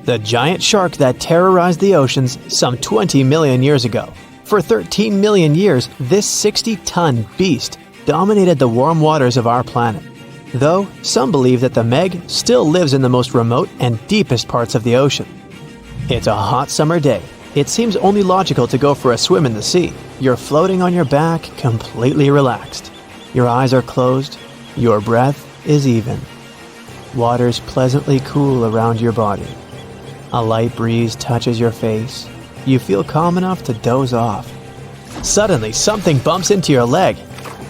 the giant shark that terrorized the oceans some 20 million years ago. For 13 million years, this 60-ton beast dominated the warm waters of our planet. Though, some believe that the Meg still lives in the most remote and deepest parts of the ocean. It's a hot summer day. It seems only logical to go for a swim in the sea. You're floating on your back, completely relaxed. Your eyes are closed. Your breath is even. Water's pleasantly cool around your body. A light breeze touches your face. You feel calm enough to doze off. Suddenly, something bumps into your leg.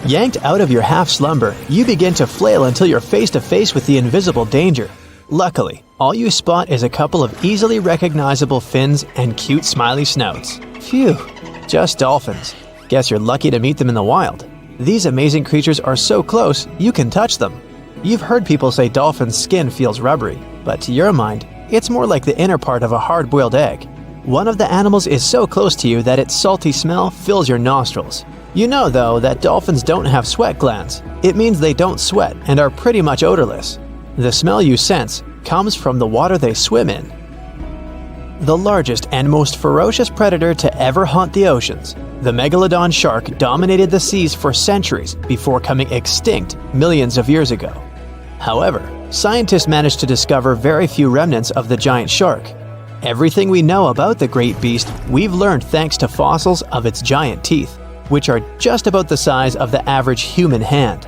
Yanked out of your half-slumber, you begin to flail until you're face to face with the invisible danger. Luckily, all you spot is a couple of easily recognizable fins and cute smiley snouts. Phew, just dolphins. Guess you're lucky to meet them in the wild. These amazing creatures are so close, you can touch them. You've heard people say dolphins' skin feels rubbery, but to your mind, it's more like the inner part of a hard-boiled egg. One of the animals is so close to you that its salty smell fills your nostrils. You know, though, that dolphins don't have sweat glands. It means they don't sweat and are pretty much odorless. The smell you sense comes from the water they swim in. The largest and most ferocious predator to ever haunt the oceans, the Megalodon shark dominated the seas for centuries before coming extinct millions of years ago. However, scientists managed to discover very few remnants of the giant shark. Everything we know about the great beast we've learned thanks to fossils of its giant teeth, which are just about the size of the average human hand.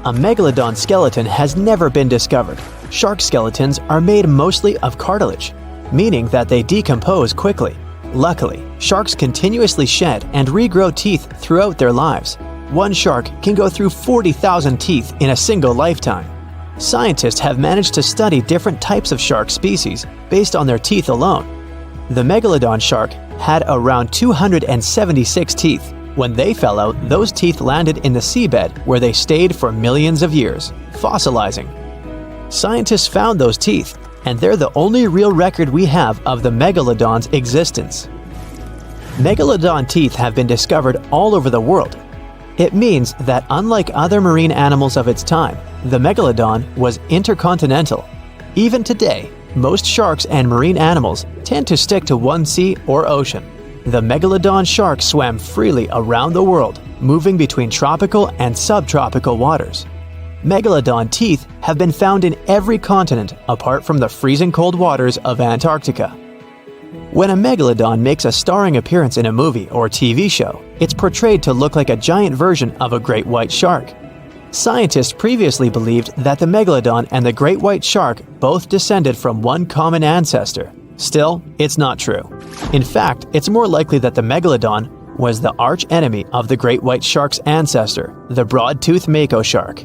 A megalodon skeleton has never been discovered. Shark skeletons are made mostly of cartilage, meaning that they decompose quickly. Luckily, sharks continuously shed and regrow teeth throughout their lives. One shark can go through 40,000 teeth in a single lifetime. Scientists have managed to study different types of shark species based on their teeth alone. The megalodon shark had around 276 teeth. When they fell out, those teeth landed in the seabed where they stayed for millions of years, fossilizing. Scientists found those teeth, and they're the only real record we have of the megalodon's existence. Megalodon teeth have been discovered all over the world. It means that unlike other marine animals of its time, the megalodon was intercontinental. Even today, most sharks and marine animals tend to stick to one sea or ocean. The megalodon shark swam freely around the world, moving between tropical and subtropical waters. Megalodon teeth have been found in every continent apart from the freezing cold waters of Antarctica. When a megalodon makes a starring appearance in a movie or TV show, it's portrayed to look like a giant version of a great white shark. Scientists previously believed that the megalodon and the great white shark both descended from one common ancestor. Still, it's not true. In fact, it's more likely that the megalodon was the arch-enemy of the great white shark's ancestor, the broad-toothed mako shark.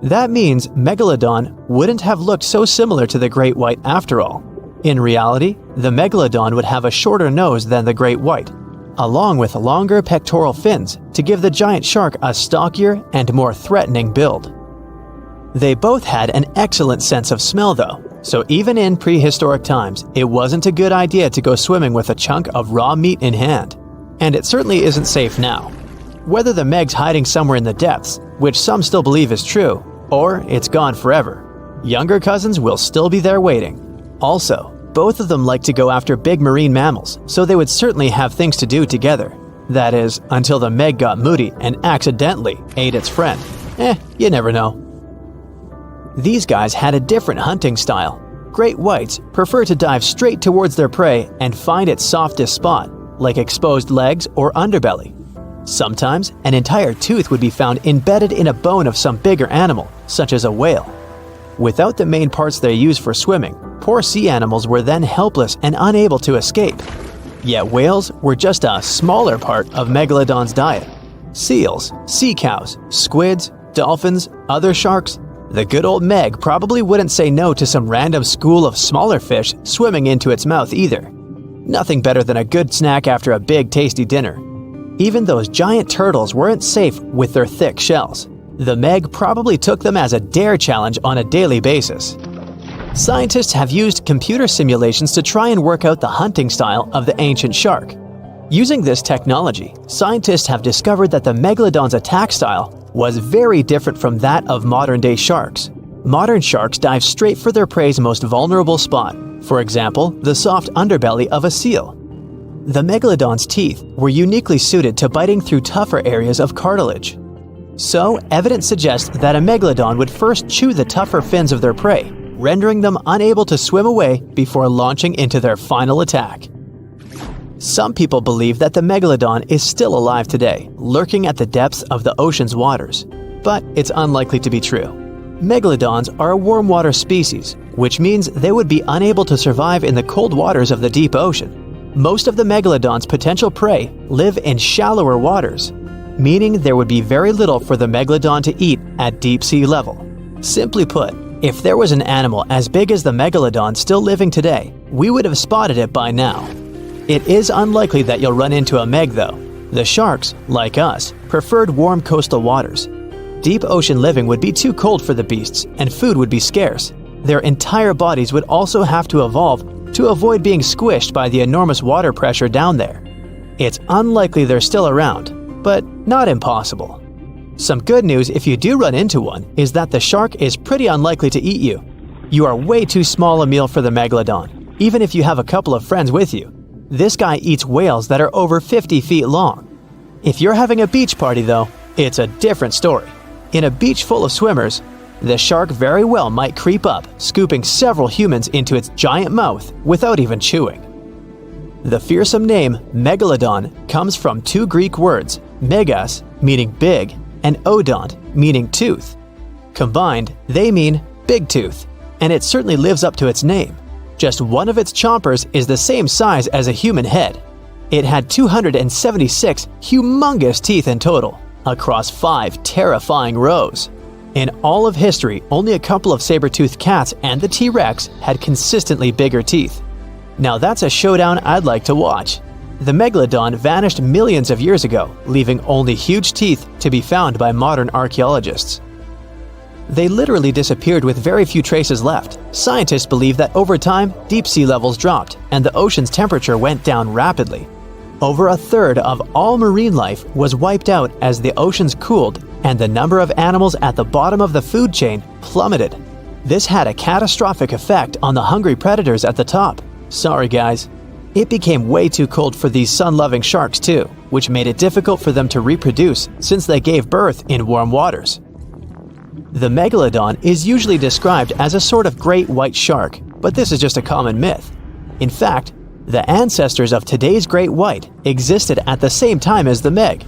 That means Megalodon wouldn't have looked so similar to the great white after all. In reality, the Megalodon would have a shorter nose than the great white, along with longer pectoral fins to give the giant shark a stockier and more threatening build. They both had an excellent sense of smell though, so even in prehistoric times, it wasn't a good idea to go swimming with a chunk of raw meat in hand. And it certainly isn't safe now. Whether the Meg's hiding somewhere in the depths, which some still believe is true, or it's gone forever, younger cousins will still be there waiting. Also, both of them like to go after big marine mammals, so they would certainly have things to do together. That is, until the Meg got moody and accidentally ate its friend. You never know. These guys had a different hunting style. Great whites prefer to dive straight towards their prey and find its softest spot, like exposed legs or underbelly. Sometimes, an entire tooth would be found embedded in a bone of some bigger animal, such as a whale. Without the main parts they use for swimming, poor sea animals were then helpless and unable to escape. Yet whales were just a smaller part of Megalodon's diet. Seals, sea cows, squids, dolphins, other sharks. The good old Meg probably wouldn't say no to some random school of smaller fish swimming into its mouth either. Nothing better than a good snack after a big tasty dinner. Even those giant turtles weren't safe with their thick shells. The Meg probably took them as a dare challenge on a daily basis. Scientists have used computer simulations to try and work out the hunting style of the ancient shark. Using this technology, scientists have discovered that the Megalodon's attack style was very different from that of modern-day sharks. Modern sharks dive straight for their prey's most vulnerable spot, For example, the soft underbelly of a seal. The megalodon's teeth were uniquely suited to biting through tougher areas of cartilage. So, evidence suggests that a megalodon would first chew the tougher fins of their prey, rendering them unable to swim away before launching into their final attack. Some people believe that the megalodon is still alive today, lurking at the depths of the ocean's waters. But it's unlikely to be true. Megalodons are a warm water species, which means they would be unable to survive in the cold waters of the deep ocean. Most of the megalodon's potential prey live in shallower waters, meaning there would be very little for the megalodon to eat at deep sea level. Simply put, if there was an animal as big as the megalodon still living today, we would have spotted it by now. It is unlikely that you'll run into a meg though. The sharks, like us, preferred warm coastal waters. Deep ocean living would be too cold for the beasts, and food would be scarce. Their entire bodies would also have to evolve to avoid being squished by the enormous water pressure down there. It's unlikely they're still around, but not impossible. Some good news if you do run into one is that the shark is pretty unlikely to eat you. You are way too small a meal for the megalodon, even if you have a couple of friends with you. This guy eats whales that are over 50 feet long. If you're having a beach party though, it's a different story. In a beach full of swimmers, the shark very well might creep up, scooping several humans into its giant mouth without even chewing. The fearsome name Megalodon comes from two Greek words, megas, meaning big, and odont, meaning tooth. Combined, they mean big tooth, and it certainly lives up to its name. Just one of its chompers is the same size as a human head. It had 276 humongous teeth in total, across 5 terrifying rows. In all of history, only a couple of saber-toothed cats and the T-Rex had consistently bigger teeth. Now that's a showdown I'd like to watch. The megalodon vanished millions of years ago, leaving only huge teeth to be found by modern archaeologists. They literally disappeared with very few traces left. Scientists believe that over time, deep sea levels dropped and the ocean's temperature went down rapidly. Over a third of all marine life was wiped out as the oceans cooled and the number of animals at the bottom of the food chain plummeted. This had a catastrophic effect on the hungry predators at the top. Sorry guys. It became way too cold for these sun-loving sharks too, which made it difficult for them to reproduce since they gave birth in warm waters. The megalodon is usually described as a sort of great white shark, but this is just a common myth. In fact, the ancestors of today's great white existed at the same time as the meg,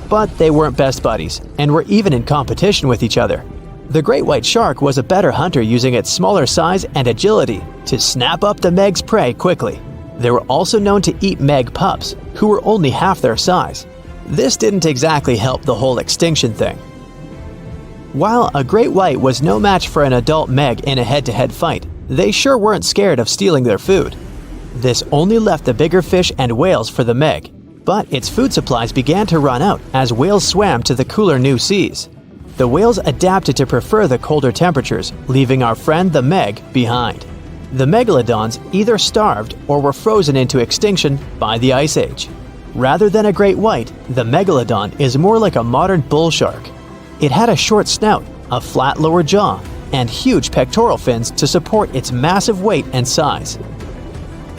but they weren't best buddies and were even in competition with each other. The great white shark was a better hunter using its smaller size and agility to snap up the meg's prey quickly. They were also known to eat meg pups, who were only half their size. This didn't exactly help the whole extinction thing. While a great white was no match for an adult meg in a head-to-head fight, they sure weren't scared of stealing their food. This only left the bigger fish and whales for the meg, but its food supplies began to run out as whales swam to the cooler new seas. The whales adapted to prefer the colder temperatures, leaving our friend the meg behind. The megalodons either starved or were frozen into extinction by the Ice Age. Rather than a great white, the megalodon is more like a modern bull shark. It had a short snout, a flat lower jaw, and huge pectoral fins to support its massive weight and size.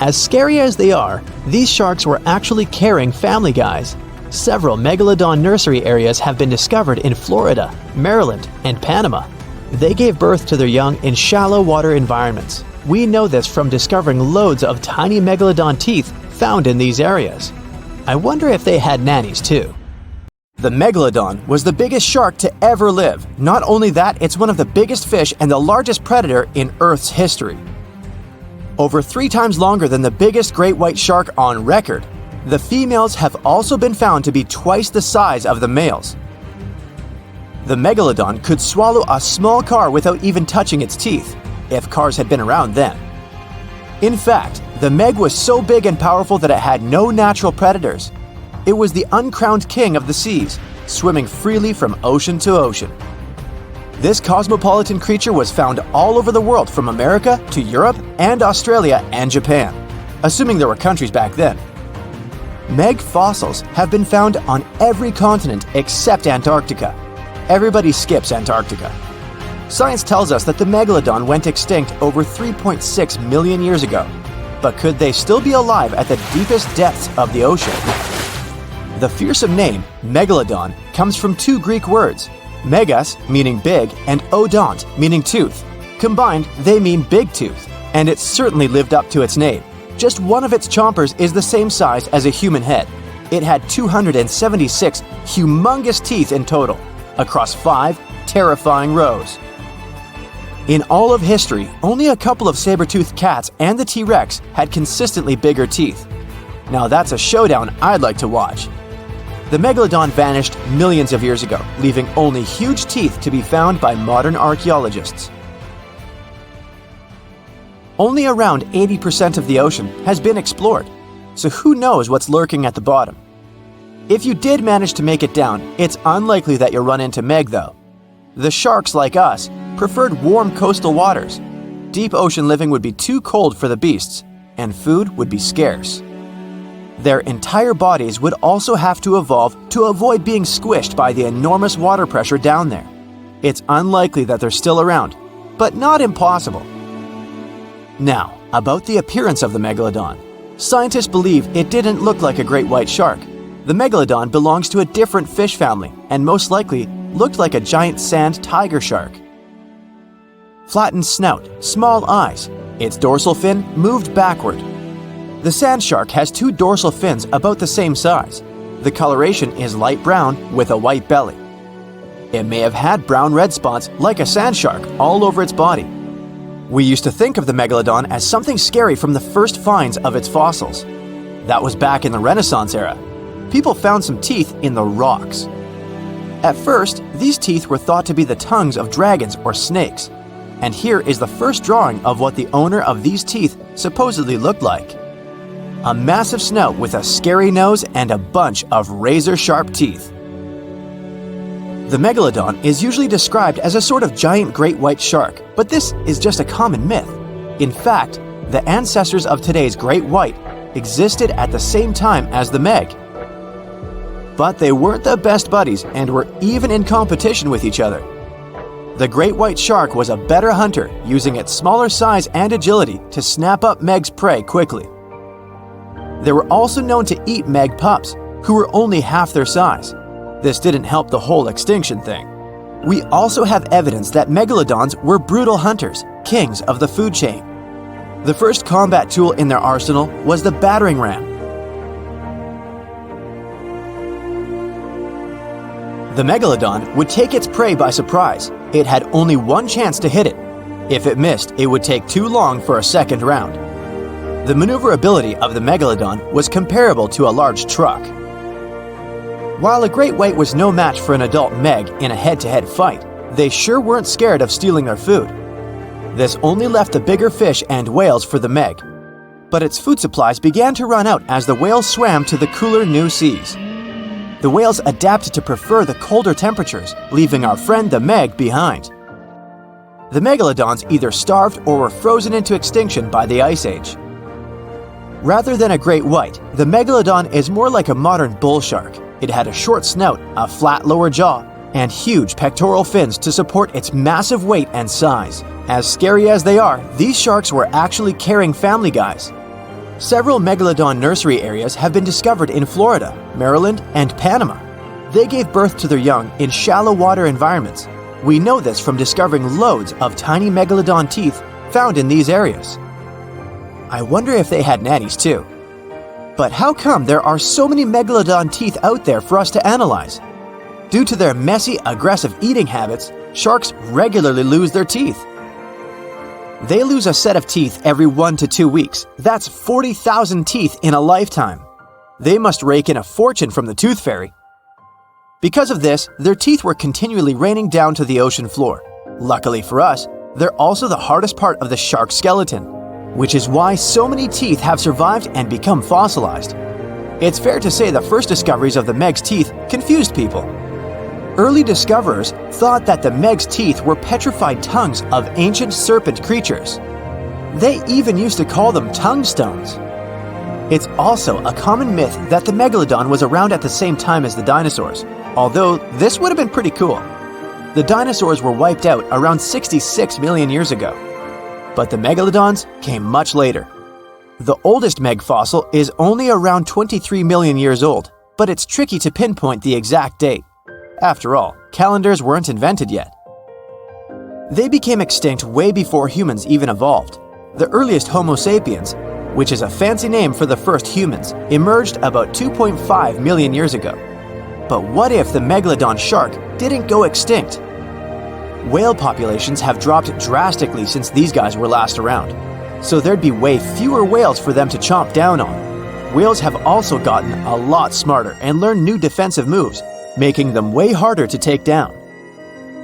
As scary as they are, these sharks were actually caring family guys. Several megalodon nursery areas have been discovered in Florida, Maryland, and Panama. They gave birth to their young in shallow water environments. We know this from discovering loads of tiny megalodon teeth found in these areas. I wonder if they had nannies too. The megalodon was the biggest shark to ever live. Not only that, it's one of the biggest fish and the largest predator in Earth's history. Over 3 times longer than the biggest great white shark on record. The females have also been found to be twice the size of the males. The megalodon could swallow a small car without even touching its teeth, if cars had been around then. In fact, the meg was so big and powerful that it had no natural predators. It was the uncrowned king of the seas, swimming freely from ocean to ocean. This cosmopolitan creature was found all over the world, from America to Europe and Australia and Japan, assuming there were countries back then. Meg fossils have been found on every continent except Antarctica. Everybody skips Antarctica. Science tells us that the Megalodon went extinct over 3.6 million years ago. But could they still be alive at the deepest depths of the ocean? The fearsome name, Megalodon, comes from two Greek words, megas, meaning big, and odont, meaning tooth. Combined, they mean big tooth, and it's certainly lived up to its name. Just one of its chompers is the same size as a human head. It had 276 humongous teeth in total, across 5 terrifying rows. In all of history, only a couple of saber-toothed cats and the T-Rex had consistently bigger teeth. Now that's a showdown I'd like to watch. The Megalodon vanished millions of years ago, leaving only huge teeth to be found by modern archaeologists. Only around 80% of the ocean has been explored, so who knows what's lurking at the bottom? If you did manage to make it down, it's unlikely that you'll run into Meg though. The sharks, like us, preferred warm coastal waters. Deep ocean living would be too cold for the beasts, and food would be scarce. Their entire bodies would also have to evolve to avoid being squished by the enormous water pressure down there. It's unlikely that they're still around, but not impossible. Now, about the appearance of the Megalodon. Scientists believe it didn't look like a great white shark. The Megalodon belongs to a different fish family and most likely looked like a giant sand tiger shark. Flattened snout, small eyes. Its dorsal fin moved backward. The sand shark has 2 dorsal fins about the same size. The coloration is light brown with a white belly. It may have had brown-red spots like a sand shark all over its body. We used to think of the Megalodon as something scary from the first finds of its fossils. That was back in the Renaissance era. People found some teeth in the rocks. At first, these teeth were thought to be the tongues of dragons or snakes. And here is the first drawing of what the owner of these teeth supposedly looked like. A massive snout with a scary nose and a bunch of razor-sharp teeth. The Megalodon is usually described as a sort of giant great white shark, but this is just a common myth. In fact, the ancestors of today's great white existed at the same time as the Meg. But they weren't the best buddies and were even in competition with each other. The great white shark was a better hunter, using its smaller size and agility to snap up Meg's prey quickly. They were also known to eat Meg pups, who were only half their size. This didn't help the whole extinction thing. We also have evidence that Megalodons were brutal hunters, kings of the food chain. The first combat tool in their arsenal was the battering ram. The Megalodon would take its prey by surprise. It had only one chance to hit it. If it missed, it would take too long for a second round. The maneuverability of the Megalodon was comparable to a large truck. While a great white was no match for an adult Meg in a head-to-head fight, they sure weren't scared of stealing their food. This only left the bigger fish and whales for the Meg. But its food supplies began to run out as the whales swam to the cooler new seas. The whales adapted to prefer the colder temperatures, leaving our friend the Meg behind. The Megalodons either starved or were frozen into extinction by the Ice Age. Rather than a great white, the Megalodon is more like a modern bull shark. It had a short snout, a flat lower jaw, and huge pectoral fins to support its massive weight and size. As scary as they are, these sharks were actually caring family guys. Several Megalodon nursery areas have been discovered in Florida, Maryland, and Panama. They gave birth to their young in shallow water environments. We know this from discovering loads of tiny Megalodon teeth found in these areas. I wonder if they had nannies too. But how come there are so many Megalodon teeth out there for us to analyze? Due to their messy, aggressive eating habits, sharks regularly lose their teeth. They lose a set of teeth every 1 to 2 weeks. That's 40,000 teeth in a lifetime. They must rake in a fortune from the tooth fairy. Because of this, their teeth were continually raining down to the ocean floor. Luckily for us, they're also the hardest part of the shark skeleton, which is why so many teeth have survived and become fossilized. It's fair to say the first discoveries of the Meg's teeth confused people. Early discoverers thought that the Meg's teeth were petrified tongues of ancient serpent creatures. They even used to call them tongue stones. It's also a common myth that the Megalodon was around at the same time as the dinosaurs, although this would have been pretty cool. The dinosaurs were wiped out around 66 million years ago. But the megalodons came much later. The oldest meg fossil is only around 23 million years old, but it's tricky to pinpoint the exact date. After all, calendars weren't invented yet. They became extinct way before humans even evolved. The earliest Homo sapiens, which is a fancy name for the first humans, emerged about 2.5 million years ago. But what if the megalodon shark didn't go extinct? Whale populations have dropped drastically since these guys were last around, so there'd be way fewer whales for them to chomp down on. Whales have also gotten a lot smarter and learned new defensive moves, making them way harder to take down.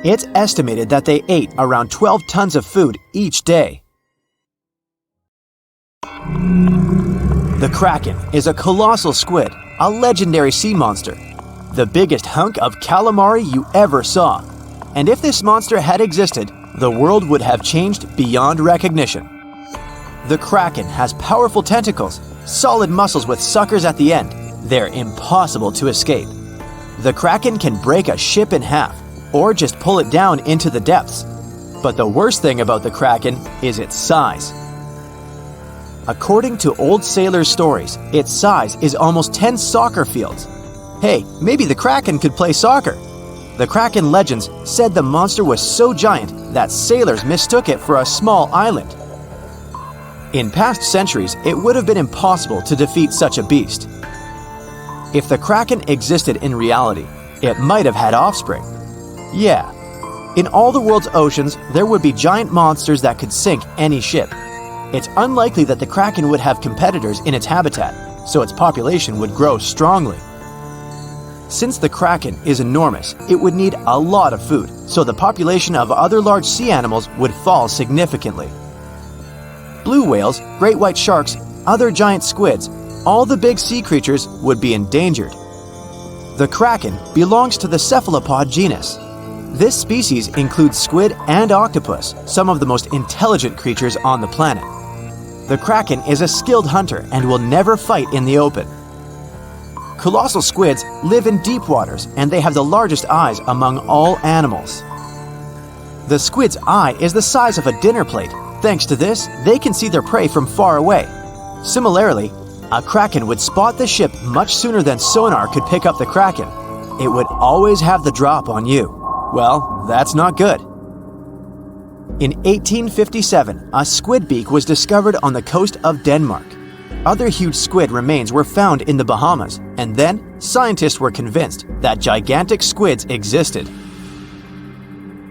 It's estimated that they ate around 12 tons of food each day. The kraken is a colossal squid, a legendary sea monster, the biggest hunk of calamari you ever saw. And if this monster had existed, the world would have changed beyond recognition. The kraken has powerful tentacles, solid muscles with suckers at the end. They're impossible to escape. The kraken can break a ship in half, or just pull it down into the depths. But the worst thing about the kraken is its size. According to old sailors' stories, its size is almost 10 soccer fields. Hey, maybe the kraken could play soccer. The kraken legends said the monster was so giant that sailors mistook it for a small island. In past centuries, it would have been impossible to defeat such a beast. If the kraken existed in reality, it might have had offspring. Yeah. In all the world's oceans, there would be giant monsters that could sink any ship. It's unlikely that the kraken would have competitors in its habitat, so its population would grow strongly. Since the kraken is enormous, it would need a lot of food, so the population of other large sea animals would fall significantly. Blue whales, great white sharks, other giant squids, all the big sea creatures would be endangered. The kraken belongs to the cephalopod genus. This species includes squid and octopus, some of the most intelligent creatures on the planet. The kraken is a skilled hunter and will never fight in the open. Colossal squids live in deep waters and they have the largest eyes among all animals. The squid's eye is the size of a dinner plate. Thanks to this, they can see their prey from far away. Similarly, a kraken would spot the ship much sooner than sonar could pick up the kraken. It would always have the drop on you. Well, that's not good. In 1857, a squid beak was discovered on the coast of Denmark. Other huge squid remains were found in the Bahamas, and then scientists were convinced that gigantic squids existed.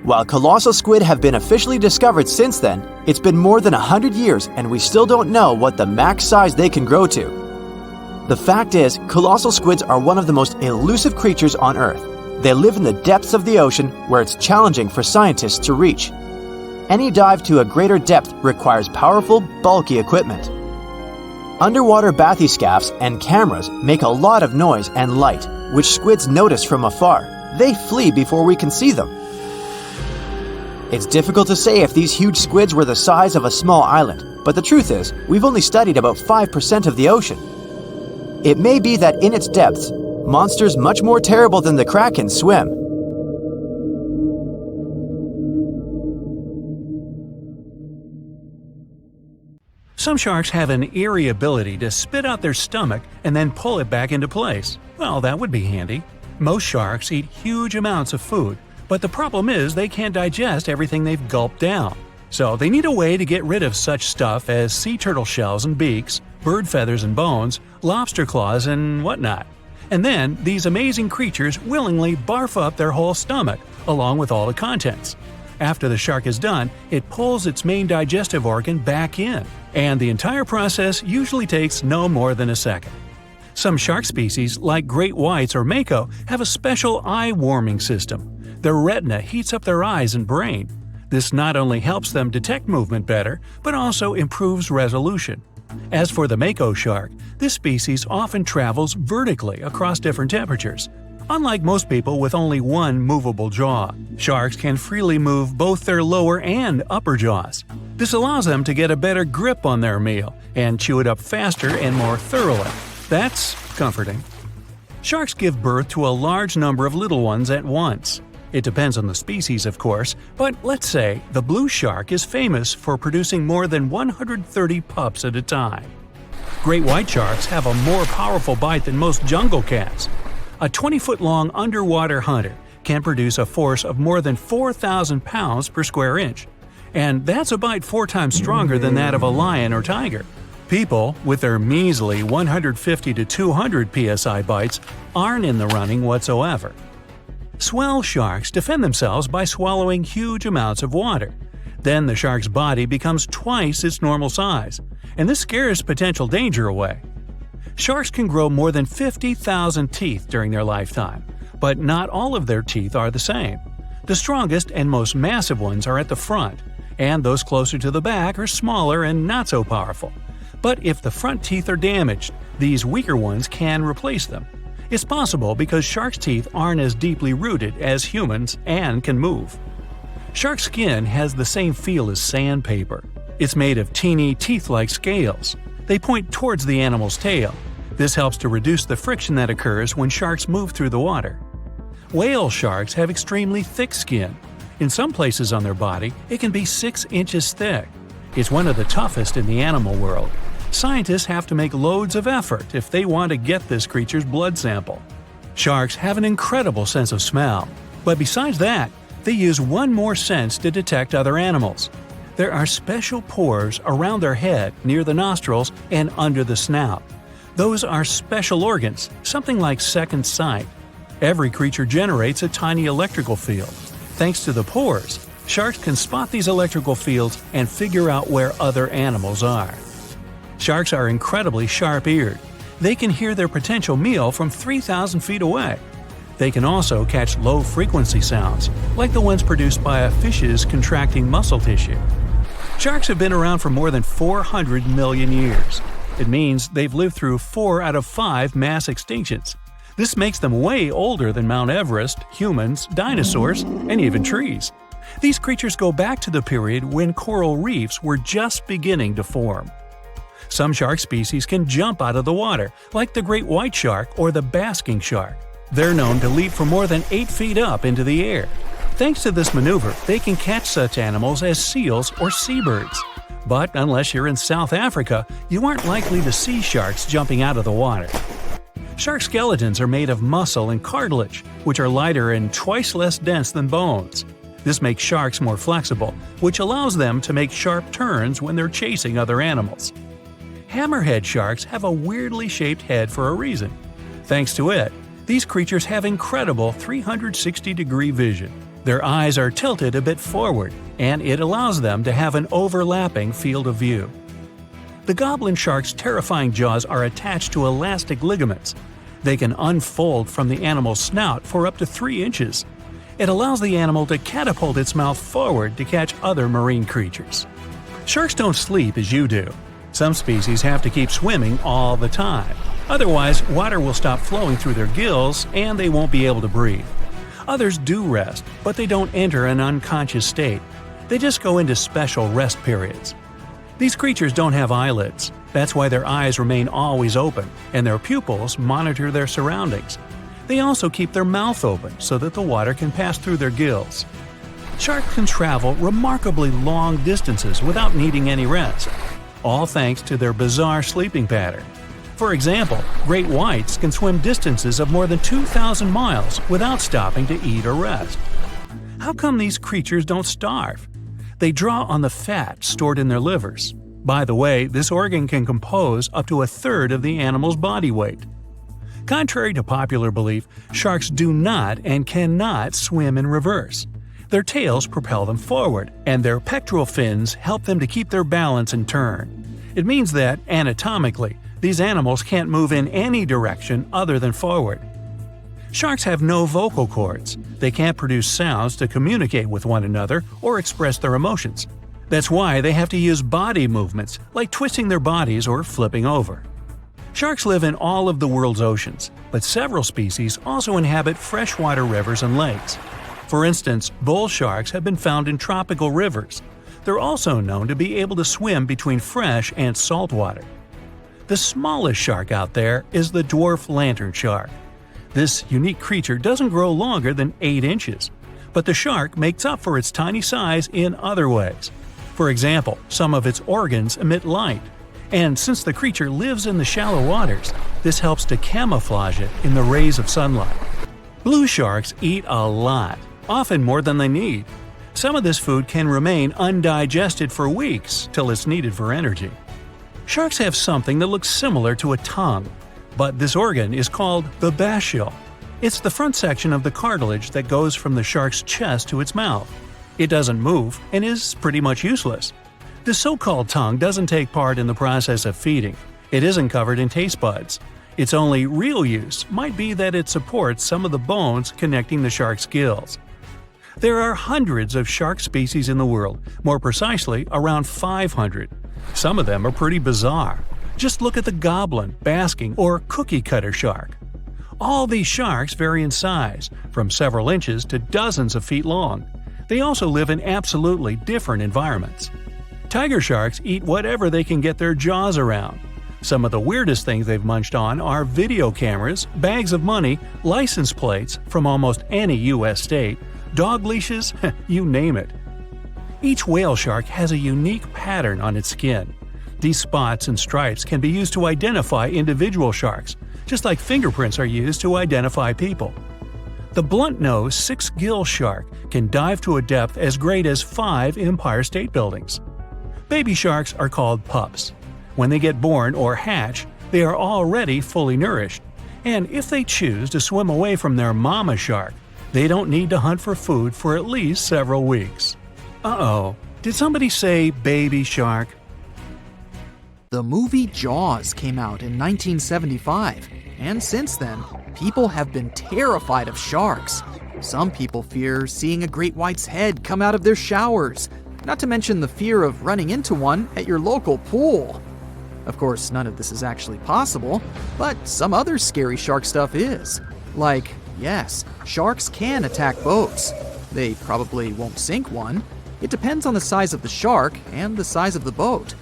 While colossal squid have been officially discovered since then, it's been more than 100 years and we still don't know what the max size they can grow to. The fact is, colossal squids are one of the most elusive creatures on Earth. They live in the depths of the ocean where it's challenging for scientists to reach. Any dive to a greater depth requires powerful, bulky equipment. Underwater bathyscaphs and cameras make a lot of noise and light, which squids notice from afar. They flee before we can see them. It's difficult to say if these huge squids were the size of a small island, but the truth is, we've only studied about 5% of the ocean. It may be that in its depths, monsters much more terrible than the kraken swim. Some sharks have an eerie ability to spit out their stomach and then pull it back into place. Well, that would be handy. Most sharks eat huge amounts of food, but the problem is they can't digest everything they've gulped down. So they need a way to get rid of such stuff as sea turtle shells and beaks, bird feathers and bones, lobster claws and whatnot. And then these amazing creatures willingly barf up their whole stomach, along with all the contents. After the shark is done, it pulls its main digestive organ back in, and the entire process usually takes no more than a second. Some shark species, like great whites or mako, have a special eye-warming system. Their retina heats up their eyes and brain. This not only helps them detect movement better, but also improves resolution. As for the mako shark, this species often travels vertically across different temperatures. Unlike most people with only one movable jaw, sharks can freely move both their lower and upper jaws. This allows them to get a better grip on their meal and chew it up faster and more thoroughly. That's comforting. Sharks give birth to a large number of little ones at once. It depends on the species, of course, but let's say the blue shark is famous for producing more than 130 pups at a time. Great white sharks have a more powerful bite than most jungle cats. A 20-foot-long underwater hunter can produce a force of more than 4,000 pounds per square inch. And that's a bite 4 times stronger than that of a lion or tiger. People, with their measly 150 to 200 psi bites, aren't in the running whatsoever. Swell sharks defend themselves by swallowing huge amounts of water. Then the shark's body becomes twice its normal size, and this scares potential danger away. Sharks can grow more than 50,000 teeth during their lifetime, but not all of their teeth are the same. The strongest and most massive ones are at the front, and those closer to the back are smaller and not so powerful. But if the front teeth are damaged, these weaker ones can replace them. It's possible because sharks' teeth aren't as deeply rooted as humans and can move. Shark skin has the same feel as sandpaper. It's made of teeny, teeth-like scales. They point towards the animal's tail. This helps to reduce the friction that occurs when sharks move through the water. Whale sharks have extremely thick skin. In some places on their body, it can be 6 inches thick. It's one of the toughest in the animal world. Scientists have to make loads of effort if they want to get this creature's blood sample. Sharks have an incredible sense of smell, but besides that, they use one more sense to detect other animals. There are special pores around their head, near the nostrils, and under the snout. Those are special organs, something like second sight. Every creature generates a tiny electrical field. Thanks to the pores, sharks can spot these electrical fields and figure out where other animals are. Sharks are incredibly sharp-eared. They can hear their potential meal from 3,000 feet away. They can also catch low-frequency sounds, like the ones produced by a fish's contracting muscle tissue. Sharks have been around for more than 400 million years. It means they've lived through 4 out of 5 mass extinctions. This makes them way older than Mount Everest, humans, dinosaurs, and even trees. These creatures go back to the period when coral reefs were just beginning to form. Some shark species can jump out of the water, like the great white shark or the basking shark. They're known to leap from more than 8 feet up into the air. Thanks to this maneuver, they can catch such animals as seals or seabirds. But unless you're in South Africa, you aren't likely to see sharks jumping out of the water. Shark skeletons are made of muscle and cartilage, which are lighter and twice less dense than bones. This makes sharks more flexible, which allows them to make sharp turns when they're chasing other animals. Hammerhead sharks have a weirdly shaped head for a reason. Thanks to it, these creatures have incredible 360-degree vision. Their eyes are tilted a bit forward, and it allows them to have an overlapping field of view. The goblin shark's terrifying jaws are attached to elastic ligaments. They can unfold from the animal's snout for up to 3 inches. It allows the animal to catapult its mouth forward to catch other marine creatures. Sharks don't sleep as you do. Some species have to keep swimming all the time. Otherwise, water will stop flowing through their gills and they won't be able to breathe. Others do rest, but they don't enter an unconscious state. They just go into special rest periods. These creatures don't have eyelids. That's why their eyes remain always open, and their pupils monitor their surroundings. They also keep their mouth open so that the water can pass through their gills. Sharks can travel remarkably long distances without needing any rest, all thanks to their bizarre sleeping pattern. For example, great whites can swim distances of more than 2,000 miles without stopping to eat or rest. How come these creatures don't starve? They draw on the fat stored in their livers. By the way, this organ can compose up to a third of the animal's body weight. Contrary to popular belief, sharks do not and cannot swim in reverse. Their tails propel them forward, and their pectoral fins help them to keep their balance and turn. It means that, anatomically, these animals can't move in any direction other than forward. Sharks have no vocal cords. They can't produce sounds to communicate with one another or express their emotions. That's why they have to use body movements, like twisting their bodies or flipping over. Sharks live in all of the world's oceans, but several species also inhabit freshwater rivers and lakes. For instance, bull sharks have been found in tropical rivers. They're also known to be able to swim between fresh and salt water. The smallest shark out there is the dwarf lantern shark. This unique creature doesn't grow longer than 8 inches, But the shark makes up for its tiny size in other ways. For example, some of its organs emit light. And since the creature lives in the shallow waters, this helps to camouflage it in the rays of sunlight. Blue sharks eat a lot, often more than they need. Some of this food can remain undigested for weeks till it's needed for energy. Sharks have something that looks similar to a tongue, but this organ is called the basial. It's the front section of the cartilage that goes from the shark's chest to its mouth. It doesn't move and is pretty much useless. The so-called tongue doesn't take part in the process of feeding. It isn't covered in taste buds. Its only real use might be that it supports some of the bones connecting the shark's gills. There are hundreds of shark species in the world, more precisely around 500. Some of them are pretty bizarre. Just look at the goblin, basking, or cookie-cutter shark. All these sharks vary in size, from several inches to dozens of feet long. They also live in absolutely different environments. Tiger sharks eat whatever they can get their jaws around. Some of the weirdest things they've munched on are video cameras, bags of money, license plates from almost any U.S. state, dog leashes, you name it. Each whale shark has a unique pattern on its skin. These spots and stripes can be used to identify individual sharks, just like fingerprints are used to identify people. The blunt-nosed six-gill shark can dive to a depth as great as 5 Empire State Buildings. Baby sharks are called pups. When they get born or hatch, they are already fully nourished. And if they choose to swim away from their mama shark, they don't need to hunt for food for at least several weeks. Uh-oh, did somebody say baby shark? The movie Jaws came out in 1975, and since then, people have been terrified of sharks. Some people fear seeing a great white's head come out of their showers, not to mention the fear of running into one at your local pool. Of course, none of this is actually possible, but some other scary shark stuff is. Like, yes, sharks can attack boats. They probably won't sink one. It depends on the size of the shark and the size of the boat.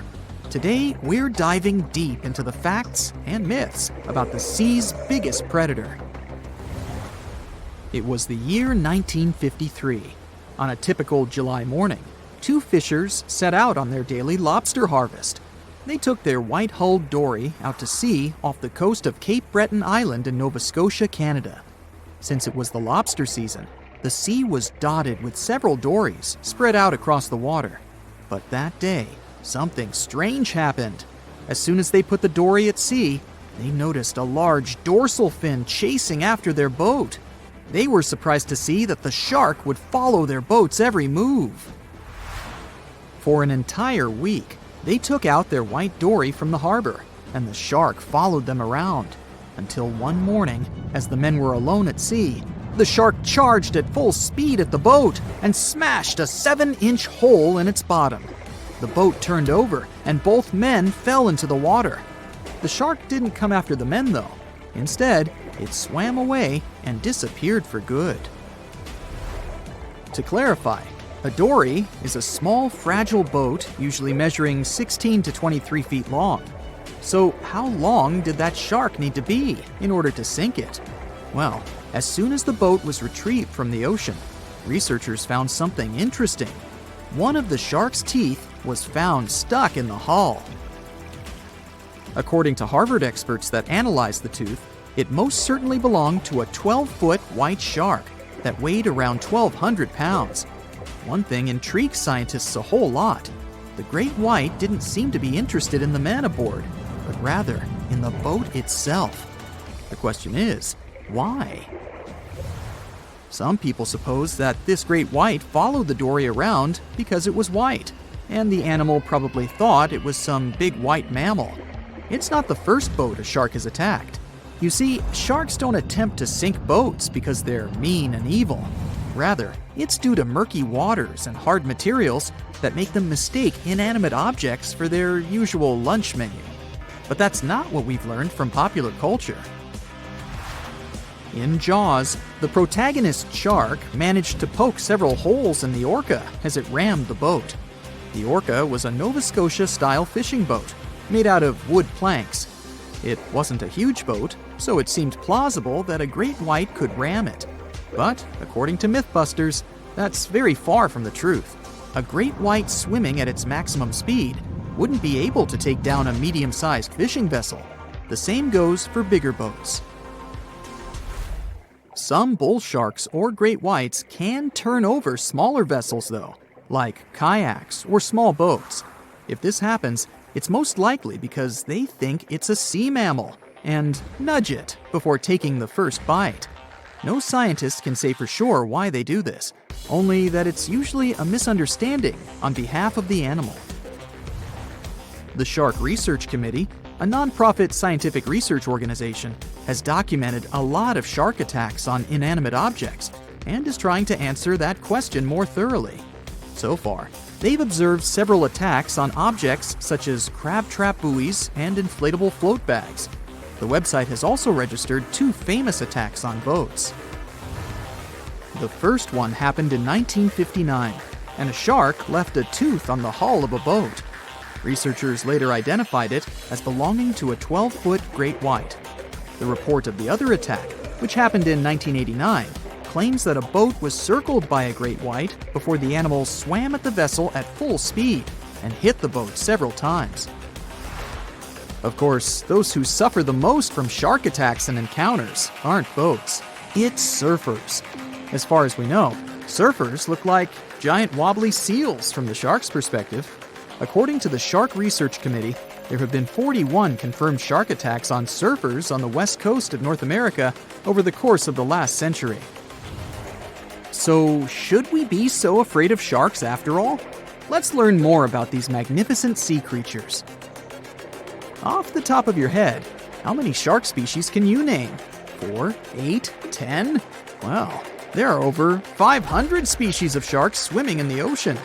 Today, we're diving deep into the facts and myths about the sea's biggest predator. It was the year 1953. On a typical July morning, 2 fishers set out on their daily lobster harvest. They took their white-hulled dory out to sea off the coast of Cape Breton Island in Nova Scotia, Canada. Since it was the lobster season, the sea was dotted with several dories spread out across the water. But that day, something strange happened. As soon as they put the dory at sea, they noticed a large dorsal fin chasing after their boat. They were surprised to see that the shark would follow their boat's every move. For an entire week, they took out their white dory from the harbor, and the shark followed them around. Until one morning, as the men were alone at sea, the shark charged at full speed at the boat and smashed a 7-inch hole in its bottom. The boat turned over, and both men fell into the water. The shark didn't come after the men, though. Instead, it swam away and disappeared for good. To clarify, a dory is a small, fragile boat usually measuring 16 to 23 feet long. So how long did that shark need to be in order to sink it? Well, as soon as the boat was retrieved from the ocean, researchers found something interesting. One of the shark's teeth was found stuck in the hull. According to Harvard experts that analyzed the tooth, it most certainly belonged to a 12-foot white shark that weighed around 1,200 pounds. One thing intrigues scientists a whole lot. The great white didn't seem to be interested in the man aboard, but rather in the boat itself. The question is, why? Some people suppose that this great white followed the dory around because it was white, and the animal probably thought it was some big white mammal. It's not the first boat a shark has attacked. You see, sharks don't attempt to sink boats because they're mean and evil. Rather, it's due to murky waters and hard materials that make them mistake inanimate objects for their usual lunch menu. But that's not what we've learned from popular culture. In Jaws, the protagonist shark managed to poke several holes in the orca as it rammed the boat. The orca was a Nova Scotia-style fishing boat, made out of wood planks. It wasn't a huge boat, so it seemed plausible that a great white could ram it. But, according to Mythbusters, That's very far from the truth. A great white swimming at its maximum speed wouldn't be able to take down a medium-sized fishing vessel. The same goes for bigger boats. Some bull sharks or great whites can turn over smaller vessels though, like kayaks or small boats. If this happens, it's most likely because they think it's a sea mammal and nudge it before taking the first bite. No scientist can say for sure why they do this, only that it's usually a misunderstanding on behalf of the animal. The Shark Research Committee, a nonprofit scientific research organization, has documented a lot of shark attacks on inanimate objects and is trying to answer that question more thoroughly. So far, they've observed several attacks on objects such as crab trap buoys and inflatable float bags. The website has also registered 2 famous attacks on boats. The first one happened in 1959, and a shark left a tooth on the hull of a boat. Researchers later identified it as belonging to a 12-foot great white. The report of the other attack, which happened in 1989, claims that a boat was circled by a great white before the animal swam at the vessel at full speed and hit the boat several times. Of course, those who suffer the most from shark attacks and encounters aren't boats, it's surfers. As far as we know, surfers look like giant wobbly seals from the shark's perspective. According to the Shark Research Committee, there have been 41 confirmed shark attacks on surfers on the west coast of North America over the course of the last century. So, should we be so afraid of sharks after all? Let's learn more about these magnificent sea creatures. Off the top of your head, how many shark species can you name? 4, 8, 10? Well, there are over 500 species of sharks swimming in the ocean.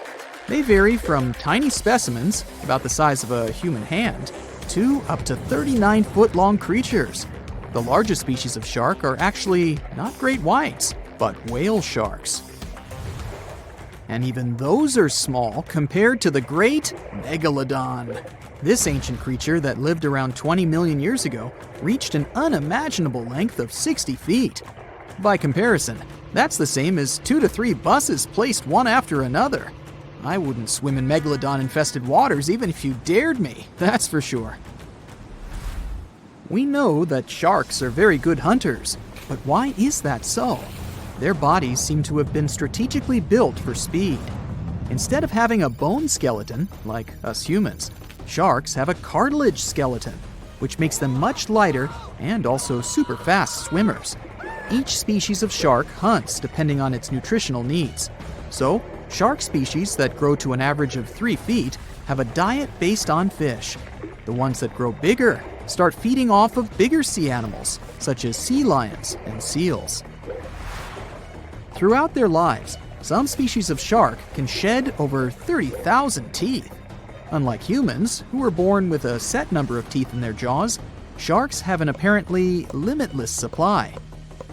They vary from tiny specimens, about the size of a human hand, to up to 39-foot-long creatures. The largest species of shark are actually not great whites, but whale sharks. And even those are small compared to the great Megalodon. This ancient creature that lived around 20 million years ago reached an unimaginable length of 60 feet. By comparison, that's the same as 2 to 3 buses placed one after another. I wouldn't swim in megalodon-infested waters even if you dared me, that's for sure. We know that sharks are very good hunters, but why is that so? Their bodies seem to have been strategically built for speed. Instead of having a bone skeleton, like us humans, sharks have a cartilage skeleton, which makes them much lighter and also super fast swimmers. Each species of shark hunts depending on its nutritional needs. So, shark species that grow to an average of 3 feet have a diet based on fish. The ones that grow bigger start feeding off of bigger sea animals, such as sea lions and seals. Throughout their lives, some species of shark can shed over 30,000 teeth. Unlike humans, who are born with a set number of teeth in their jaws, sharks have an apparently limitless supply.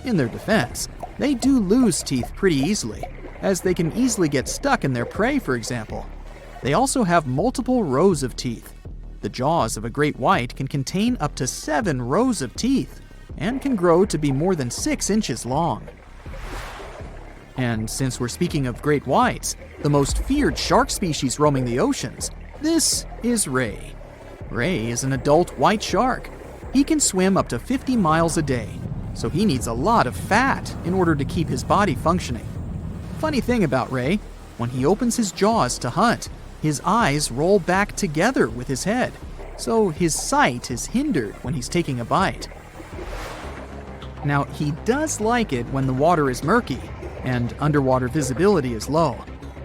In their defense, they do lose teeth pretty easily, as they can easily get stuck in their prey, for example. They also have multiple rows of teeth. The jaws of a great white can contain up to 7 rows of teeth, and can grow to be more than 6 inches long. And since we're speaking of great whites, the most feared shark species roaming the oceans, this is ray. Ray is an adult white shark. He can swim up to 50 miles a day, so he needs a lot of fat in order to keep his body functioning. Funny thing about Ray, when he opens his jaws to hunt, his eyes roll back together with his head, so his sight is hindered when he's taking a bite. Now, he does like it when the water is murky and underwater visibility is low.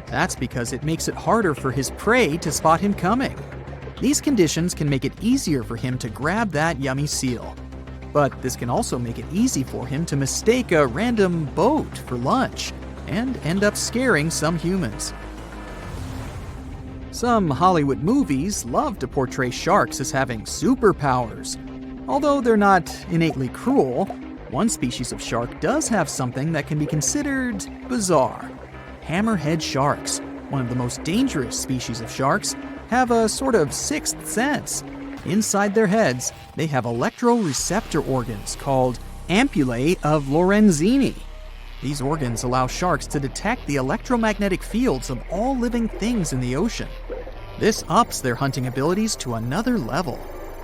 That's because it makes it harder for his prey to spot him coming. These conditions can make it easier for him to grab that yummy seal. But this can also make it easy for him to mistake a random boat for lunch and end up scaring some humans. Some Hollywood movies love to portray sharks as having superpowers. Although they're not innately cruel, one species of shark does have something that can be considered bizarre. Hammerhead sharks, one of the most dangerous species of sharks, have a sort of sixth sense. Inside their heads, they have electroreceptor organs called ampullae of Lorenzini. These organs allow sharks to detect the electromagnetic fields of all living things in the ocean. This ups their hunting abilities to another level.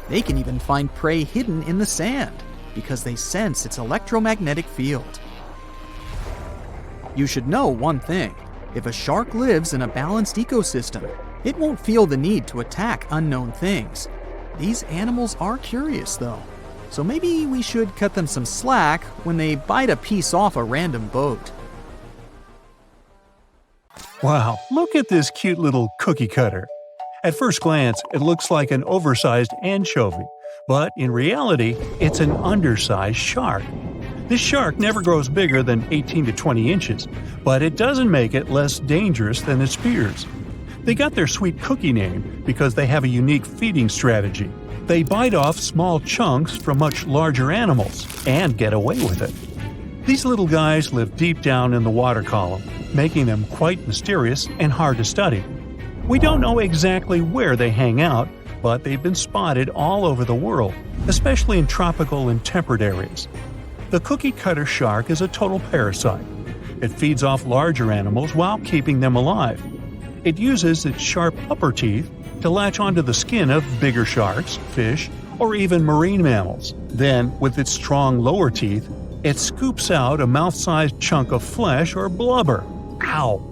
They can even find prey hidden in the sand because they sense its electromagnetic field. You should know one thing. If a shark lives in a balanced ecosystem, it won't feel the need to attack unknown things. These animals are curious, though, so maybe we should cut them some slack when they bite a piece off a random boat. Wow, look at this cute little cookie cutter. At first glance, it looks like an oversized anchovy, but in reality, it's an undersized shark. This shark never grows bigger than 18 to 20 inches, but it doesn't make it less dangerous than its peers. They got their sweet cookie name because they have a unique feeding strategy. They bite off small chunks from much larger animals and get away with it. These little guys live deep down in the water column, making them quite mysterious and hard to study. We don't know exactly where they hang out, but they've been spotted all over the world, especially in tropical and temperate areas. The cookie cutter shark is a total parasite. It feeds off larger animals while keeping them alive. It uses its sharp upper teeth to latch onto the skin of bigger sharks, fish, or even marine mammals. Then, with its strong lower teeth, it scoops out a mouth-sized chunk of flesh or blubber. Ow!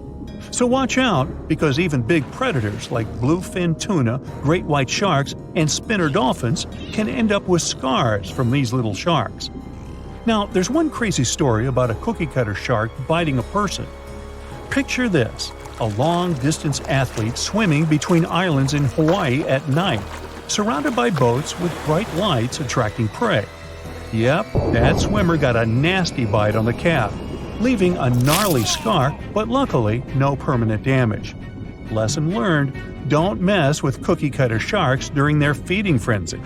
So watch out, because even big predators like bluefin tuna, great white sharks, and spinner dolphins can end up with scars from these little sharks. Now, there's one crazy story about a cookie cutter shark biting a person. Picture this. A long-distance athlete swimming between islands in Hawaii at night, surrounded by boats with bright lights attracting prey. Yep, that swimmer got a nasty bite on the calf, leaving a gnarly scar, but luckily no permanent damage. Lesson learned, don't mess with cookie cutter sharks during their feeding frenzy.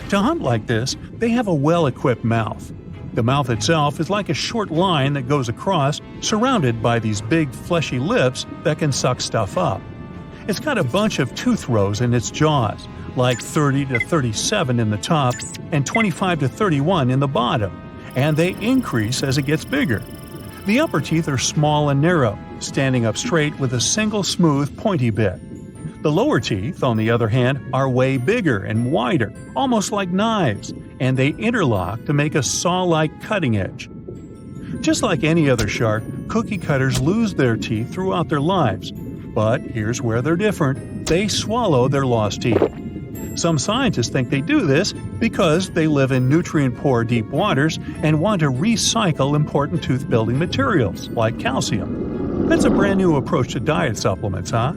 To hunt like this, they have a well-equipped mouth. The mouth itself is like a short line that goes across, surrounded by these big fleshy lips that can suck stuff up. It's got a bunch of tooth rows in its jaws, like 30 to 37 in the top and 25 to 31 in the bottom, and they increase as it gets bigger. The upper teeth are small and narrow, standing up straight with a single smooth, pointy bit. The lower teeth, on the other hand, are way bigger and wider, almost like knives, and they interlock to make a saw-like cutting edge. Just like any other shark, cookie cutters lose their teeth throughout their lives. But here's where they're different. They swallow their lost teeth. Some scientists think they do this because they live in nutrient-poor deep waters and want to recycle important tooth-building materials, like calcium. That's a brand new approach to diet supplements, huh?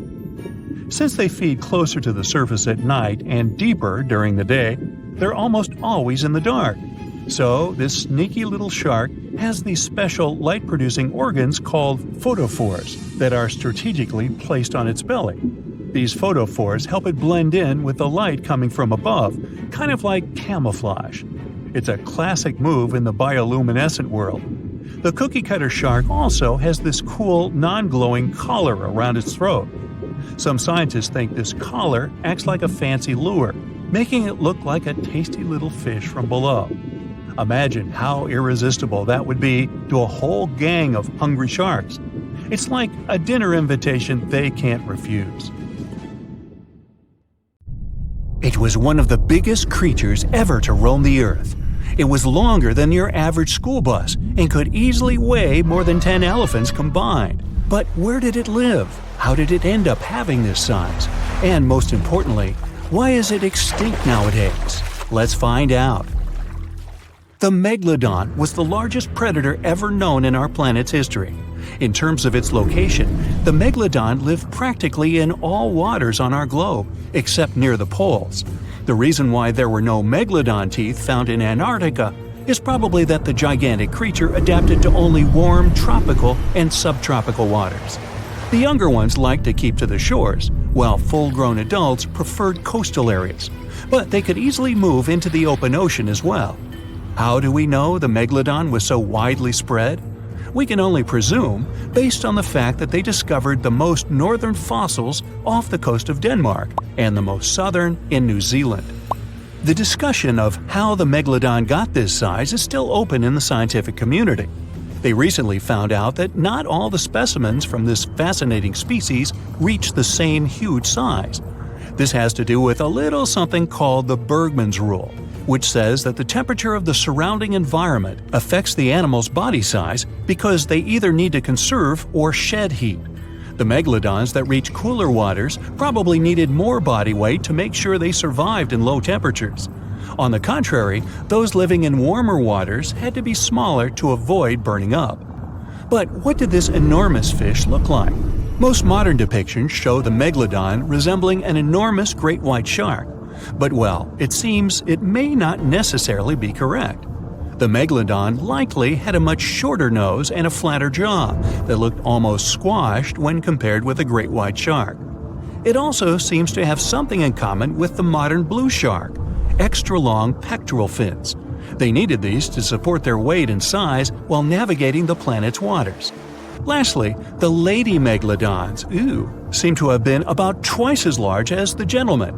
Since they feed closer to the surface at night and deeper during the day, they're almost always in the dark. So, this sneaky little shark has these special light-producing organs called photophores that are strategically placed on its belly. These photophores help it blend in with the light coming from above, kind of like camouflage. It's a classic move in the bioluminescent world. The cookie cutter shark also has this cool, non-glowing collar around its throat. Some scientists think this collar acts like a fancy lure, making it look like a tasty little fish from below. Imagine how irresistible that would be to a whole gang of hungry sharks. It's like a dinner invitation they can't refuse. It was one of the biggest creatures ever to roam the earth. It was longer than your average school bus and could easily weigh more than 10 elephants combined. But where did it live? How did it end up having this size? And most importantly, why is it extinct nowadays? Let's find out. The Megalodon was the largest predator ever known in our planet's history. In terms of its location, the Megalodon lived practically in all waters on our globe, except near the poles. The reason why there were no Megalodon teeth found in Antarctica is probably that the gigantic creature adapted to only warm, tropical, and subtropical waters. The younger ones liked to keep to the shores, while full-grown adults preferred coastal areas, but they could easily move into the open ocean as well. How do we know the Megalodon was so widely spread? We can only presume, based on the fact that they discovered the most northern fossils off the coast of Denmark and the most southern in New Zealand. The discussion of how the Megalodon got this size is still open in the scientific community. They recently found out that not all the specimens from this fascinating species reach the same huge size. This has to do with a little something called the Bergmann's rule, which says that the temperature of the surrounding environment affects the animal's body size because they either need to conserve or shed heat. The megalodons that reach cooler waters probably needed more body weight to make sure they survived in low temperatures. On the contrary, those living in warmer waters had to be smaller to avoid burning up. But what did this enormous fish look like? Most modern depictions show the megalodon resembling an enormous great white shark. But well, it seems it may not necessarily be correct. The megalodon likely had a much shorter nose and a flatter jaw that looked almost squashed when compared with a great white shark. It also seems to have something in common with the modern blue shark: extra-long pectoral fins. They needed these to support their weight and size while navigating the planet's waters. Lastly, the lady megalodons, seem to have been about twice as large as the gentlemen.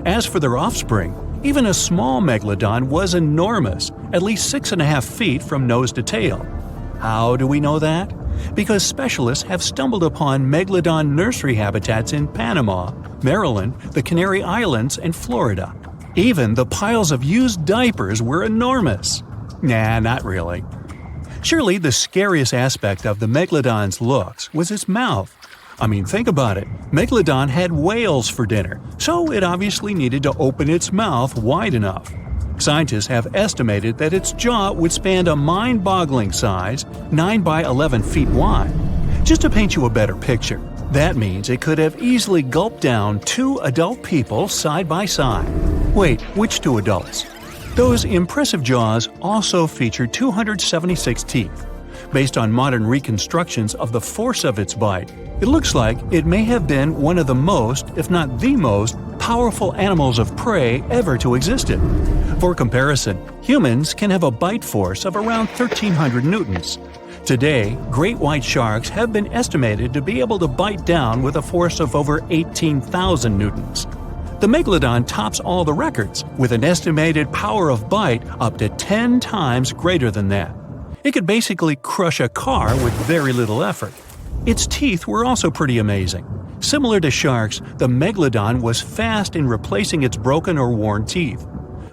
As for their offspring, even a small megalodon was enormous, at least 6.5 feet from nose to tail. How do we know that? Because specialists have stumbled upon megalodon nursery habitats in Panama, Maryland, the Canary Islands, and Florida. Even the piles of used diapers were enormous. Nah, not really. Surely the scariest aspect of the megalodon's looks was its mouth. I mean, think about it. Megalodon had whales for dinner, so it obviously needed to open its mouth wide enough. Scientists have estimated that its jaw would span a mind-boggling size, 9 by 11 feet wide. Just to paint you a better picture, that means it could have easily gulped down 2 adult people side by side. Wait, which 2 adults? Those impressive jaws also feature 276 teeth. Based on modern reconstructions of the force of its bite, it looks like it may have been one of the most, if not the most, powerful animals of prey ever to exist. For comparison, humans can have a bite force of around 1,300 newtons. Today, great white sharks have been estimated to be able to bite down with a force of over 18,000 newtons. The megalodon tops all the records, with an estimated power of bite up to 10 times greater than that. It could basically crush a car with very little effort. Its teeth were also pretty amazing. Similar to sharks, the megalodon was fast in replacing its broken or worn teeth.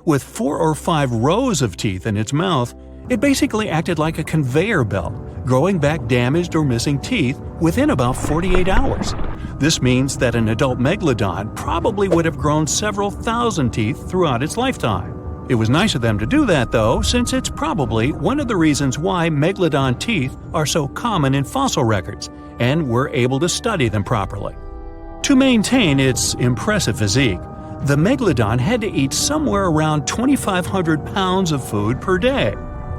With 4 or 5 rows of teeth in its mouth, it basically acted like a conveyor belt, growing back damaged or missing teeth within about 48 hours. This means that an adult megalodon probably would have grown several thousand teeth throughout its lifetime. It was nice of them to do that, though, since it's probably one of the reasons why megalodon teeth are so common in fossil records, and we're able to study them properly. To maintain its impressive physique, the megalodon had to eat somewhere around 2,500 pounds of food per day.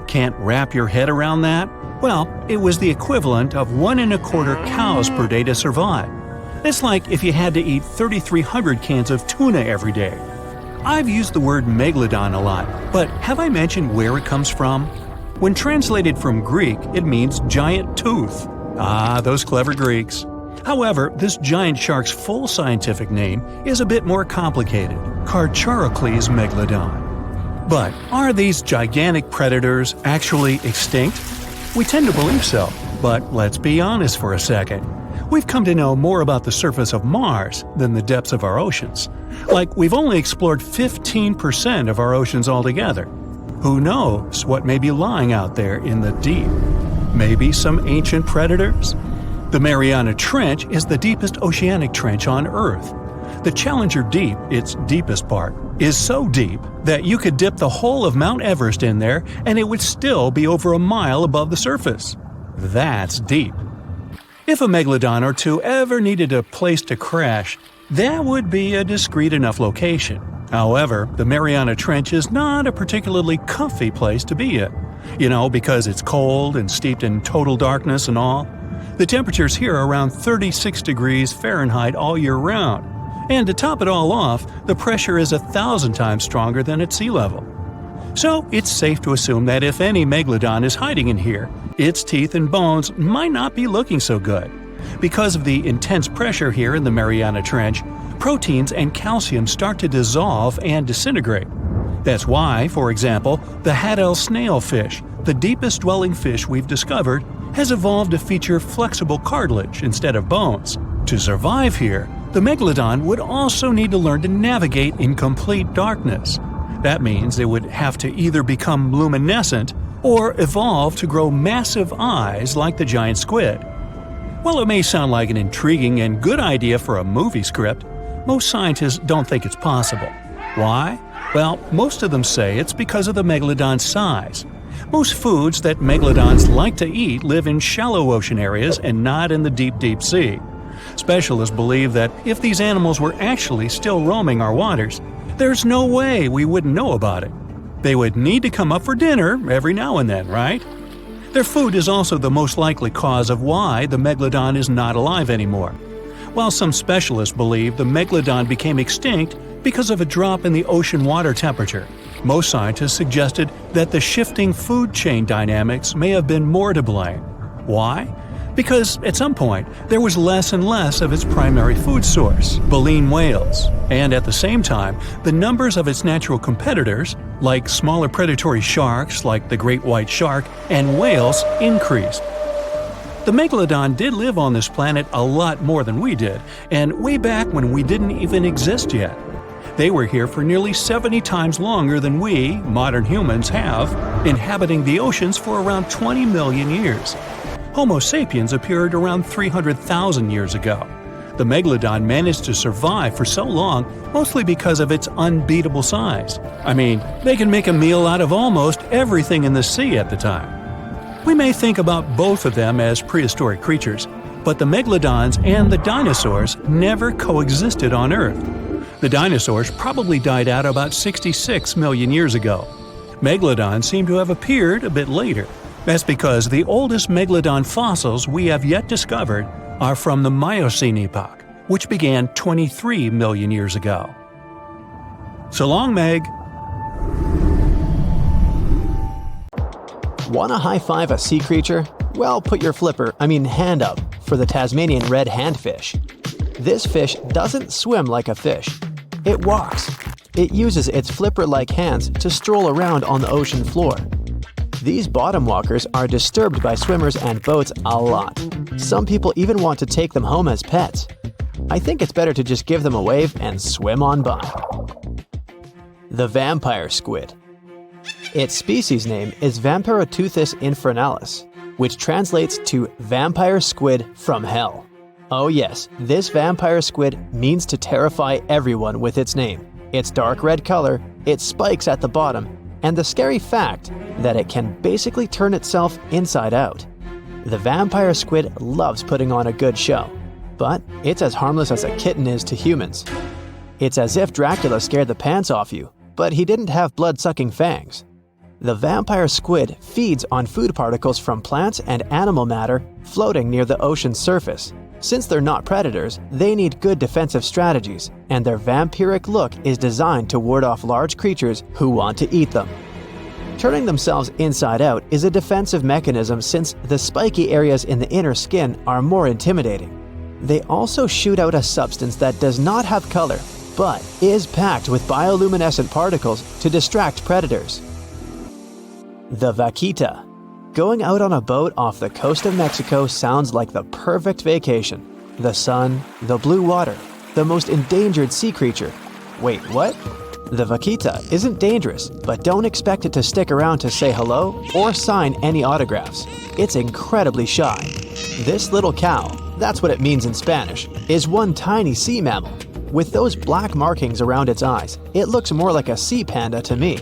Can't wrap your head around that? Well, it was the equivalent of 1.25 cows per day to survive. It's like if you had to eat 3,300 cans of tuna every day. I've used the word megalodon a lot, but have I mentioned where it comes from? When translated from Greek, it means giant tooth. Ah, those clever Greeks. However, this giant shark's full scientific name is a bit more complicated: Carcharocles megalodon. But are these gigantic predators actually extinct? We tend to believe so, but let's be honest for a second. We've come to know more about the surface of Mars than the depths of our oceans. Like, we've only explored 15% of our oceans altogether. Who knows what may be lying out there in the deep? Maybe some ancient predators? The Mariana Trench is the deepest oceanic trench on Earth. The Challenger Deep, its deepest part, is so deep that you could dip the whole of Mount Everest in there and it would still be over a mile above the surface. That's deep. If a megalodon or two ever needed a place to crash, that would be a discreet enough location. However, the Mariana Trench is not a particularly comfy place to be in. Because it's cold and steeped in total darkness and all. The temperatures here are around 36 degrees Fahrenheit all year round. And to top it all off, the pressure is 1,000 times stronger than at sea level. So it's safe to assume that if any megalodon is hiding in here, its teeth and bones might not be looking so good. Because of the intense pressure here in the Mariana Trench, proteins and calcium start to dissolve and disintegrate. That's why, for example, the Haddell snailfish, the deepest dwelling fish we've discovered, has evolved to feature flexible cartilage instead of bones. To survive here, the Megalodon would also need to learn to navigate in complete darkness. That means they would have to either become luminescent or evolve to grow massive eyes like the giant squid. While it may sound like an intriguing and good idea for a movie script, most scientists don't think it's possible. Why? Well, most of them say it's because of the Megalodon's size. Most foods that Megalodons like to eat live in shallow ocean areas and not in the deep, deep sea. Specialists believe that if these animals were actually still roaming our waters, there's no way we wouldn't know about it. They would need to come up for dinner every now and then, right? Their food is also the most likely cause of why the Megalodon is not alive anymore. While some specialists believe the Megalodon became extinct because of a drop in the ocean water temperature, most scientists suggested that the shifting food chain dynamics may have been more to blame. Why? Because at some point, there was less and less of its primary food source, baleen whales, and at the same time, the numbers of its natural competitors, like smaller predatory sharks like the great white shark and whales, increased. The Megalodon did live on this planet a lot more than we did, and way back when we didn't even exist yet. They were here for nearly 70 times longer than we, modern humans, have, inhabiting the oceans for around 20 million years. Homo sapiens appeared around 300,000 years ago. The Megalodon managed to survive for so long mostly because of its unbeatable size. I mean, they can make a meal out of almost everything in the sea at the time. We may think about both of them as prehistoric creatures, but the Megalodons and the dinosaurs never coexisted on Earth. The dinosaurs probably died out about 66 million years ago. Megalodons seem to have appeared a bit later. That's because the oldest Megalodon fossils we have yet discovered are from the Miocene epoch, which began 23 million years ago. So long, Meg! Want to high-five a sea creature? Well, put your hand up for the Tasmanian red handfish. This fish doesn't swim like a fish. It walks. It uses its flipper-like hands to stroll around on the ocean floor. These bottom walkers are disturbed by swimmers and boats a lot. Some people even want to take them home as pets. I think it's better to just give them a wave and swim on by. The vampire squid. Its species name is Vampiroteuthis infernalis, which translates to vampire squid from hell. Oh yes, this vampire squid means to terrify everyone with its name, its dark red color, its spikes at the bottom, and the scary fact that it can basically turn itself inside out. The vampire squid loves putting on a good show, but it's as harmless as a kitten is to humans. It's as if Dracula scared the pants off you, but he didn't have blood-sucking fangs. The vampire squid feeds on food particles from plants and animal matter floating near the ocean's surface. Since they're not predators, they need good defensive strategies, and their vampiric look is designed to ward off large creatures who want to eat them. Turning themselves inside out is a defensive mechanism since the spiky areas in the inner skin are more intimidating. They also shoot out a substance that does not have color, but is packed with bioluminescent particles to distract predators. The vaquita. Going out on a boat off the coast of Mexico sounds like the perfect vacation. The sun, the blue water, the most endangered sea creature. Wait, what? The vaquita isn't dangerous, but don't expect it to stick around to say hello or sign any autographs. It's incredibly shy. This little cow, that's what it means in Spanish, is one tiny sea mammal. With those black markings around its eyes, it looks more like a sea panda to me.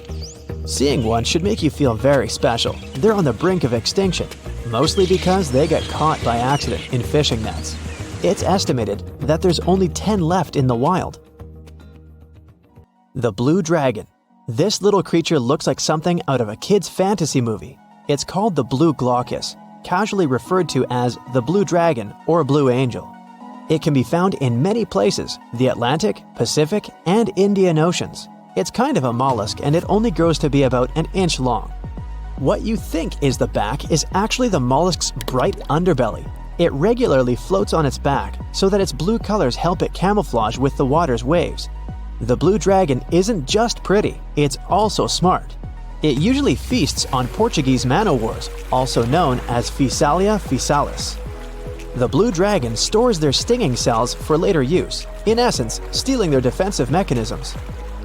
Seeing one should make you feel very special. They're on the brink of extinction, mostly because they get caught by accident in fishing nets. It's estimated that there's only 10 left in the wild. The blue dragon. This little creature looks like something out of a kid's fantasy movie. It's called the blue glaucus, casually referred to as the blue dragon or blue angel. It can be found in many places, the Atlantic, Pacific, and Indian Oceans. It's kind of a mollusk and it only grows to be about an inch long. What you think is the back is actually the mollusk's bright underbelly. It regularly floats on its back so that its blue colors help it camouflage with the water's waves. The blue dragon isn't just pretty, it's also smart. It usually feasts on Portuguese man-o'-wars, also known as Physalia physalis. The blue dragon stores their stinging cells for later use, in essence, stealing their defensive mechanisms.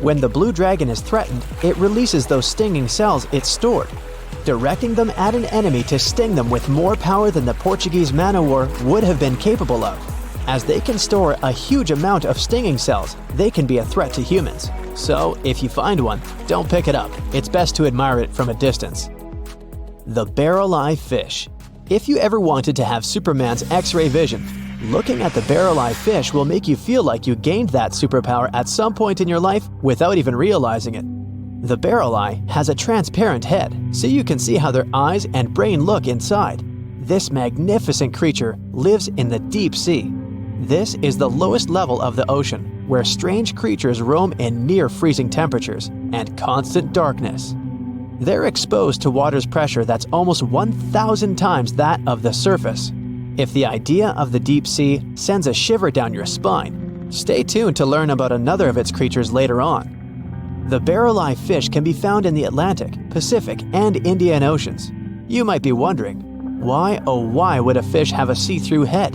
When the blue dragon is threatened, it releases those stinging cells it stored, directing them at an enemy to sting them with more power than the Portuguese man-o'-war would have been capable of. As they can store a huge amount of stinging cells, they can be a threat to humans. So, if you find one, don't pick it up. It's best to admire it from a distance. The barrel-eye fish. If you ever wanted to have Superman's X-ray vision, looking at the barrel-eye fish will make you feel like you gained that superpower at some point in your life without even realizing it. The barrel eye has a transparent head, so you can see how their eyes and brain look inside. This magnificent creature lives in the deep sea. This is the lowest level of the ocean, where strange creatures roam in near-freezing temperatures and constant darkness. They're exposed to water's pressure that's almost 1,000 times that of the surface. If the idea of the deep sea sends a shiver down your spine, stay tuned to learn about another of its creatures later on. The barrel-eye fish can be found in the Atlantic, Pacific, and Indian Oceans. You might be wondering, why oh why would a fish have a see-through head?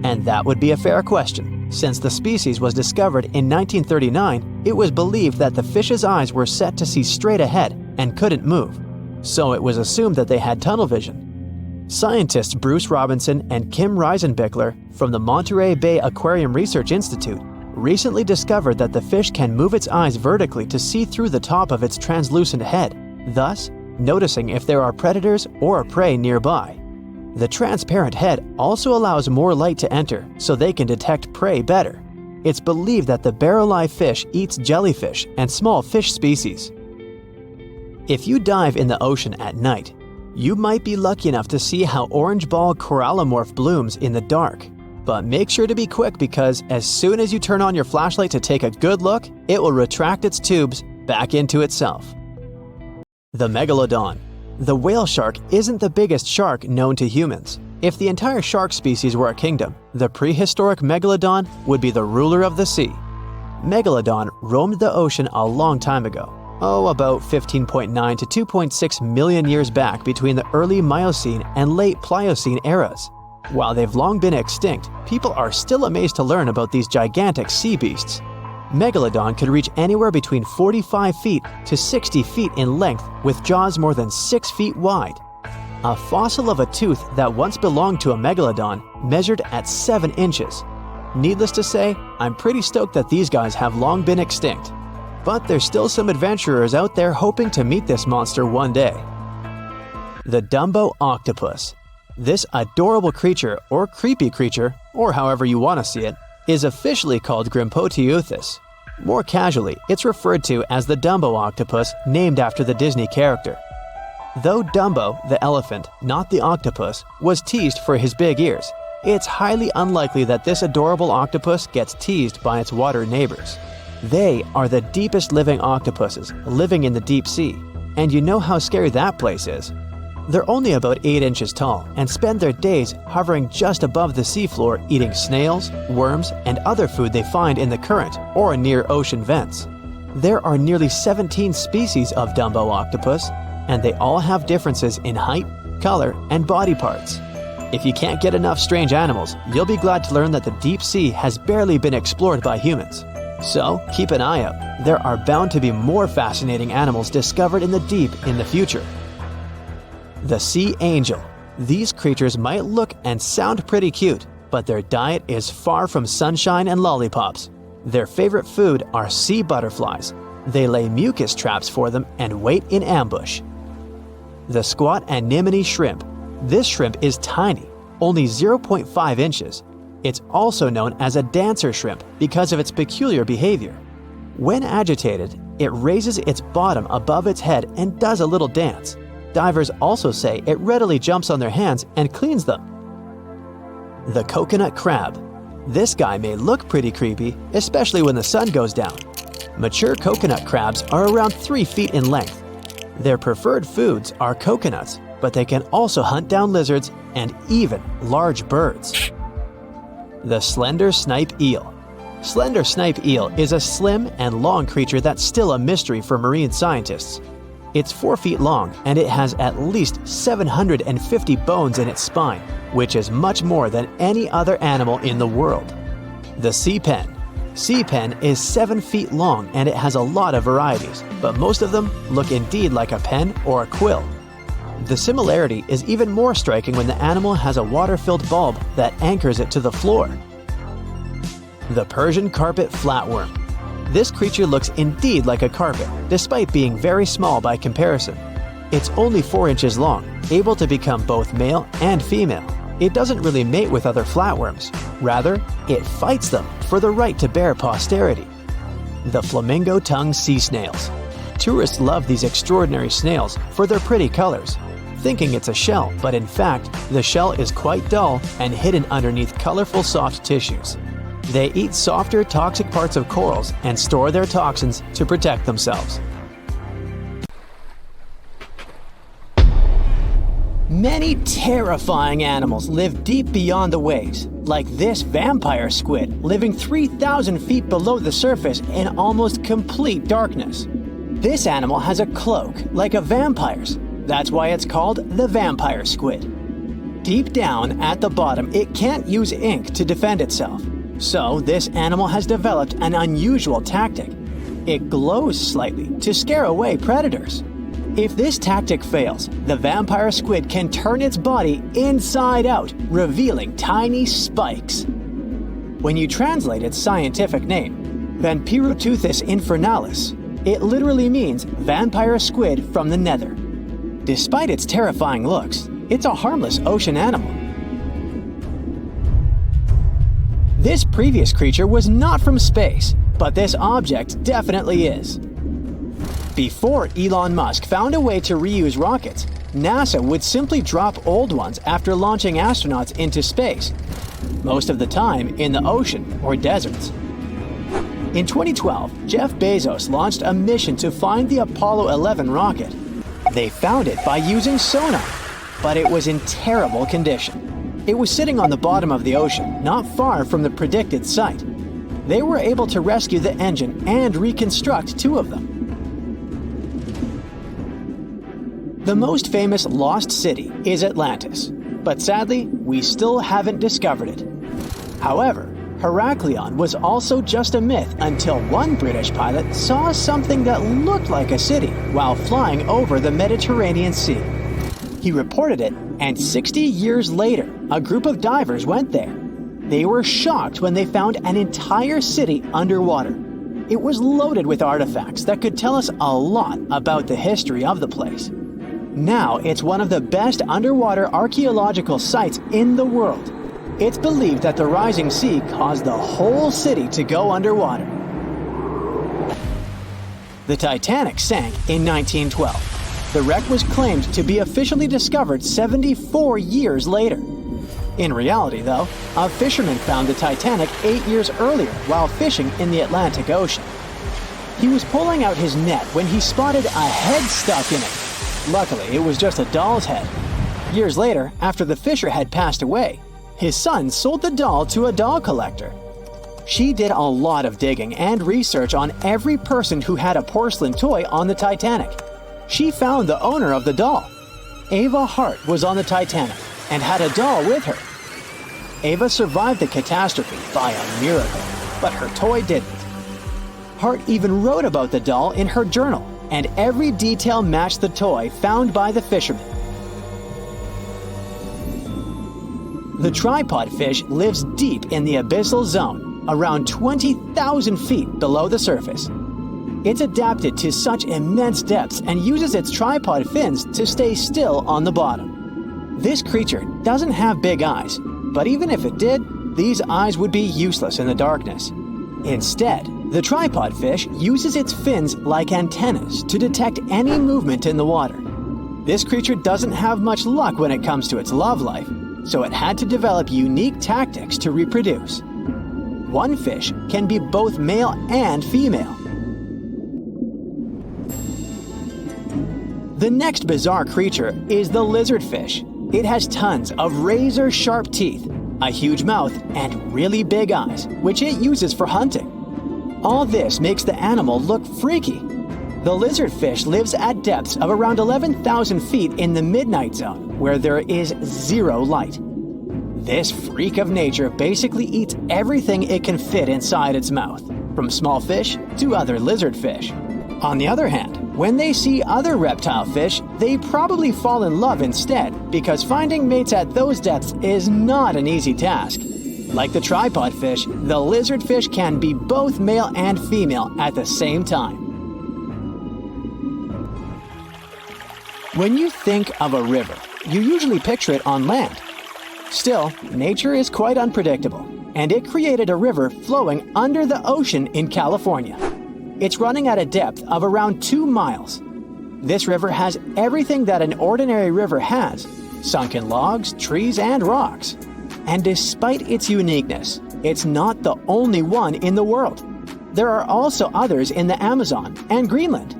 And that would be a fair question. Since the species was discovered in 1939, it was believed that the fish's eyes were set to see straight ahead and couldn't move. So it was assumed that they had tunnel vision. Scientists Bruce Robinson and Kim Reisenbichler from the Monterey Bay Aquarium Research Institute recently discovered that the fish can move its eyes vertically to see through the top of its translucent head, thus noticing if there are predators or prey nearby. The transparent head also allows more light to enter so they can detect prey better. It's believed that the barrel-eye fish eats jellyfish and small fish species. If you dive in the ocean at night, you might be lucky enough to see how orange ball corallomorph blooms in the dark. But make sure to be quick because as soon as you turn on your flashlight to take a good look, it will retract its tubes back into itself. The Megalodon. The whale shark isn't the biggest shark known to humans. If the entire shark species were a kingdom, the prehistoric Megalodon would be the ruler of the sea. Megalodon roamed the ocean a long time ago. About 15.9 to 2.6 million years back between the early Miocene and late Pliocene eras. While they've long been extinct, people are still amazed to learn about these gigantic sea beasts. Megalodon could reach anywhere between 45 feet to 60 feet in length with jaws more than 6 feet wide. A fossil of a tooth that once belonged to a megalodon measured at 7 inches. Needless to say, I'm pretty stoked that these guys have long been extinct. But there's still some adventurers out there hoping to meet this monster one day. The Dumbo octopus. This adorable creature, or creepy creature, or however you want to see it, is officially called Grimpoteuthis. More casually, it's referred to as the Dumbo octopus, named after the Disney character. Though Dumbo, the elephant, not the octopus, was teased for his big ears, it's highly unlikely that this adorable octopus gets teased by its water neighbors. They are the deepest living octopuses, living in the deep sea, and you know how scary that place is. They're only about 8 inches tall and spend their days hovering just above the seafloor eating snails, worms, and other food they find in the current or near ocean vents. There are nearly 17 species of Dumbo octopus, and they all have differences in height, color, and body parts. If you can't get enough strange animals, you'll be glad to learn that the deep sea has barely been explored by humans. So keep an eye out. There are bound to be more fascinating animals discovered in the deep in the future. The sea angel. These creatures might look and sound pretty cute, but their diet is far from sunshine and lollipops. Their favorite food are sea butterflies. They lay mucus traps for them and wait in ambush. The squat anemone shrimp. This shrimp is tiny, only 0.5 inches. It's also known as a dancer shrimp because of its peculiar behavior. When agitated, it raises its bottom above its head and does a little dance. Divers also say it readily jumps on their hands and cleans them. The coconut crab. This guy may look pretty creepy, especially when the sun goes down. Mature coconut crabs are around 3 feet in length. Their preferred foods are coconuts, but they can also hunt down lizards and even large birds. The slender snipe eel. Slender snipe eel is a slim and long creature that's still a mystery for marine scientists. It's 4 feet long and it has at least 750 bones in its spine, which is much more than any other animal in the world. The sea pen. Sea pen is 7 feet long and it has a lot of varieties, but most of them look indeed like a pen or a quill. The similarity is even more striking when the animal has a water-filled bulb that anchors it to the floor. The Persian carpet flatworm. This creature looks indeed like a carpet, despite being very small by comparison. It's only 4 inches long, able to become both male and female. It doesn't really mate with other flatworms. Rather, it fights them for the right to bear posterity. The flamingo-tongued sea snails. Tourists love these extraordinary snails for their pretty colors, thinking it's a shell, but in fact, the shell is quite dull and hidden underneath colorful soft tissues. They eat softer, toxic parts of corals and store their toxins to protect themselves. Many terrifying animals live deep beyond the waves, like this vampire squid living 3,000 feet below the surface in almost complete darkness. This animal has a cloak, like a vampire's. That's why it's called the vampire squid. Deep down at the bottom, it can't use ink to defend itself. So this animal has developed an unusual tactic. It glows slightly to scare away predators. If this tactic fails, the vampire squid can turn its body inside out, revealing tiny spikes. When you translate its scientific name, Vampiroteuthis infernalis, it literally means vampire squid from the nether. Despite its terrifying looks, it's a harmless ocean animal. This previous creature was not from space, but this object definitely is. Before Elon Musk found a way to reuse rockets, NASA would simply drop old ones after launching astronauts into space, most of the time in the ocean or deserts. In 2012, Jeff Bezos launched a mission to find the Apollo 11 rocket. They found it by using sonar, but it was in terrible condition. It was sitting on the bottom of the ocean, not far from the predicted site. They were able to rescue the engine and reconstruct 2 of them. The most famous lost city is Atlantis, but sadly, we still haven't discovered it. However, Heraklion was also just a myth until one British pilot saw something that looked like a city while flying over the Mediterranean Sea. He reported it, and 60 years later, a group of divers went there. They were shocked when they found an entire city underwater. It was loaded with artifacts that could tell us a lot about the history of the place. Now it's one of the best underwater archaeological sites in the world. It's believed that the rising sea caused the whole city to go underwater. The Titanic sank in 1912. The wreck was claimed to be officially discovered 74 years later. In reality, though, a fisherman found the Titanic 8 years earlier while fishing in the Atlantic Ocean. He was pulling out his net when he spotted a head stuck in it. Luckily, it was just a doll's head. Years later, after the fisher had passed away, his son sold the doll to a doll collector. She did a lot of digging and research on every person who had a porcelain toy on the Titanic. She found the owner of the doll. Ava Hart was on the Titanic and had a doll with her. Ava survived the catastrophe by a miracle, but her toy didn't. Hart even wrote about the doll in her journal, and every detail matched the toy found by the fisherman. The tripod fish lives deep in the abyssal zone, around 20,000 feet below the surface. It's adapted to such immense depths and uses its tripod fins to stay still on the bottom. This creature doesn't have big eyes, but even if it did, these eyes would be useless in the darkness. Instead, the tripod fish uses its fins like antennas to detect any movement in the water. This creature doesn't have much luck when it comes to its love life, so it had to develop unique tactics to reproduce. One fish can be both male and female. The next bizarre creature is the lizardfish. It has tons of razor-sharp teeth, a huge mouth, and really big eyes, which it uses for hunting. All this makes the animal look freaky. The lizardfish lives at depths of around 11,000 feet in the midnight zone, where there is zero light. This freak of nature basically eats everything it can fit inside its mouth, from small fish to other lizardfish. On the other hand, when they see other reptile fish, they probably fall in love instead, because finding mates at those depths is not an easy task. Like the tripod fish, the lizardfish can be both male and female at the same time. When you think of a river, you usually picture it on land. Still, nature is quite unpredictable, and it created a river flowing under the ocean in California. It's running at a depth of around 2 miles. This river has everything that an ordinary river has: sunken logs, trees, and rocks. And despite its uniqueness, it's not the only one in the world. There are also others in the Amazon and Greenland.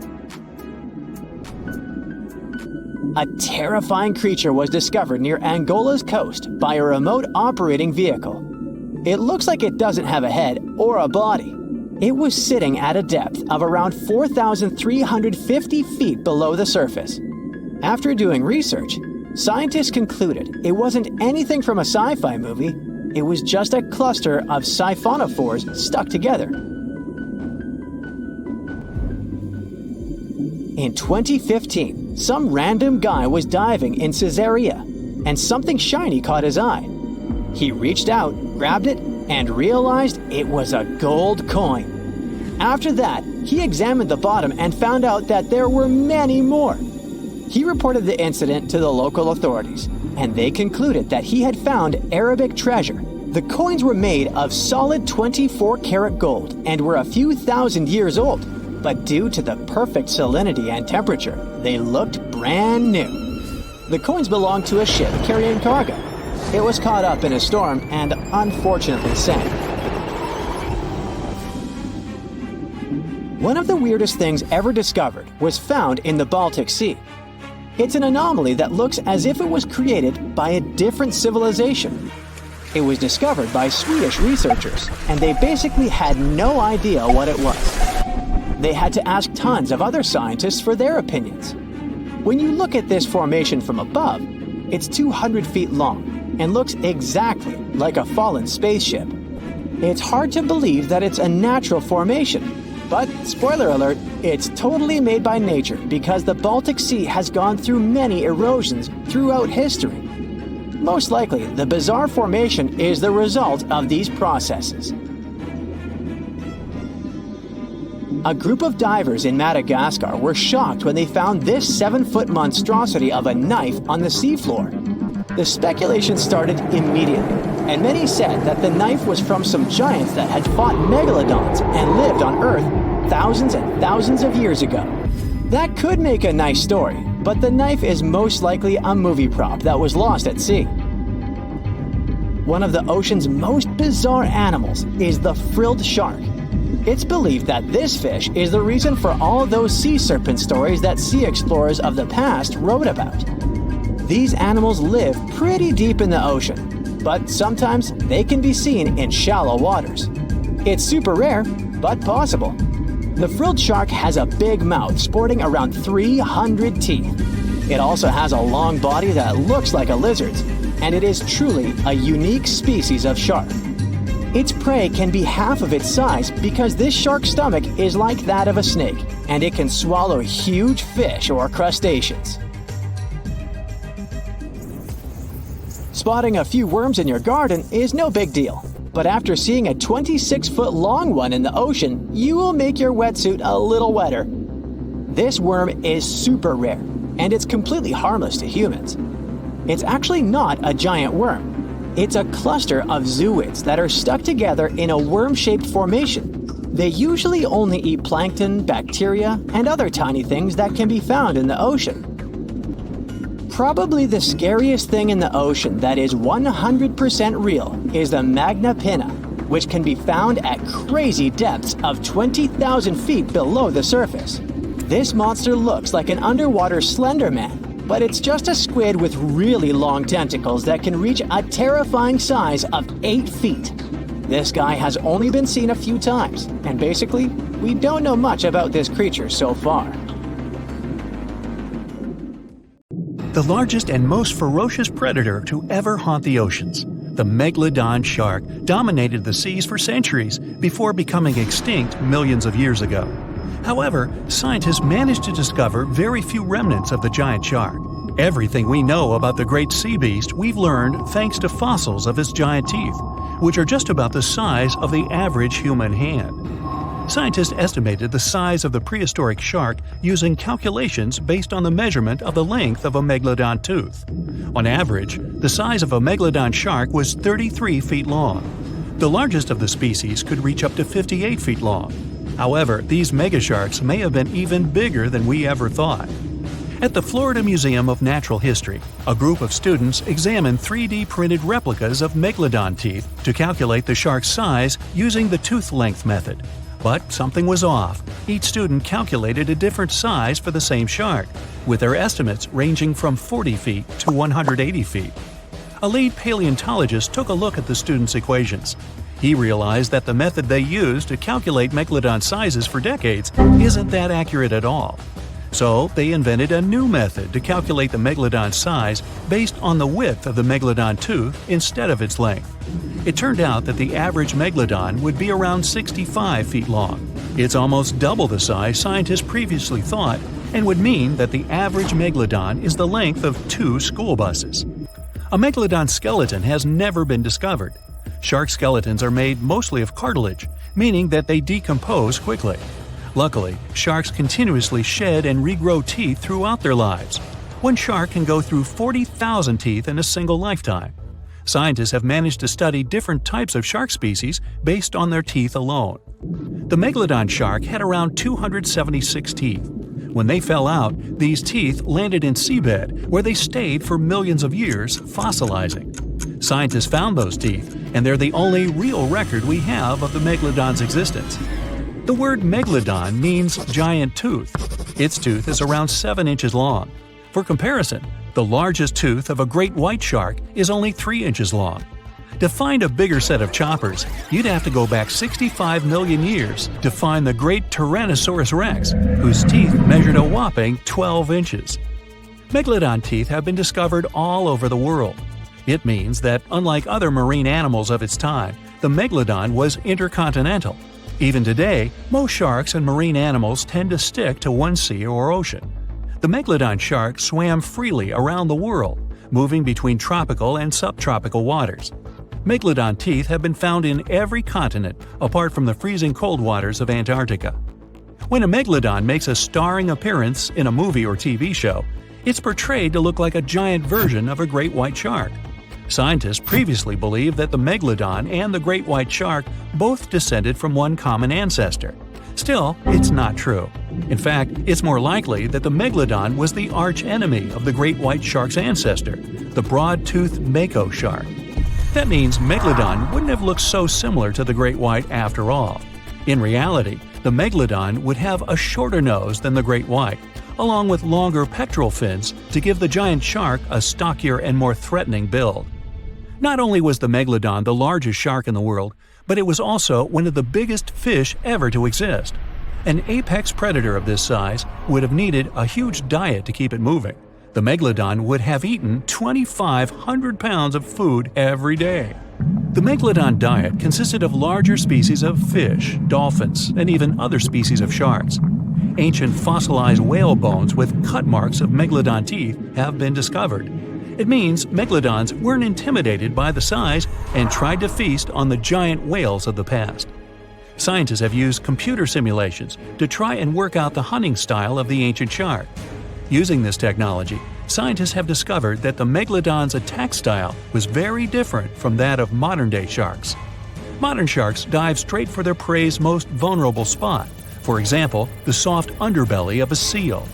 A terrifying creature was discovered near Angola's coast by a remote operating vehicle. It looks like it doesn't have a head or a body. It was sitting at a depth of around 4,350 feet below the surface. After doing research, scientists concluded it wasn't anything from a sci-fi movie. It was just a cluster of siphonophores stuck together. In 2015, some random guy was diving in Caesarea, and something shiny caught his eye. He reached out, grabbed it, and realized it was a gold coin. After that, he examined the bottom and found out that there were many more. He reported the incident to the local authorities, and they concluded that he had found Arabic treasure. The coins were made of solid 24-karat gold and were a few thousand years old. But due to the perfect salinity and temperature, they looked brand new. The coins belonged to a ship carrying cargo. It was caught up in a storm and unfortunately sank. One of the weirdest things ever discovered was found in the Baltic Sea. It's an anomaly that looks as if it was created by a different civilization. It was discovered by Swedish researchers, and they basically had no idea what it was. They had to ask tons of other scientists for their opinions. When you look at this formation from above, it's 200 feet long and looks exactly like a fallen spaceship. It's hard to believe that it's a natural formation, but spoiler alert, it's totally made by nature because the Baltic Sea has gone through many erosions throughout history. Most likely, the bizarre formation is the result of these processes. A group of divers in Madagascar were shocked when they found this 7-foot monstrosity of a knife on the seafloor. The speculation started immediately, and many said that the knife was from some giants that had fought megalodons and lived on Earth thousands and thousands of years ago. That could make a nice story, but the knife is most likely a movie prop that was lost at sea. One of the ocean's most bizarre animals is the frilled shark. It's believed that this fish is the reason for all those sea serpent stories that sea explorers of the past wrote about. These animals live pretty deep in the ocean, but sometimes they can be seen in shallow waters. It's super rare, but possible. The frilled shark has a big mouth sporting around 300 teeth. It also has a long body that looks like a lizard's, and it is truly a unique species of shark. Its prey can be half of its size because this shark's stomach is like that of a snake, and it can swallow huge fish or crustaceans. Spotting a few worms in your garden is no big deal, but after seeing a 26-foot long one in the ocean, you will make your wetsuit a little wetter. This worm is super rare, and it's completely harmless to humans. It's actually not a giant worm. It's a cluster of zooids that are stuck together in a worm-shaped formation. They usually only eat plankton, bacteria, and other tiny things that can be found in the ocean. Probably the scariest thing in the ocean that is 100% real is the magna pinna, which can be found at crazy depths of 20,000 feet below the surface. This monster looks like an underwater Slender Man, but it's just a squid with really long tentacles that can reach a terrifying size of 8 feet. This guy has only been seen a few times, and basically, we don't know much about this creature so far. The largest and most ferocious predator to ever haunt the oceans, the Megalodon shark, dominated the seas for centuries before becoming extinct millions of years ago. However, scientists managed to discover very few remnants of the giant shark. Everything we know about the great sea beast we've learned thanks to fossils of its giant teeth, which are just about the size of the average human hand. Scientists estimated the size of the prehistoric shark using calculations based on the measurement of the length of a megalodon tooth. On average, the size of a megalodon shark was 33 feet long. The largest of the species could reach up to 58 feet long. However, these megasharks may have been even bigger than we ever thought. At the Florida Museum of Natural History, a group of students examined 3D printed replicas of megalodon teeth to calculate the shark's size using the tooth length method. But something was off. Each student calculated a different size for the same shark, with their estimates ranging from 40 feet to 180 feet. A lead paleontologist took a look at the students' equations. He realized that the method they used to calculate megalodon sizes for decades isn't that accurate at all. So they invented a new method to calculate the megalodon size based on the width of the megalodon tooth instead of its length. It turned out that the average megalodon would be around 65 feet long. It's almost double the size scientists previously thought, and would mean that the average megalodon is the length of 2 school buses. A megalodon skeleton has never been discovered. Shark skeletons are made mostly of cartilage, meaning that they decompose quickly. Luckily, sharks continuously shed and regrow teeth throughout their lives. One shark can go through 40,000 teeth in a single lifetime. Scientists have managed to study different types of shark species based on their teeth alone. The Megalodon shark had around 276 teeth. When they fell out, these teeth landed in seabed, where they stayed for millions of years, fossilizing. Scientists found those teeth, and they're the only real record we have of the Megalodon's existence. The word Megalodon means giant tooth. Its tooth is around 7 inches long. For comparison, the largest tooth of a great white shark is only 3 inches long. To find a bigger set of choppers, you'd have to go back 65 million years to find the great Tyrannosaurus rex, whose teeth measured a whopping 12 inches. Megalodon teeth have been discovered all over the world. It means that, unlike other marine animals of its time, the Megalodon was intercontinental. Even today, most sharks and marine animals tend to stick to one sea or ocean. The Megalodon shark swam freely around the world, moving between tropical and subtropical waters. Megalodon teeth have been found in every continent apart from the freezing cold waters of Antarctica. When a megalodon makes a starring appearance in a movie or TV show, it's portrayed to look like a giant version of a great white shark. Scientists previously believed that the megalodon and the great white shark both descended from one common ancestor. Still, it's not true. In fact, it's more likely that the megalodon was the arch-enemy of the great white shark's ancestor, the broad-toothed mako shark. That means Megalodon wouldn't have looked so similar to the great white after all. In reality, the Megalodon would have a shorter nose than the great white, along with longer pectoral fins to give the giant shark a stockier and more threatening build. Not only was the Megalodon the largest shark in the world, but it was also one of the biggest fish ever to exist. An apex predator of this size would have needed a huge diet to keep it moving. The Megalodon would have eaten 2,500 pounds of food every day. The Megalodon diet consisted of larger species of fish, dolphins, and even other species of sharks. Ancient fossilized whale bones with cut marks of Megalodon teeth have been discovered. It means Megalodons weren't intimidated by the size and tried to feast on the giant whales of the past. Scientists have used computer simulations to try and work out the hunting style of the ancient shark. Using this technology, scientists have discovered that the Megalodon's attack style was very different from that of modern-day sharks. Modern sharks dive straight for their prey's most vulnerable spot, for example, the soft underbelly of a seal.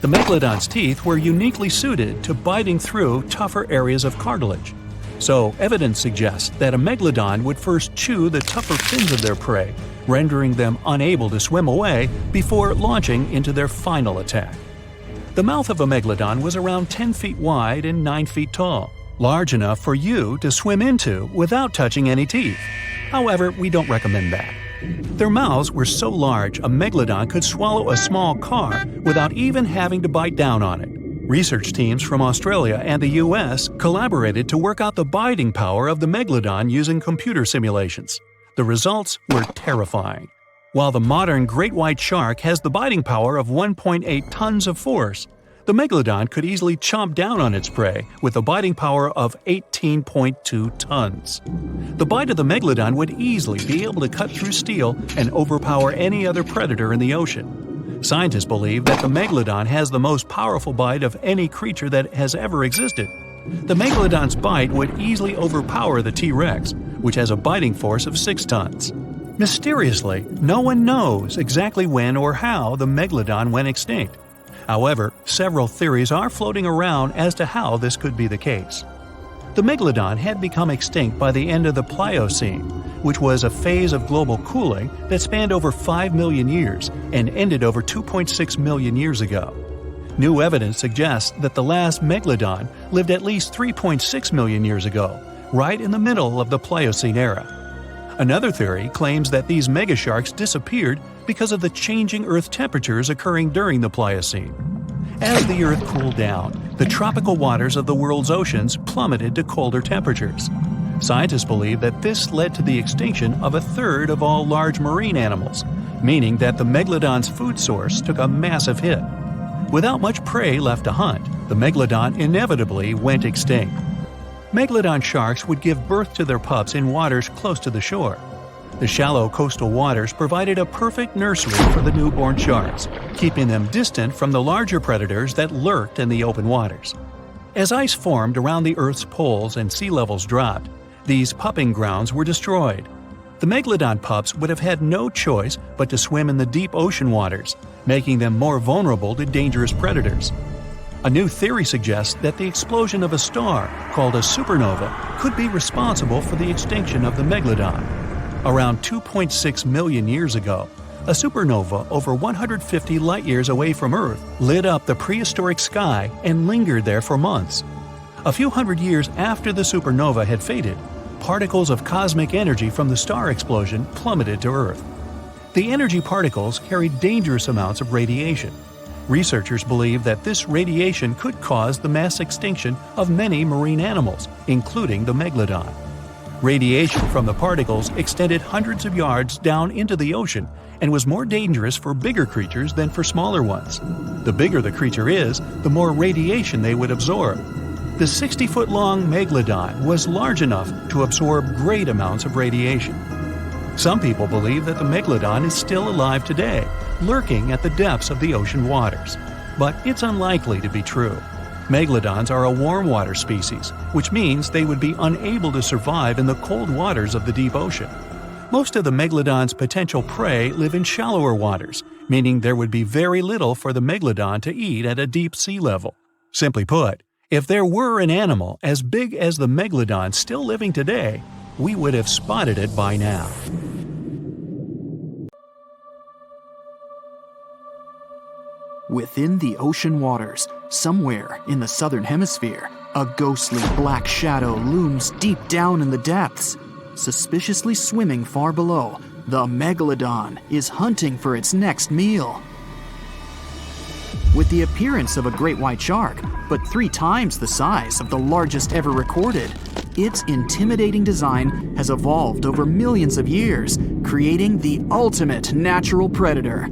The Megalodon's teeth were uniquely suited to biting through tougher areas of cartilage. So, evidence suggests that a Megalodon would first chew the tougher fins of their prey, rendering them unable to swim away before launching into their final attack. The mouth of a megalodon was around 10 feet wide and 9 feet tall, large enough for you to swim into without touching any teeth. However, we don't recommend that. Their mouths were so large a megalodon could swallow a small car without even having to bite down on it. Research teams from Australia and the US collaborated to work out the biting power of the megalodon using computer simulations. The results were terrifying. While the modern great white shark has the biting power of 1.8 tons of force, the megalodon could easily chomp down on its prey with a biting power of 18.2 tons. The bite of the megalodon would easily be able to cut through steel and overpower any other predator in the ocean. Scientists believe that the megalodon has the most powerful bite of any creature that has ever existed. The megalodon's bite would easily overpower the T-Rex, which has a biting force of 6 tons. Mysteriously, no one knows exactly when or how the megalodon went extinct. However, several theories are floating around as to how this could be the case. The megalodon had become extinct by the end of the Pliocene, which was a phase of global cooling that spanned over 5 million years and ended over 2.6 million years ago. New evidence suggests that the last megalodon lived at least 3.6 million years ago, right in the middle of the Pliocene era. Another theory claims that these megasharks disappeared because of the changing Earth temperatures occurring during the Pliocene. As the Earth cooled down, the tropical waters of the world's oceans plummeted to colder temperatures. Scientists believe that this led to the extinction of a third of all large marine animals, meaning that the megalodon's food source took a massive hit. Without much prey left to hunt, the megalodon inevitably went extinct. Megalodon sharks would give birth to their pups in waters close to the shore. The shallow coastal waters provided a perfect nursery for the newborn sharks, keeping them distant from the larger predators that lurked in the open waters. As ice formed around the Earth's poles and sea levels dropped, these pupping grounds were destroyed. The megalodon pups would have had no choice but to swim in the deep ocean waters, making them more vulnerable to dangerous predators. A new theory suggests that the explosion of a star, called a supernova, could be responsible for the extinction of the megalodon. Around 2.6 million years ago, a supernova over 150 light-years away from Earth lit up the prehistoric sky and lingered there for months. A few hundred years after the supernova had faded, particles of cosmic energy from the star explosion plummeted to Earth. The energy particles carried dangerous amounts of radiation. Researchers believe that this radiation could cause the mass extinction of many marine animals, including the megalodon. Radiation from the particles extended hundreds of yards down into the ocean and was more dangerous for bigger creatures than for smaller ones. The bigger the creature is, the more radiation they would absorb. The 60-foot-long megalodon was large enough to absorb great amounts of radiation. Some people believe that the megalodon is still alive today, lurking at the depths of the ocean waters. But it's unlikely to be true. Megalodons are a warm water species, which means they would be unable to survive in the cold waters of the deep ocean. Most of the megalodon's potential prey live in shallower waters, meaning there would be very little for the megalodon to eat at a deep sea level. Simply put, if there were an animal as big as the megalodon still living today, we would have spotted it by now. Within the ocean waters, somewhere in the southern hemisphere, a ghostly black shadow looms deep down in the depths. Suspiciously swimming far below, the megalodon is hunting for its next meal. With the appearance of a great white shark, but 3 times the size of the largest ever recorded, its intimidating design has evolved over millions of years, creating the ultimate natural predator.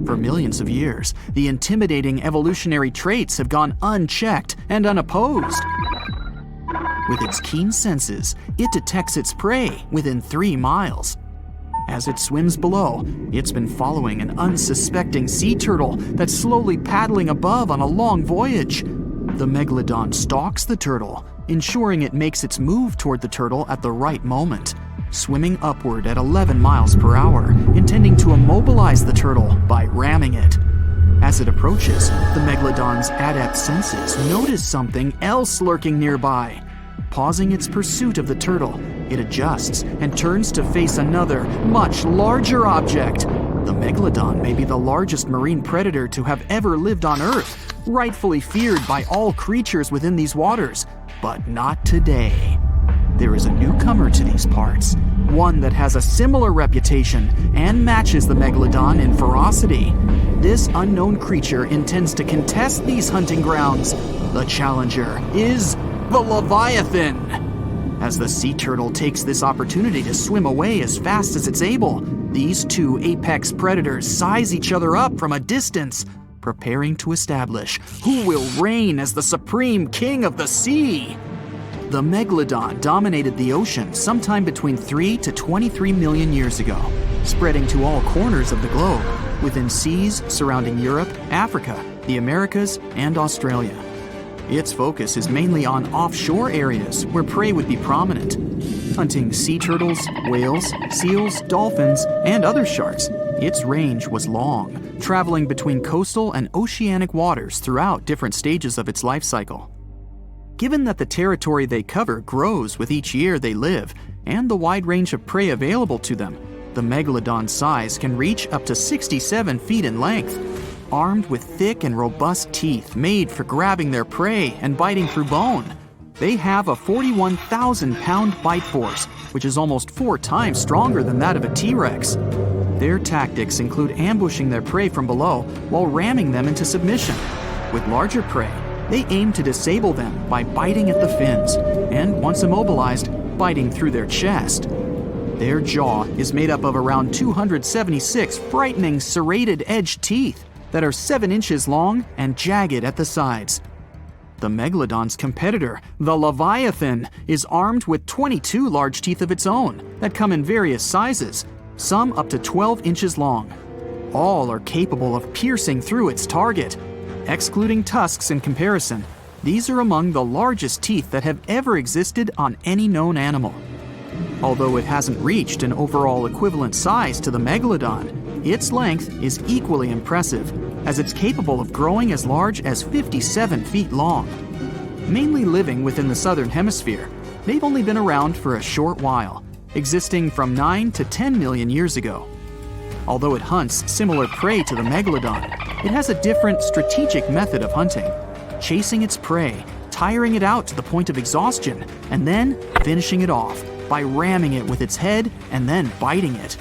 For millions of years, the intimidating evolutionary traits have gone unchecked and unopposed. With its keen senses, it detects its prey within 3 miles. As it swims below, it's been following an unsuspecting sea turtle that's slowly paddling above on a long voyage. The megalodon stalks the turtle, ensuring it makes its move toward the turtle at the right moment, swimming upward at 11 miles per hour, intending to immobilize the turtle by ramming it. As it approaches, the megalodon's adept senses notice something else lurking nearby. Pausing its pursuit of the turtle, it adjusts and turns to face another, much larger object. The Megalodon may be the largest marine predator to have ever lived on Earth, rightfully feared by all creatures within these waters, but not today. There is a newcomer to these parts, one that has a similar reputation and matches the Megalodon in ferocity. This unknown creature intends to contest these hunting grounds. The challenger is the Leviathan. As the sea turtle takes this opportunity to swim away as fast as it's able, these two apex predators size each other up from a distance, preparing to establish who will reign as the supreme king of the sea. The Megalodon dominated the ocean sometime between 3 to 23 million years ago, spreading to all corners of the globe, within seas surrounding Europe, Africa, the Americas, and Australia. Its focus is mainly on offshore areas where prey would be prominent, hunting sea turtles, whales, seals, dolphins, and other sharks. Its range was long, traveling between coastal and oceanic waters throughout different stages of its life cycle. Given that the territory they cover grows with each year they live, and the wide range of prey available to them, the Megalodon's size can reach up to 67 feet in length. Armed with thick and robust teeth made for grabbing their prey and biting through bone, they have a 41,000-pound bite force, which is almost 4 times stronger than that of a T-Rex. Their tactics include ambushing their prey from below while ramming them into submission. With larger prey, they aim to disable them by biting at the fins, and once immobilized, biting through their chest. Their jaw is made up of around 276 frightening serrated edged teeth that are 7 inches long and jagged at the sides. The Megalodon's competitor, the Leviathan, is armed with 22 large teeth of its own that come in various sizes, some up to 12 inches long. All are capable of piercing through its target. Excluding tusks in comparison, these are among the largest teeth that have ever existed on any known animal. Although it hasn't reached an overall equivalent size to the Megalodon, its length is equally impressive, as it's capable of growing as large as 57 feet long. Mainly living within the southern hemisphere, they've only been around for a short while, existing from 9 to 10 million years ago. Although it hunts similar prey to the Megalodon, it has a different strategic method of hunting, chasing its prey, tiring it out to the point of exhaustion, and then finishing it off by ramming it with its head and then biting it.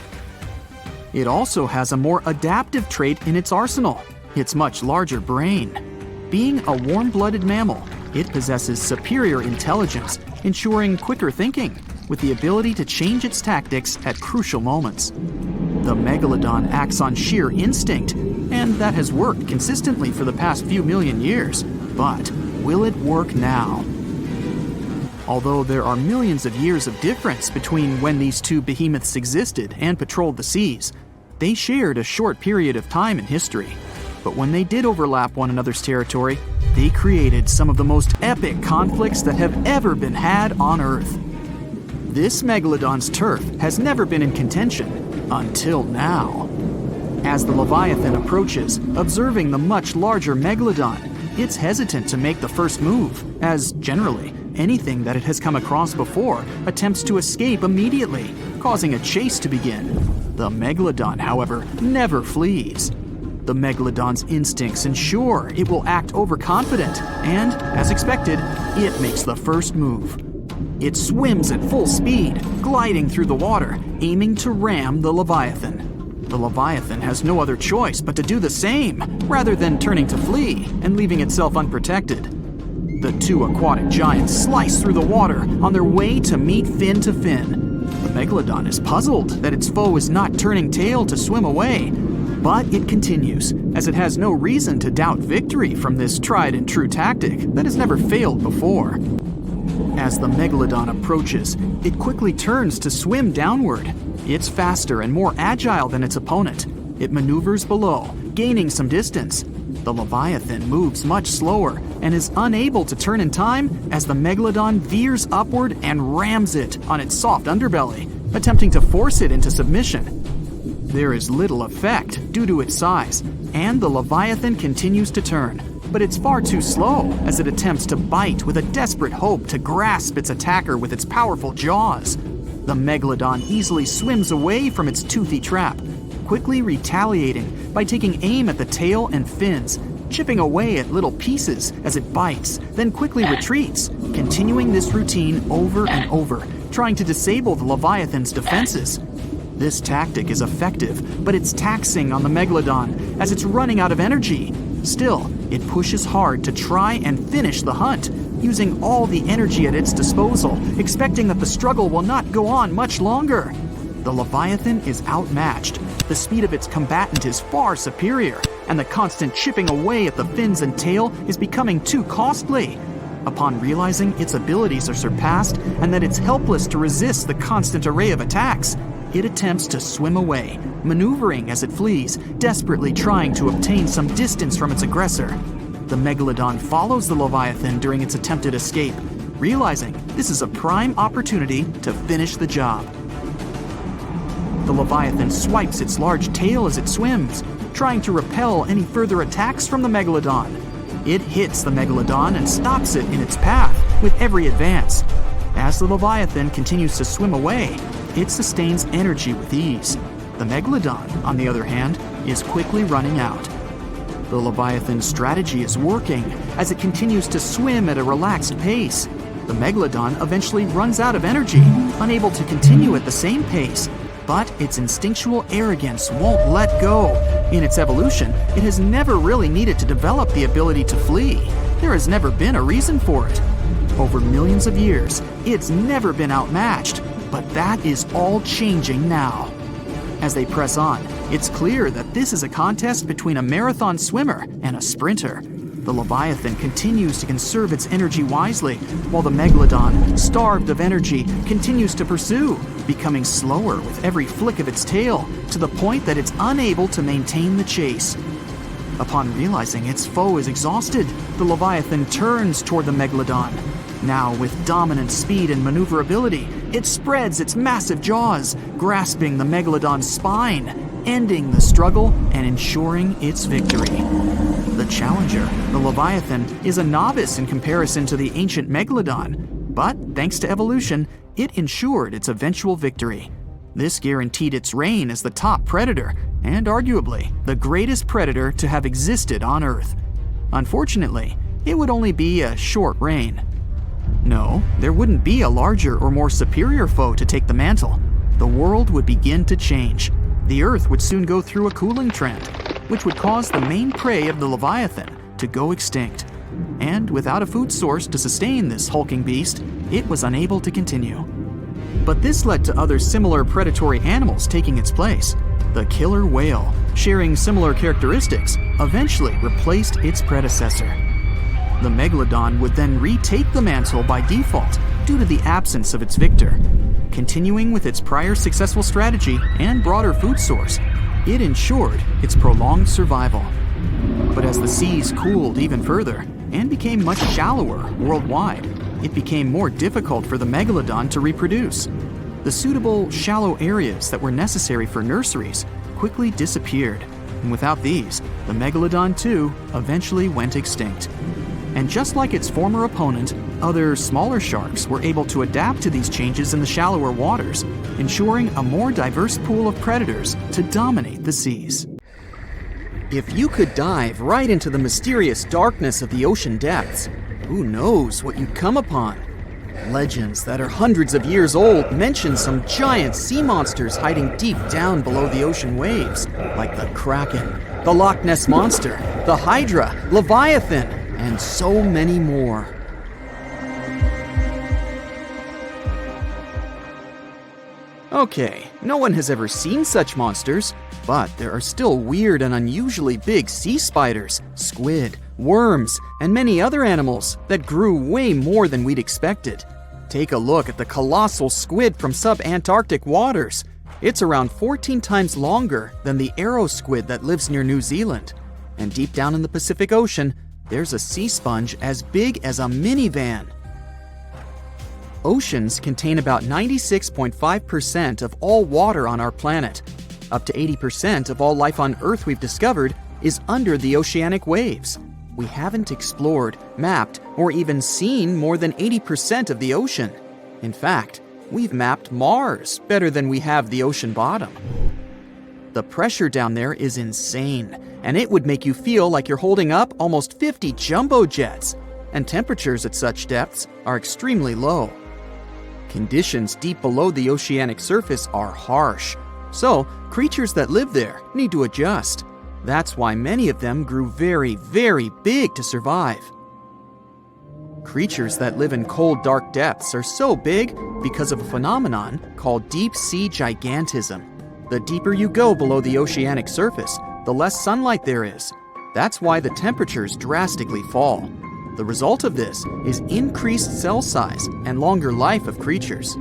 It also has a more adaptive trait in its arsenal, its much larger brain. Being a warm-blooded mammal, it possesses superior intelligence, ensuring quicker thinking, with the ability to change its tactics at crucial moments. The Megalodon acts on sheer instinct, and that has worked consistently for the past few million years. But will it work now? Although there are millions of years of difference between when these two behemoths existed and patrolled the seas, they shared a short period of time in history. But when they did overlap one another's territory, they created some of the most epic conflicts that have ever been had on Earth. This Megalodon's turf has never been in contention until now. As the Leviathan approaches, observing the much larger Megalodon, it's hesitant to make the first move, as generally, anything that it has come across before attempts to escape immediately, causing a chase to begin. The Megalodon, however, never flees. The Megalodon's instincts ensure it will act overconfident, and, as expected, it makes the first move. It swims at full speed, gliding through the water, aiming to ram the Leviathan. The Leviathan has no other choice but to do the same, rather than turning to flee and leaving itself unprotected. The two aquatic giants slice through the water on their way to meet fin to fin. The Megalodon is puzzled that its foe is not turning tail to swim away, but it continues, as it has no reason to doubt victory from this tried and true tactic that has never failed before. As the Megalodon approaches, it quickly turns to swim downward. It's faster and more agile than its opponent. It maneuvers below, gaining some distance. The Leviathan moves much slower and is unable to turn in time as the Megalodon veers upward and rams it on its soft underbelly, attempting to force it into submission. There is little effect due to its size, and the Leviathan continues to turn, but it's far too slow as it attempts to bite with a desperate hope to grasp its attacker with its powerful jaws. The Megalodon easily swims away from its toothy trap, quickly retaliating by taking aim at the tail and fins, chipping away at little pieces as it bites, then quickly retreats, continuing this routine over and over, trying to disable the Leviathan's defenses. This tactic is effective, but it's taxing on the Megalodon as it's running out of energy. Still, it pushes hard to try and finish the hunt, using all the energy at its disposal, expecting that the struggle will not go on much longer. The Leviathan is outmatched. The speed of its combatant is far superior, and the constant chipping away at the fins and tail is becoming too costly. Upon realizing its abilities are surpassed and that it's helpless to resist the constant array of attacks, it attempts to swim away, maneuvering as it flees, desperately trying to obtain some distance from its aggressor. The Megalodon follows the Leviathan during its attempted escape, realizing this is a prime opportunity to finish the job. The Leviathan swipes its large tail as it swims, trying to repel any further attacks from the Megalodon. It hits the Megalodon and stops it in its path with every advance. As the Leviathan continues to swim away, it sustains energy with ease. The Megalodon, on the other hand, is quickly running out. The Leviathan's strategy is working as it continues to swim at a relaxed pace. The Megalodon eventually runs out of energy, unable to continue at the same pace. But its instinctual arrogance won't let go. In its evolution, it has never really needed to develop the ability to flee. There has never been a reason for it. Over millions of years, it's never been outmatched, but that is all changing now. As they press on, it's clear that this is a contest between a marathon swimmer and a sprinter. The Leviathan continues to conserve its energy wisely, while the Megalodon, starved of energy, continues to pursue, becoming slower with every flick of its tail, to the point that it's unable to maintain the chase. Upon realizing its foe is exhausted, the Leviathan turns toward the Megalodon. Now, with dominant speed and maneuverability, it spreads its massive jaws, grasping the Megalodon's spine, ending the struggle and ensuring its victory. The challenger, the Leviathan, is a novice in comparison to the ancient Megalodon, but thanks to evolution, it ensured its eventual victory. This guaranteed its reign as the top predator, and arguably the greatest predator to have existed on Earth. Unfortunately, it would only be a short reign. No, there wouldn't be a larger or more superior foe to take the mantle. The world would begin to change. The Earth would soon go through a cooling trend, which would cause the main prey of the Leviathan to go extinct. And without a food source to sustain this hulking beast, it was unable to continue. But this led to other similar predatory animals taking its place. The killer whale, sharing similar characteristics, eventually replaced its predecessor. The Megalodon would then retake the mantle by default due to the absence of its victor. Continuing with its prior successful strategy and broader food source, it ensured its prolonged survival. But as the seas cooled even further and became much shallower worldwide, it became more difficult for the Megalodon to reproduce. The suitable shallow areas that were necessary for nurseries quickly disappeared, and without these, the Megalodon too eventually went extinct. And just like its former opponent, other smaller sharks were able to adapt to these changes in the shallower waters, ensuring a more diverse pool of predators to dominate the seas. If you could dive right into the mysterious darkness of the ocean depths, who knows what you'd come upon? Legends that are hundreds of years old mention some giant sea monsters hiding deep down below the ocean waves, like the Kraken, the Loch Ness Monster, the Hydra, Leviathan, and so many more. Okay, no one has ever seen such monsters, but there are still weird and unusually big sea spiders, squid, worms, and many other animals that grew way more than we'd expected. Take a look at the colossal squid from sub-Antarctic waters. It's around 14 times longer than the arrow squid that lives near New Zealand. And deep down in the Pacific Ocean, there's a sea sponge as big as a minivan. Oceans contain about 96.5% of all water on our planet. Up to 80% of all life on Earth we've discovered is under the oceanic waves. We haven't explored, mapped, or even seen more than 80% of the ocean. In fact, we've mapped Mars better than we have the ocean bottom. The pressure down there is insane, and it would make you feel like you're holding up almost 50 jumbo jets, and temperatures at such depths are extremely low. Conditions deep below the oceanic surface are harsh, so creatures that live there need to adjust. That's why many of them grew very, very big to survive. Creatures that live in cold, dark depths are so big because of a phenomenon called deep sea gigantism. The deeper you go below the oceanic surface, the less sunlight there is. That's why the temperatures drastically fall. The result of this is increased cell size and longer life of creatures.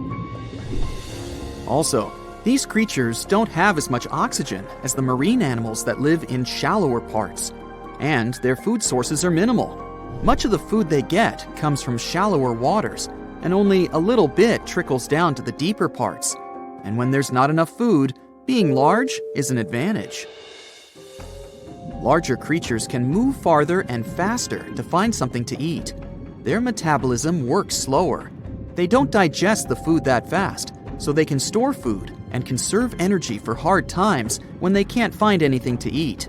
Also, these creatures don't have as much oxygen as the marine animals that live in shallower parts, and their food sources are minimal. Much of the food they get comes from shallower waters, and only a little bit trickles down to the deeper parts. And when there's not enough food, being large is an advantage. Larger creatures can move farther and faster to find something to eat. Their metabolism works slower. They don't digest the food that fast, so they can store food and conserve energy for hard times when they can't find anything to eat.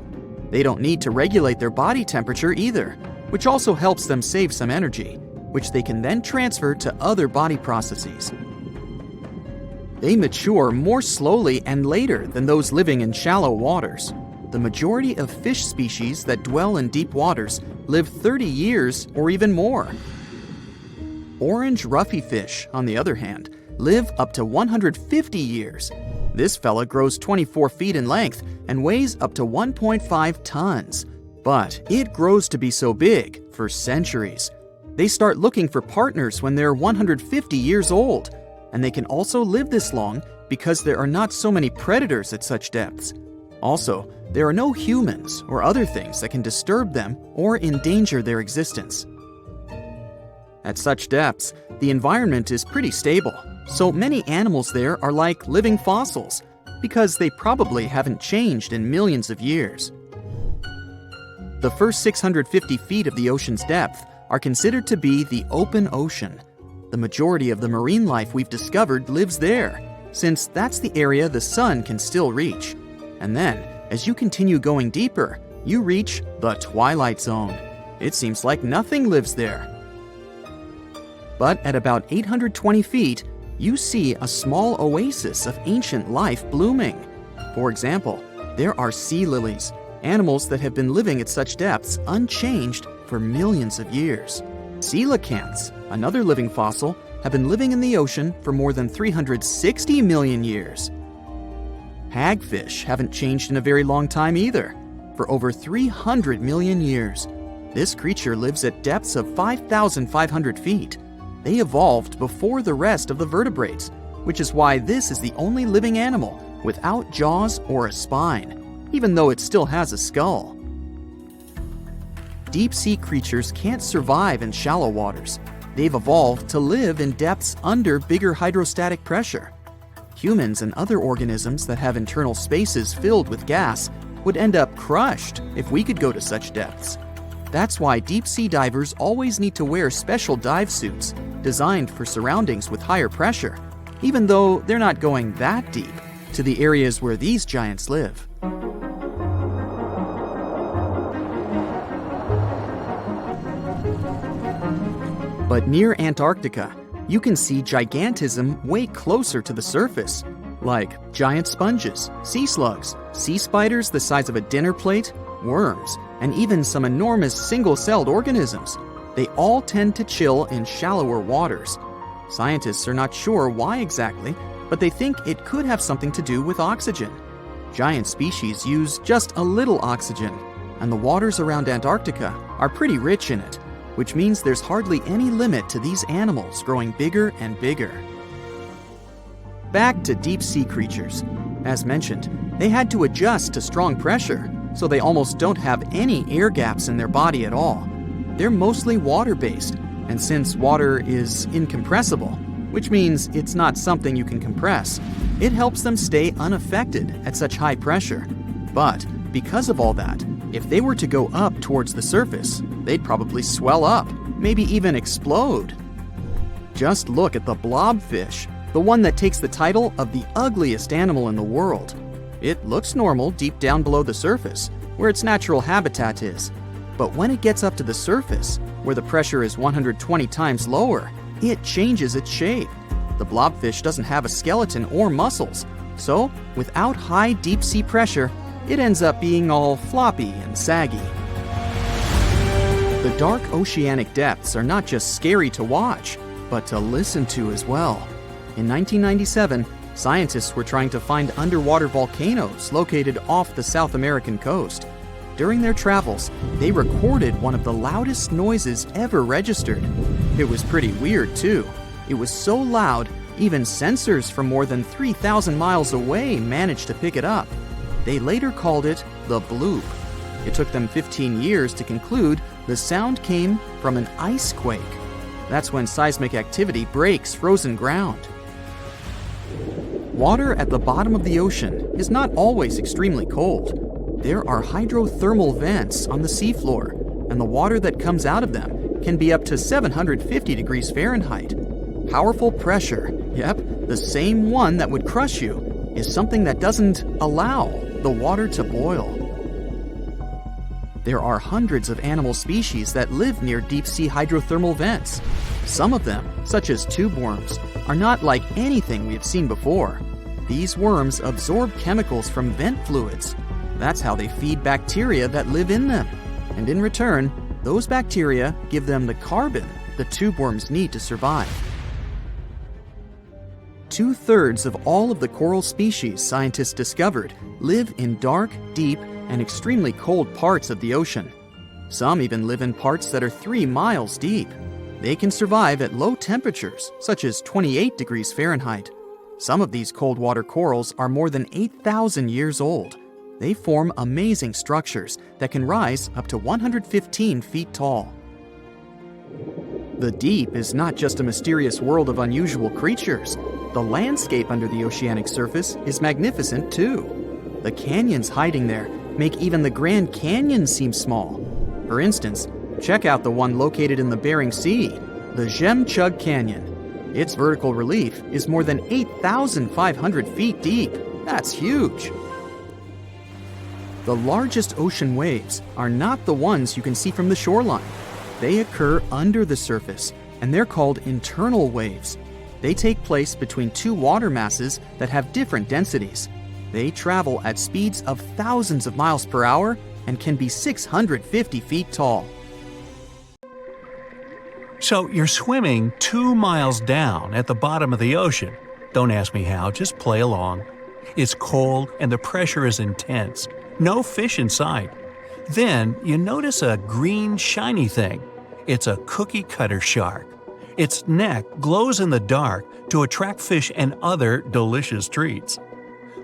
They don't need to regulate their body temperature either, which also helps them save some energy, which they can then transfer to other body processes. They mature more slowly and later than those living in shallow waters. The majority of fish species that dwell in deep waters live 30 years or even more. Orange roughy fish, on the other hand, live up to 150 years. This fella grows 24 feet in length and weighs up to 1.5 tons. But it grows to be so big for centuries. They start looking for partners when they're 150 years old, and they can also live this long because there are not so many predators at such depths. Also, there are no humans or other things that can disturb them or endanger their existence. At such depths, the environment is pretty stable, so many animals there are like living fossils because they probably haven't changed in millions of years. The first 650 feet of the ocean's depth are considered to be the open ocean. The majority of the marine life we've discovered lives there, since that's the area the sun can still reach. And then, as you continue going deeper, you reach the twilight zone. It seems like nothing lives there. But at about 820 feet, you see a small oasis of ancient life blooming. For example, there are sea lilies, animals that have been living at such depths unchanged for millions of years. Coelacanths, another living fossil, have been living in the ocean for more than 360 million years. Hagfish haven't changed in a very long time either, for over 300 million years. This creature lives at depths of 5,500 feet. They evolved before the rest of the vertebrates, which is why this is the only living animal without jaws or a spine, even though it still has a skull. Deep-sea creatures can't survive in shallow waters. They've evolved to live in depths under bigger hydrostatic pressure. Humans and other organisms that have internal spaces filled with gas would end up crushed if we could go to such depths. That's why deep-sea divers always need to wear special dive suits designed for surroundings with higher pressure, even though they're not going that deep to the areas where these giants live. But near Antarctica, you can see gigantism way closer to the surface, like giant sponges, sea slugs, sea spiders the size of a dinner plate, worms, and even some enormous single-celled organisms. They all tend to chill in shallower waters. Scientists are not sure why exactly, but they think it could have something to do with oxygen. Giant species use just a little oxygen, and the waters around Antarctica are pretty rich in it, which means there's hardly any limit to these animals growing bigger and bigger. Back to deep-sea creatures. As mentioned, they had to adjust to strong pressure, so they almost don't have any air gaps in their body at all. They're mostly water-based, and since water is incompressible, which means it's not something you can compress, it helps them stay unaffected at such high pressure. But because of all that, if they were to go up towards the surface, they'd probably swell up, maybe even explode. Just look at the blobfish, the one that takes the title of the ugliest animal in the world. It looks normal deep down below the surface, where its natural habitat is. But when it gets up to the surface, where the pressure is 120 times lower, it changes its shape. The blobfish doesn't have a skeleton or muscles, so without high deep-sea pressure, it ends up being all floppy and saggy. The dark oceanic depths are not just scary to watch, but to listen to as well. In 1997, scientists were trying to find underwater volcanoes located off the South American coast. During their travels, they recorded one of the loudest noises ever registered. It was pretty weird, too. It was so loud, even sensors from more than 3,000 miles away managed to pick it up. They later called it the bloop. It took them 15 years to conclude the sound came from an ice quake. That's when seismic activity breaks frozen ground. Water at the bottom of the ocean is not always extremely cold. There are hydrothermal vents on the seafloor, and the water that comes out of them can be up to 750 degrees Fahrenheit. Powerful pressure, yep, the same one that would crush you, is something that doesn't allow the water to boil. There are hundreds of animal species that live near deep-sea hydrothermal vents. Some of them, such as tube worms, are not like anything we have seen before. These worms absorb chemicals from vent fluids. That's how they feed bacteria that live in them. And in return, those bacteria give them the carbon the tube worms need to survive. 2/3 of all of the coral species scientists discovered live in dark, deep, and extremely cold parts of the ocean. Some even live in parts that are 3 miles deep. They can survive at low temperatures, such as 28 degrees Fahrenheit. Some of these cold water corals are more than 8,000 years old. They form amazing structures that can rise up to 115 feet tall. The deep is not just a mysterious world of unusual creatures. The landscape under the oceanic surface is magnificent too. The canyons hiding there make even the Grand Canyon seem small. For instance, check out the one located in the Bering Sea, the Jemchug Canyon. Its vertical relief is more than 8,500 feet deep. That's huge. The largest ocean waves are not the ones you can see from the shoreline. They occur under the surface, and they're called internal waves. They take place between two water masses that have different densities. They travel at speeds of thousands of miles per hour and can be 650 feet tall. So you're swimming 2 miles down at the bottom of the ocean. Don't ask me how, just play along. It's cold and the pressure is intense. No fish in sight. Then you notice a green shiny thing. It's a cookie cutter shark. Its neck glows in the dark to attract fish and other delicious treats.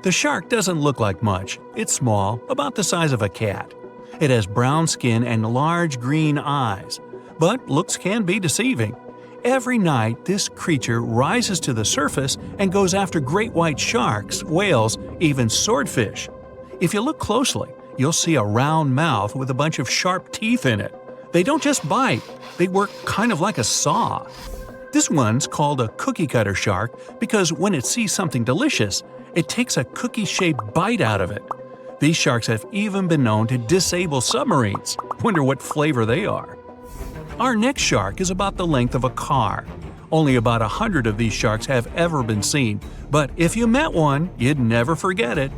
The shark doesn't look like much. It's small, about the size of a cat. It has brown skin and large green eyes. But looks can be deceiving. Every night, this creature rises to the surface and goes after great white sharks, whales, even swordfish. If you look closely, you'll see a round mouth with a bunch of sharp teeth in it. They don't just bite, they work kind of like a saw. This one's called a cookie cutter shark because when it sees something delicious, it takes a cookie-shaped bite out of it. These sharks have even been known to disable submarines. Wonder what flavor they are. Our next shark is about the length of a car. Only about 100 of these sharks have ever been seen, but if you met one, you'd never forget it.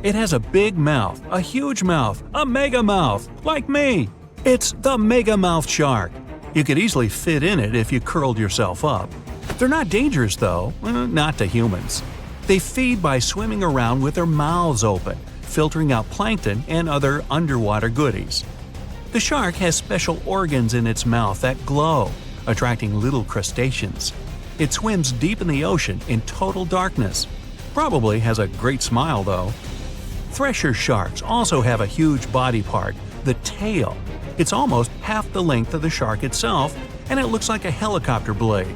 It has a big mouth, a huge mouth, a mega mouth, like me. It's the mega mouth shark. You could easily fit in it if you curled yourself up. They're not dangerous though, not to humans. They feed by swimming around with their mouths open, filtering out plankton and other underwater goodies. The shark has special organs in its mouth that glow, attracting little crustaceans. It swims deep in the ocean in total darkness. Probably has a great smile though. Thresher sharks also have a huge body part, the tail. It's almost half the length of the shark itself, and it looks like a helicopter blade.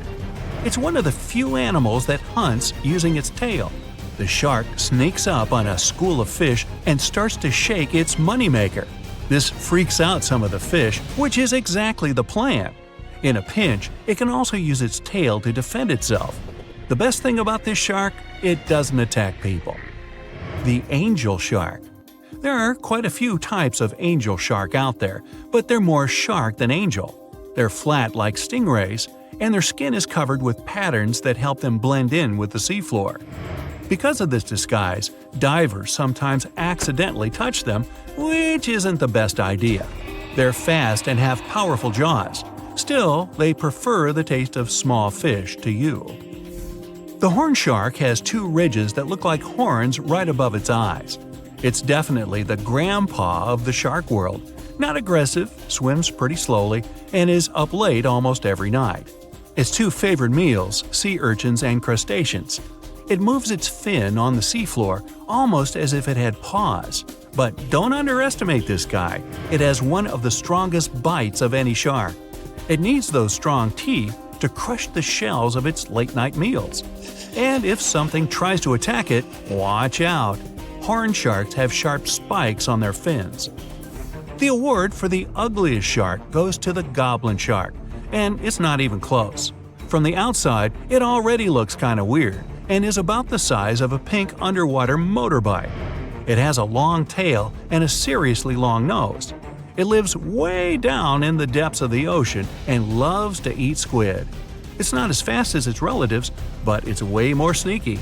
It's one of the few animals that hunts using its tail. The shark sneaks up on a school of fish and starts to shake its moneymaker. This freaks out some of the fish, which is exactly the plan. In a pinch, it can also use its tail to defend itself. The best thing about this shark, it doesn't attack people. The angel shark. There are quite a few types of angel shark out there, but they're more shark than angel. They're flat like stingrays, and their skin is covered with patterns that help them blend in with the seafloor. Because of this disguise, divers sometimes accidentally touch them, which isn't the best idea. They're fast and have powerful jaws. Still, they prefer the taste of small fish to you. The horn shark has two ridges that look like horns right above its eyes. It's definitely the grandpa of the shark world. Not aggressive, swims pretty slowly, and is up late almost every night. Its two favorite meals, sea urchins and crustaceans. It moves its fin on the seafloor almost as if it had paws. But don't underestimate this guy. It has one of the strongest bites of any shark. It needs those strong teeth to crush the shells of its late-night meals. And if something tries to attack it, watch out. Horn sharks have sharp spikes on their fins. The award for the ugliest shark goes to the goblin shark, and it's not even close. From the outside, it already looks kinda weird and is about the size of a pink underwater motorbike. It has a long tail and a seriously long nose. It lives way down in the depths of the ocean and loves to eat squid. It's not as fast as its relatives, but it's way more sneaky.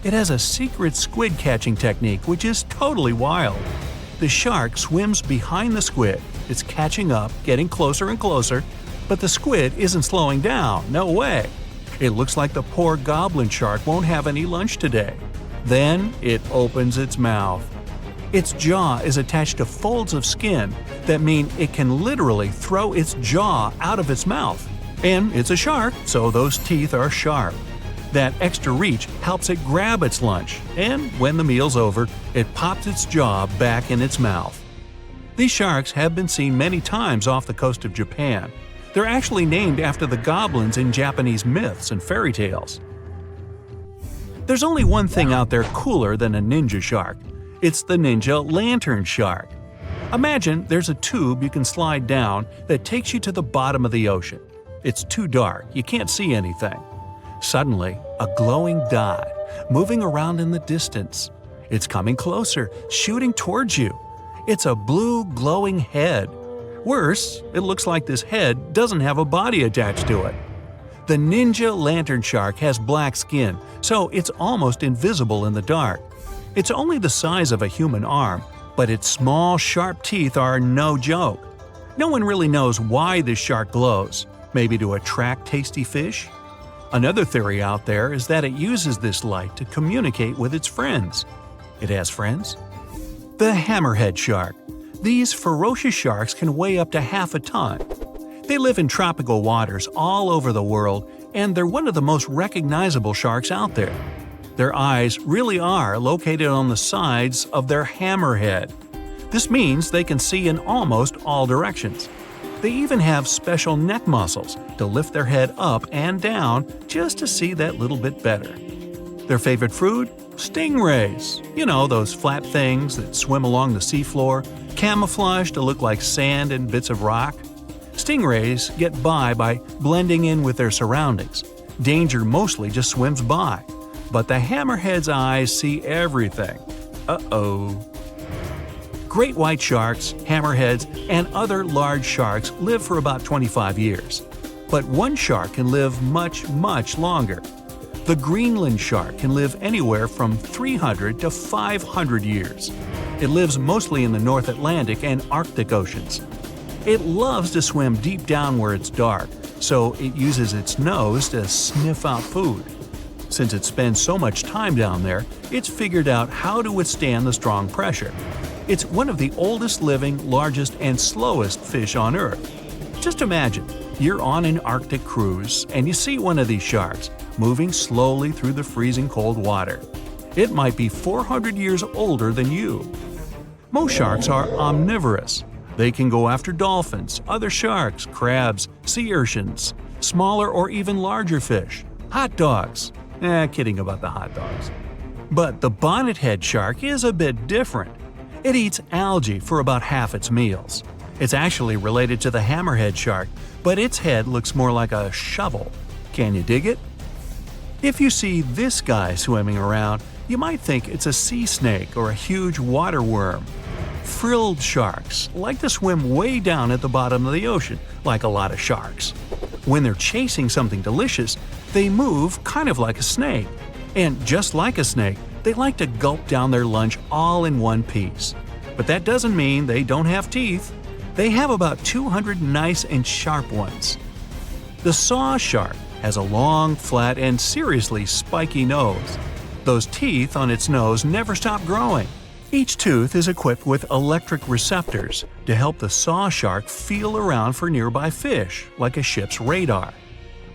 It has a secret squid catching technique which is totally wild. The shark swims behind the squid. It's catching up, getting closer and closer, but the squid isn't slowing down, no way. It looks like the poor goblin shark won't have any lunch today. Then it opens its mouth. Its jaw is attached to folds of skin that mean it can literally throw its jaw out of its mouth. And it's a shark, so those teeth are sharp. That extra reach helps it grab its lunch, and when the meal's over, it pops its jaw back in its mouth. These sharks have been seen many times off the coast of Japan. They're actually named after the goblins in Japanese myths and fairy tales. There's only one thing out there cooler than a ninja shark. It's the ninja lantern shark. Imagine there's a tube you can slide down that takes you to the bottom of the ocean. It's too dark, you can't see anything. Suddenly, a glowing dot, moving around in the distance. It's coming closer, shooting towards you. It's a blue glowing head. Worse, it looks like this head doesn't have a body attached to it. The ninja lantern shark has black skin, so it's almost invisible in the dark. It's only the size of a human arm, but its small, sharp teeth are no joke. No one really knows why this shark glows. Maybe to attract tasty fish? Another theory out there is that it uses this light to communicate with its friends. It has friends? The hammerhead shark. These ferocious sharks can weigh up to half a ton. They live in tropical waters all over the world, and they're one of the most recognizable sharks out there. Their eyes really are located on the sides of their hammerhead. This means they can see in almost all directions. They even have special neck muscles to lift their head up and down just to see that little bit better. Their favorite food? Stingrays. You know, those flat things that swim along the seafloor, camouflaged to look like sand and bits of rock. Stingrays get by blending in with their surroundings. Danger mostly just swims by. But the hammerhead's eyes see everything. Uh-oh. Great white sharks, hammerheads, and other large sharks live for about 25 years. But one shark can live much, much longer. The Greenland shark can live anywhere from 300 to 500 years. It lives mostly in the North Atlantic and Arctic oceans. It loves to swim deep down where it's dark, so it uses its nose to sniff out food. Since it spends so much time down there, it's figured out how to withstand the strong pressure. It's one of the oldest living, largest, and slowest fish on Earth. Just imagine, you're on an Arctic cruise and you see one of these sharks moving slowly through the freezing cold water. It might be 400 years older than you. Most sharks are omnivorous. They can go after dolphins, other sharks, crabs, sea urchins, smaller or even larger fish, hot dogs. Kidding about the hot dogs. But the bonnethead shark is a bit different. It eats algae for about half its meals. It's actually related to the hammerhead shark, but its head looks more like a shovel. Can you dig it? If you see this guy swimming around, you might think it's a sea snake or a huge water worm. Frilled sharks like to swim way down at the bottom of the ocean, like a lot of sharks. When they're chasing something delicious, they move kind of like a snake. And just like a snake, they like to gulp down their lunch all in one piece. But that doesn't mean they don't have teeth. They have about 200 nice and sharp ones. The saw shark has a long, flat, and seriously spiky nose. Those teeth on its nose never stop growing. Each tooth is equipped with electric receptors to help the saw shark feel around for nearby fish, like a ship's radar.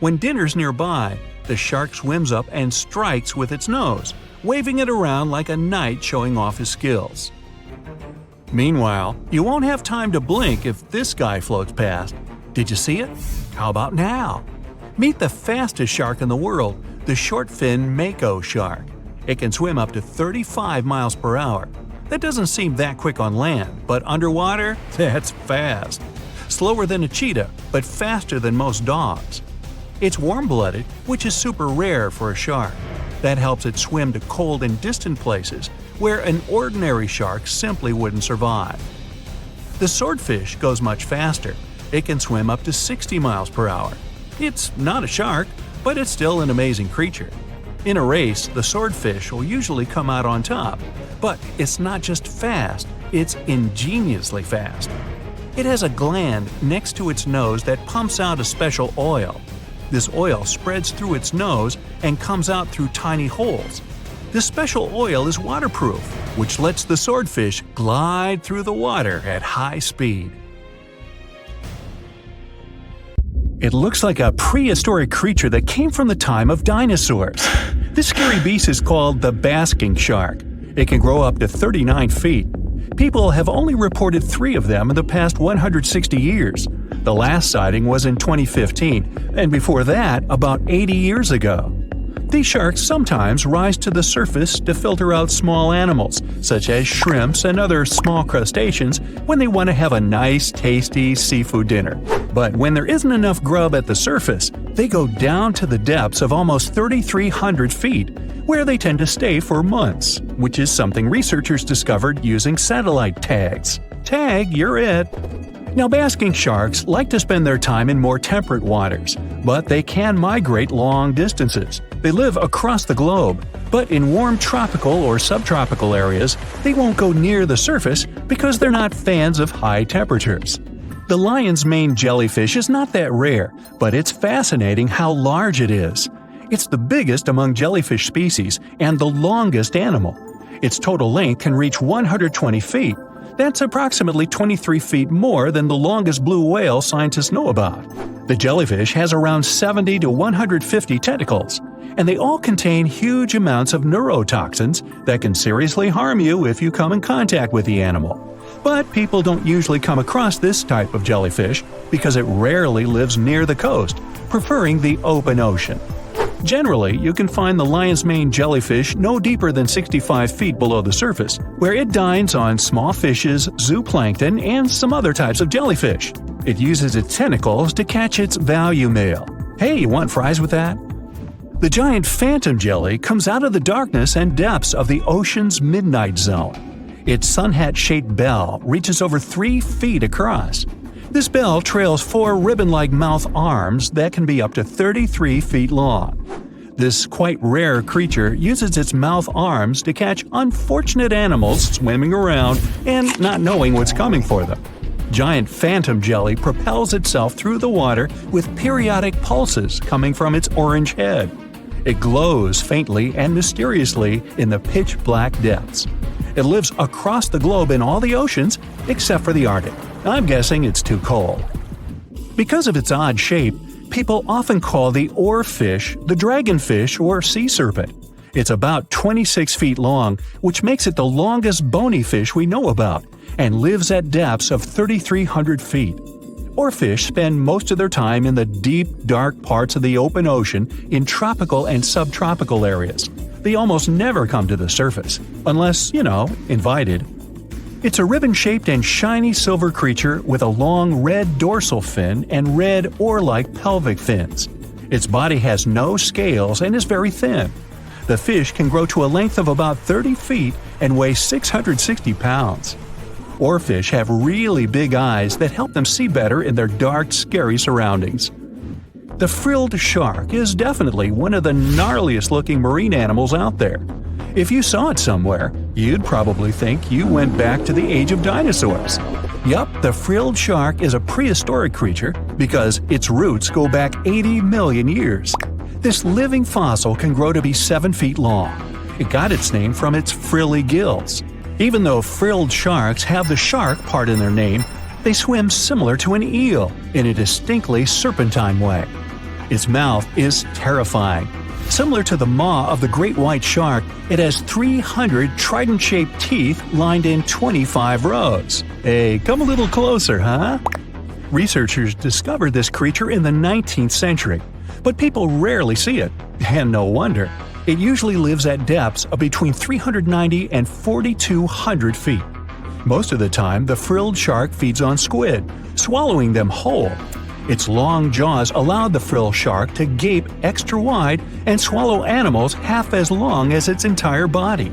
When dinner's nearby, the shark swims up and strikes with its nose, waving it around like a knight showing off his skills. Meanwhile, you won't have time to blink if this guy floats past. Did you see it? How about now? Meet the fastest shark in the world, the short-fin mako shark. It can swim up to 35 miles per hour. That doesn't seem that quick on land, but underwater, that's fast. Slower than a cheetah, but faster than most dogs. It's warm-blooded, which is super rare for a shark. That helps it swim to cold and distant places where an ordinary shark simply wouldn't survive. The swordfish goes much faster. It can swim up to 60 miles per hour. It's not a shark, but it's still an amazing creature. In a race, the swordfish will usually come out on top, but it's not just fast, it's ingeniously fast. It has a gland next to its nose that pumps out a special oil. This oil spreads through its nose and comes out through tiny holes. This special oil is waterproof, which lets the swordfish glide through the water at high speed. It looks like a prehistoric creature that came from the time of dinosaurs. This scary beast is called the basking shark. It can grow up to 39 feet. People have only reported 3 of them in the past 160 years. The last sighting was in 2015, and before that, about 80 years ago. These sharks sometimes rise to the surface to filter out small animals, such as shrimps and other small crustaceans, when they want to have a nice, tasty seafood dinner. But when there isn't enough grub at the surface, they go down to the depths of almost 3,300 feet, where they tend to stay for months, which is something researchers discovered using satellite tags. Tag, you're it! Now, basking sharks like to spend their time in more temperate waters, but they can migrate long distances. They live across the globe, but in warm tropical or subtropical areas, they won't go near the surface because they're not fans of high temperatures. The lion's mane jellyfish is not that rare, but it's fascinating how large it is. It's the biggest among jellyfish species and the longest animal. Its total length can reach 120 feet. That's approximately 23 feet more than the longest blue whale scientists know about. The jellyfish has around 70 to 150 tentacles, and they all contain huge amounts of neurotoxins that can seriously harm you if you come in contact with the animal. But people don't usually come across this type of jellyfish because it rarely lives near the coast, preferring the open ocean. Generally, you can find the lion's mane jellyfish no deeper than 65 feet below the surface, where it dines on small fishes, zooplankton, and some other types of jellyfish. It uses its tentacles to catch its value meal. Hey, you want fries with that? The giant phantom jelly comes out of the darkness and depths of the ocean's midnight zone. Its sun hat-shaped bell reaches over 3 feet across. This bell trails 4 ribbon-like mouth arms that can be up to 33 feet long. This quite rare creature uses its mouth arms to catch unfortunate animals swimming around and not knowing what's coming for them. Giant phantom jelly propels itself through the water with periodic pulses coming from its orange head. It glows faintly and mysteriously in the pitch-black depths. It lives across the globe in all the oceans except for the Arctic. I'm guessing it's too cold. Because of its odd shape, people often call the oarfish the dragonfish or sea serpent. It's about 26 feet long, which makes it the longest bony fish we know about, and lives at depths of 3,300 feet. Oarfish spend most of their time in the deep, dark parts of the open ocean in tropical and subtropical areas. They almost never come to the surface, unless, invited. It's a ribbon-shaped and shiny silver creature with a long red dorsal fin and red oar-like pelvic fins. Its body has no scales and is very thin. The fish can grow to a length of about 30 feet and weigh 660 pounds. Oarfish have really big eyes that help them see better in their dark, scary surroundings. The frilled shark is definitely one of the gnarliest-looking marine animals out there. If you saw it somewhere, you'd probably think you went back to the age of dinosaurs. Yup, the frilled shark is a prehistoric creature because its roots go back 80 million years. This living fossil can grow to be 7 feet long. It got its name from its frilly gills. Even though frilled sharks have the shark part in their name, they swim similar to an eel in a distinctly serpentine way. Its mouth is terrifying. Similar to the maw of the great white shark, it has 300 trident-shaped teeth lined in 25 rows. Hey, come a little closer, huh? Researchers discovered this creature in the 19th century, but people rarely see it, and no wonder. It usually lives at depths of between 390 and 4,200 feet. Most of the time, the frilled shark feeds on squid, swallowing them whole. Its long jaws allowed the frilled shark to gape extra wide and swallow animals half as long as its entire body.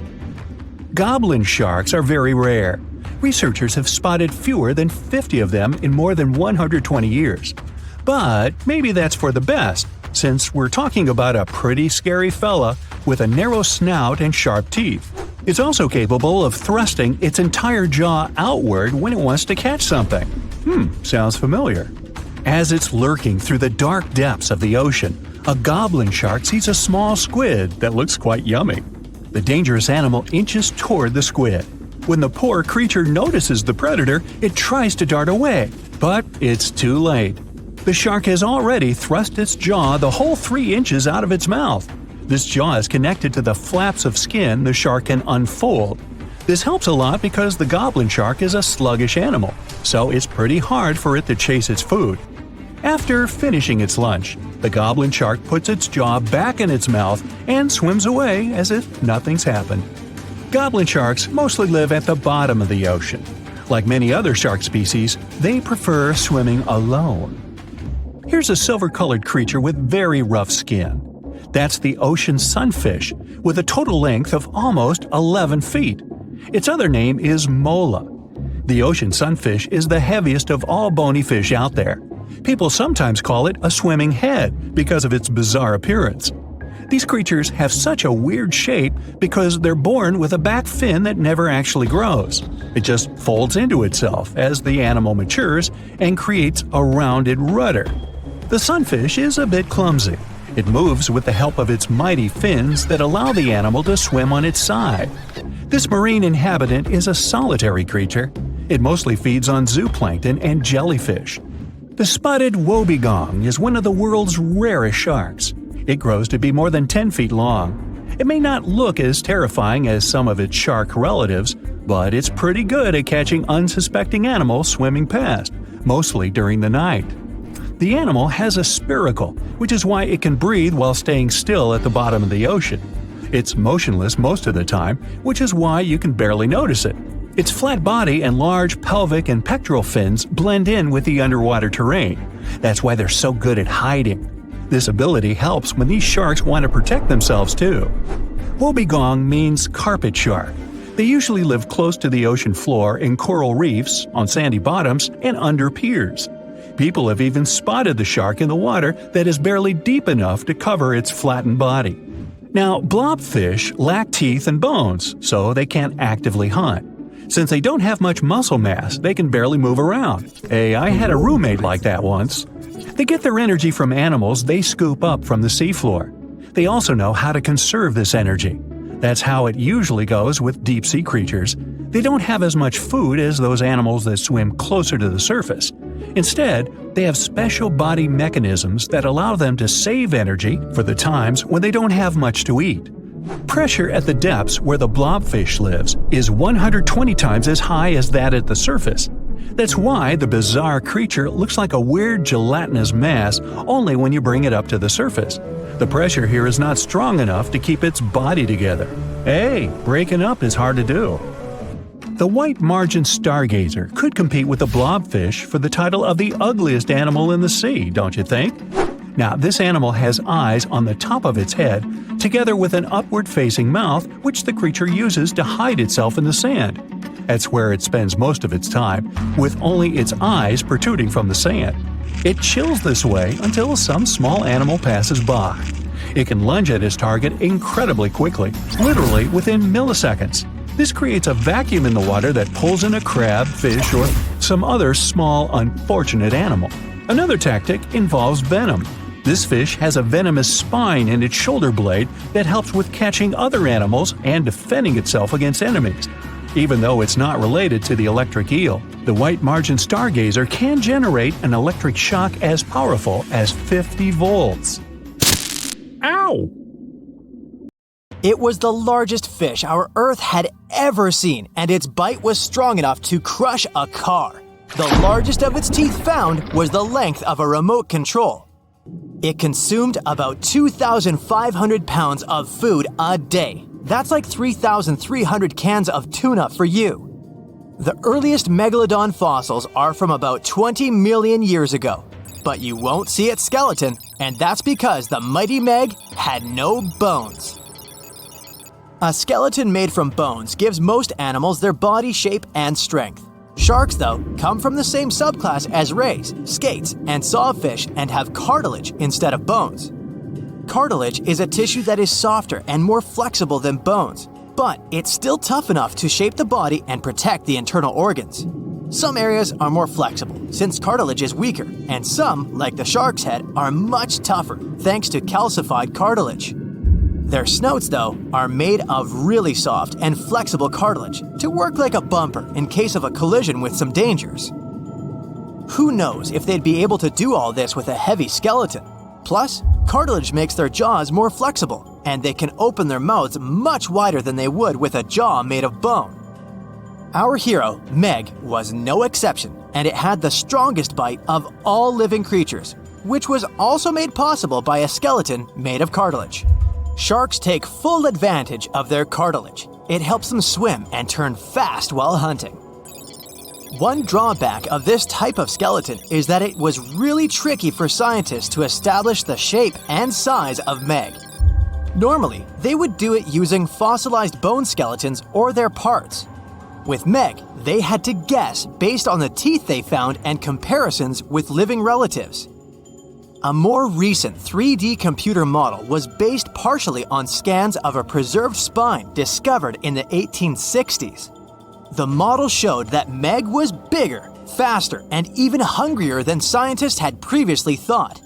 Goblin sharks are very rare. Researchers have spotted fewer than 50 of them in more than 120 years. But maybe that's for the best, since we're talking about a pretty scary fella with a narrow snout and sharp teeth. It's also capable of thrusting its entire jaw outward when it wants to catch something. Sounds familiar. As it's lurking through the dark depths of the ocean, a goblin shark sees a small squid that looks quite yummy. The dangerous animal inches toward the squid. When the poor creature notices the predator, it tries to dart away, but it's too late. The shark has already thrust its jaw the whole 3 inches out of its mouth. This jaw is connected to the flaps of skin the shark can unfold. This helps a lot because the goblin shark is a sluggish animal, so it's pretty hard for it to chase its food. After finishing its lunch, the goblin shark puts its jaw back in its mouth and swims away as if nothing's happened. Goblin sharks mostly live at the bottom of the ocean. Like many other shark species, they prefer swimming alone. Here's a silver-colored creature with very rough skin. That's the ocean sunfish, with a total length of almost 11 feet. Its other name is mola. The ocean sunfish is the heaviest of all bony fish out there. People sometimes call it a swimming head because of its bizarre appearance. These creatures have such a weird shape because they're born with a back fin that never actually grows. It just folds into itself as the animal matures and creates a rounded rudder. The sunfish is a bit clumsy. It moves with the help of its mighty fins that allow the animal to swim on its side. This marine inhabitant is a solitary creature. It mostly feeds on zooplankton and jellyfish. The spotted wobbegong is one of the world's rarest sharks. It grows to be more than 10 feet long. It may not look as terrifying as some of its shark relatives, but it's pretty good at catching unsuspecting animals swimming past, mostly during the night. The animal has a spiracle, which is why it can breathe while staying still at the bottom of the ocean. It's motionless most of the time, which is why you can barely notice it. Its flat body and large pelvic and pectoral fins blend in with the underwater terrain. That's why they're so good at hiding. This ability helps when these sharks want to protect themselves too. Wobbegong means carpet shark. They usually live close to the ocean floor in coral reefs, on sandy bottoms, and under piers. People have even spotted the shark in the water that is barely deep enough to cover its flattened body. Now, blobfish lack teeth and bones, so they can't actively hunt. Since they don't have much muscle mass, they can barely move around. Hey, I had a roommate like that once. They get their energy from animals they scoop up from the seafloor. They also know how to conserve this energy. That's how it usually goes with deep-sea creatures. They don't have as much food as those animals that swim closer to the surface. Instead, they have special body mechanisms that allow them to save energy for the times when they don't have much to eat. Pressure at the depths where the blobfish lives is 120 times as high as that at the surface. That's why the bizarre creature looks like a weird gelatinous mass only when you bring it up to the surface. The pressure here is not strong enough to keep its body together. Hey, breaking up is hard to do. The white margin stargazer could compete with the blobfish for the title of the ugliest animal in the sea, don't you think? Now, this animal has eyes on the top of its head, together with an upward-facing mouth which the creature uses to hide itself in the sand. That's where it spends most of its time, with only its eyes protruding from the sand. It chills this way until some small animal passes by. It can lunge at its target incredibly quickly, literally within milliseconds. This creates a vacuum in the water that pulls in a crab, fish, or some other small, unfortunate animal. Another tactic involves venom. This fish has a venomous spine in its shoulder blade that helps with catching other animals and defending itself against enemies. Even though it's not related to the electric eel, the white margin stargazer can generate an electric shock as powerful as 50 volts. Ow! It was the largest fish our Earth had ever seen, and its bite was strong enough to crush a car. The largest of its teeth found was the length of a remote control. It consumed about 2,500 pounds of food a day. That's like 3,300 cans of tuna for you. The earliest Megalodon fossils are from about 20 million years ago, but you won't see its skeleton, and that's because the mighty Meg had no bones. A skeleton made from bones gives most animals their body shape and strength. Sharks, though, come from the same subclass as rays, skates, and sawfish and have cartilage instead of bones. Cartilage is a tissue that is softer and more flexible than bones, but it's still tough enough to shape the body and protect the internal organs. Some areas are more flexible, since cartilage is weaker, and some, like the shark's head, are much tougher thanks to calcified cartilage. Their snouts, though, are made of really soft and flexible cartilage to work like a bumper in case of a collision with some dangers. Who knows if they'd be able to do all this with a heavy skeleton? Plus, cartilage makes their jaws more flexible, and they can open their mouths much wider than they would with a jaw made of bone. Our hero, Meg, was no exception, and it had the strongest bite of all living creatures, which was also made possible by a skeleton made of cartilage. Sharks take full advantage of their cartilage. It helps them swim and turn fast while hunting. One drawback of this type of skeleton is that it was really tricky for scientists to establish the shape and size of Meg. Normally, they would do it using fossilized bone skeletons or their parts. With Meg, they had to guess based on the teeth they found and comparisons with living relatives. A more recent 3D computer model was based partially on scans of a preserved spine discovered in the 1860s. The model showed that Meg was bigger, faster, and even hungrier than scientists had previously thought.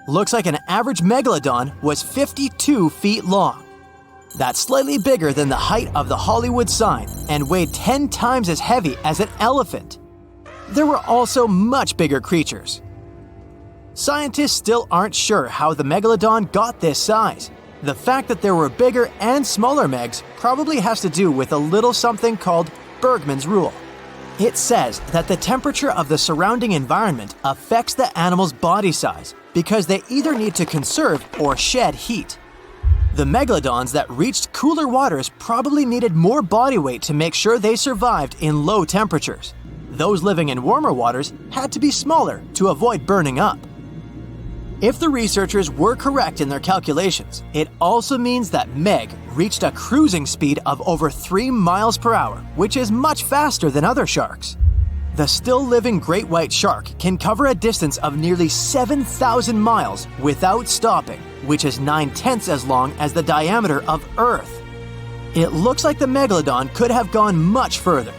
Looks like an average Megalodon was 52 feet long. That's slightly bigger than the height of the Hollywood sign and weighed 10 times as heavy as an elephant. There were also much bigger creatures. Scientists still aren't sure how the Megalodon got this size. The fact that there were bigger and smaller Megs probably has to do with a little something called Bergmann's rule. It says that the temperature of the surrounding environment affects the animal's body size because they either need to conserve or shed heat. The Megalodons that reached cooler waters probably needed more body weight to make sure they survived in low temperatures. Those living in warmer waters had to be smaller to avoid burning up. If the researchers were correct in their calculations, it also means that Meg reached a cruising speed of over 3 miles per hour, which is much faster than other sharks. The still-living great white shark can cover a distance of nearly 7,000 miles without stopping, which is 9/10 as long as the diameter of Earth. It looks like the Megalodon could have gone much further.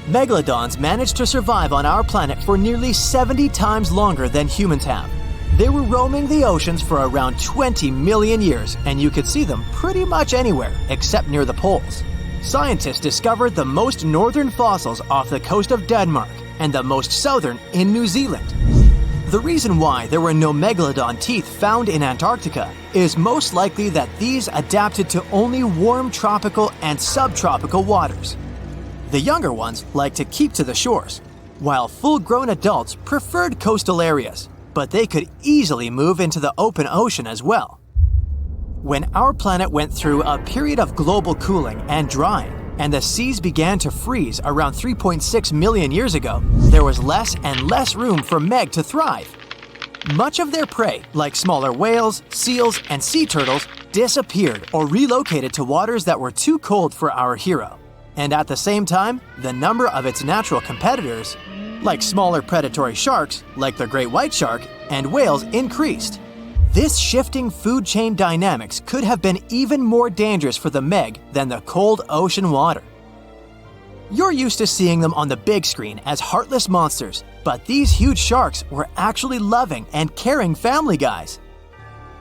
Megalodons managed to survive on our planet for nearly 70 times longer than humans have. They were roaming the oceans for around 20 million years, and you could see them pretty much anywhere except near the poles. Scientists discovered the most northern fossils off the coast of Denmark and the most southern in New Zealand. The reason why there were no Megalodon teeth found in Antarctica is most likely that these adapted to only warm tropical and subtropical waters. The younger ones like to keep to the shores, while full-grown adults preferred coastal areas, but they could easily move into the open ocean as well. When our planet went through a period of global cooling and drying, and the seas began to freeze around 3.6 million years ago, there was less and less room for Meg to thrive. Much of their prey, like smaller whales, seals, and sea turtles, disappeared or relocated to waters that were too cold for our hero. And at the same time, the number of its natural competitors, like smaller predatory sharks, like the great white shark, and whales, increased. This shifting food chain dynamics could have been even more dangerous for the Meg than the cold ocean water. You're used to seeing them on the big screen as heartless monsters, but these huge sharks were actually loving and caring family guys.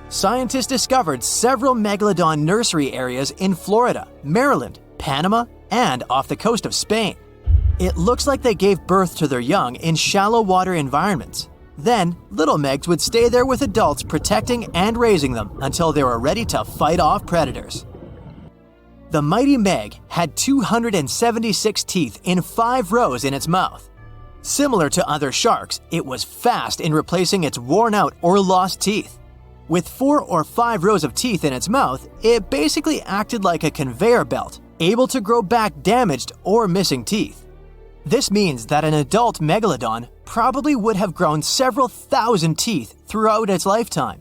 Scientists discovered several Megalodon nursery areas in Florida, Maryland, Panama, and off the coast of Spain. It looks like they gave birth to their young in shallow water environments. Then, little Megs would stay there with adults protecting and raising them until they were ready to fight off predators. The mighty Meg had 276 teeth in 5 rows in its mouth. Similar to other sharks, it was fast in replacing its worn-out or lost teeth. With 4 or 5 rows of teeth in its mouth, it basically acted like a conveyor belt, able to grow back damaged or missing teeth. This means that an adult Megalodon probably would have grown several thousand teeth throughout its lifetime.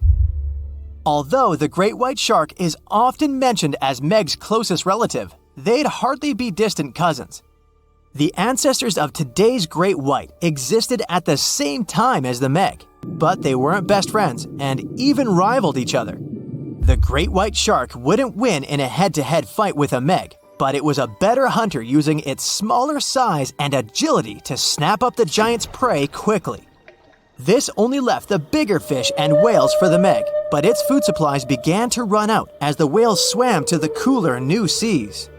Although the great white shark is often mentioned as Meg's closest relative, they'd hardly be distant cousins. The ancestors of today's great white existed at the same time as the Meg, but they weren't best friends and even rivaled each other. The great white shark wouldn't win in a head-to-head fight with a Meg, but it was a better hunter using its smaller size and agility to snap up the giant's prey quickly. This only left the bigger fish and whales for the Meg, but its food supplies began to run out as the whales swam to the cooler new seas.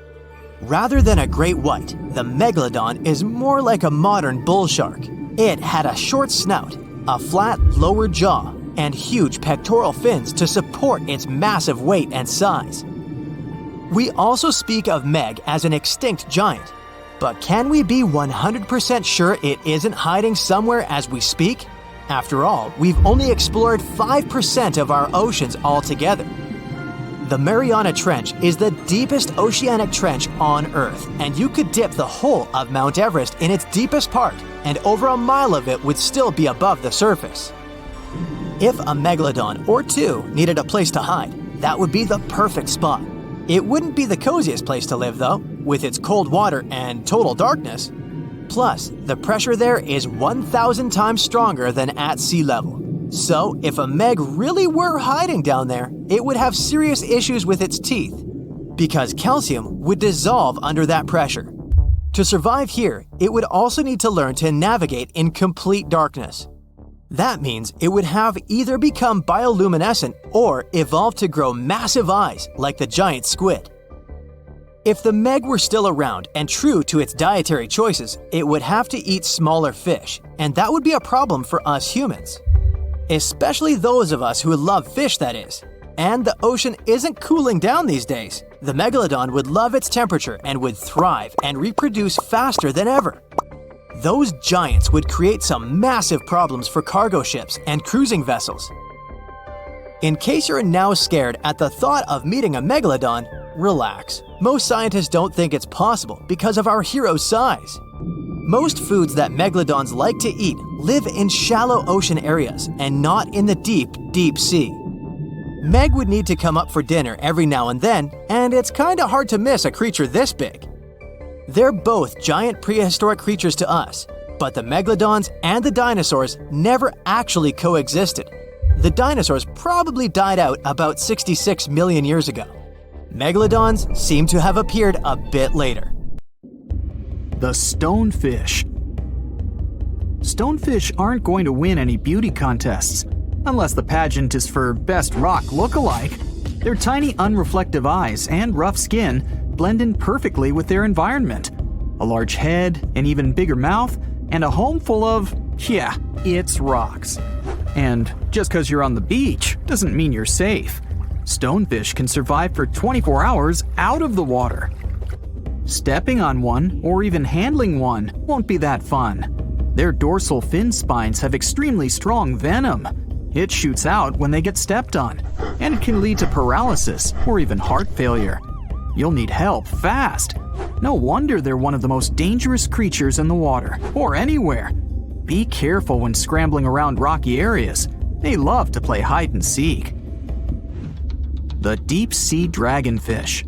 Rather than a great white, the Megalodon is more like a modern bull shark. It had a short snout, a flat lower jaw, and huge pectoral fins to support its massive weight and size. We also speak of Meg as an extinct giant, but can we be 100% sure it isn't hiding somewhere as we speak? After all, we've only explored 5% of our oceans altogether. The Mariana Trench is the deepest oceanic trench on Earth, and you could dip the whole of Mount Everest in its deepest part, and over a mile of it would still be above the surface. If a Megalodon or 2 needed a place to hide, that would be the perfect spot. It wouldn't be the coziest place to live though, with its cold water and total darkness. Plus, the pressure there is 1,000 times stronger than at sea level. So, if a Meg really were hiding down there, it would have serious issues with its teeth, because calcium would dissolve under that pressure. To survive here, it would also need to learn to navigate in complete darkness. That means it would have either become bioluminescent or evolve to grow massive eyes like the giant squid. If the Meg were still around and true to its dietary choices, it would have to eat smaller fish, and that would be a problem for us humans. Especially those of us who love fish, that is. And the ocean isn't cooling down these days. The Megalodon would love its temperature and would thrive and reproduce faster than ever. Those giants would create some massive problems for cargo ships and cruising vessels. In case you're now scared at the thought of meeting a Megalodon, relax. Most scientists don't think it's possible because of our hero's size. Most foods that Megalodons like to eat live in shallow ocean areas and not in the deep, deep sea. Meg would need to come up for dinner every now and then, and it's kinda hard to miss a creature this big. They're both giant prehistoric creatures to us, but the Megalodons and the dinosaurs never actually coexisted. The dinosaurs probably died out about 66 million years ago. Megalodons seem to have appeared a bit later. The stonefish. Stonefish aren't going to win any beauty contests, unless the pageant is for best rock look-alike. Their tiny unreflective eyes and rough skin blend in perfectly with their environment. A large head, an even bigger mouth, and a home full of, it's rocks. And just because you're on the beach doesn't mean you're safe. Stonefish can survive for 24 hours out of the water. Stepping on one or even handling one won't be that fun. Their dorsal fin spines have extremely strong venom. It shoots out when they get stepped on, and it can lead to paralysis or even heart failure. You'll need help fast. No wonder they're one of the most dangerous creatures in the water, or anywhere. Be careful when scrambling around rocky areas. They love to play hide and seek. The deep sea dragonfish.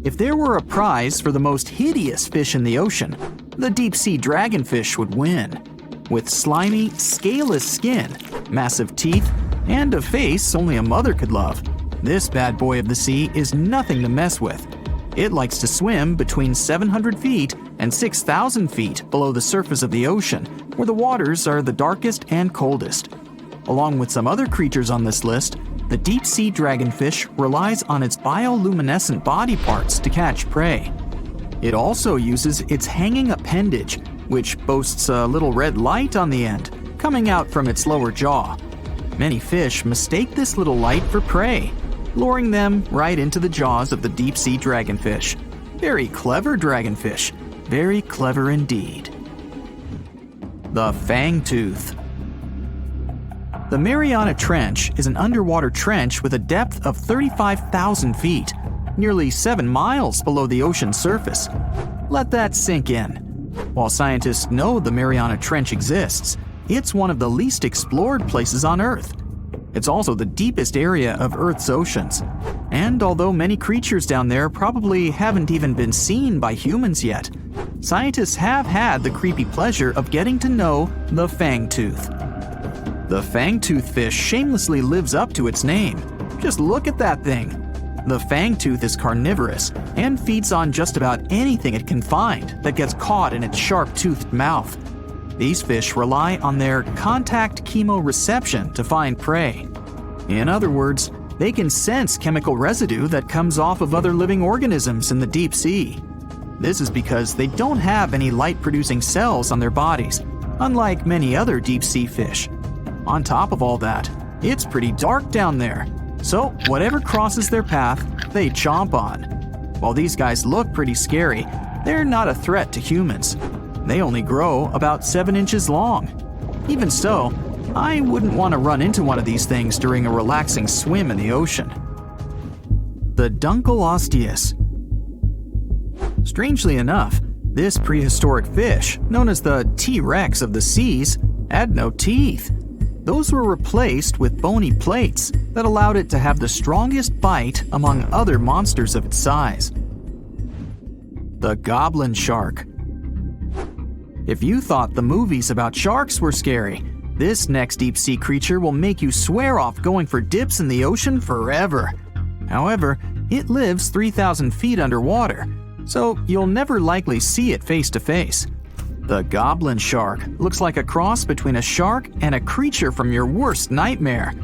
If there were a prize for the most hideous fish in the ocean, the deep sea dragonfish would win. With slimy, scaleless skin, massive teeth, and a face only a mother could love, this bad boy of the sea is nothing to mess with. It likes to swim between 700 feet and 6,000 feet below the surface of the ocean, where the waters are the darkest and coldest. Along with some other creatures on this list, the deep sea dragonfish relies on its bioluminescent body parts to catch prey. It also uses its hanging appendage, which boasts a little red light on the end, coming out from its lower jaw. Many fish mistake this little light for prey, luring them right into the jaws of the deep sea dragonfish. Very clever dragonfish, very clever indeed. The fangtooth. The Mariana Trench is an underwater trench with a depth of 35,000 feet, nearly 7 miles below the ocean's surface. Let that sink in. While scientists know the Mariana Trench exists, it's one of the least explored places on Earth. It's also the deepest area of Earth's oceans. And although many creatures down there probably haven't even been seen by humans yet, scientists have had the creepy pleasure of getting to know the fangtooth. The fangtooth fish shamelessly lives up to its name. Just look at that thing. The fangtooth is carnivorous and feeds on just about anything it can find that gets caught in its sharp-toothed mouth. These fish rely on their contact chemoreception to find prey. In other words, they can sense chemical residue that comes off of other living organisms in the deep sea. This is because they don't have any light-producing cells on their bodies, unlike many other deep-sea fish. On top of all that, it's pretty dark down there, so whatever crosses their path, they chomp on. While these guys look pretty scary, they're not a threat to humans. They only grow about 7 inches long. Even so, I wouldn't want to run into one of these things during a relaxing swim in the ocean. The Dunkleosteus. Strangely enough, this prehistoric fish, known as the T-Rex of the seas, had no teeth. Those were replaced with bony plates that allowed it to have the strongest bite among other monsters of its size. The goblin shark. If you thought the movies about sharks were scary, this next deep-sea creature will make you swear off going for dips in the ocean forever. However, it lives 3,000 feet underwater, so you'll never likely see it face to face. The goblin shark looks like a cross between a shark and a creature from your worst nightmare.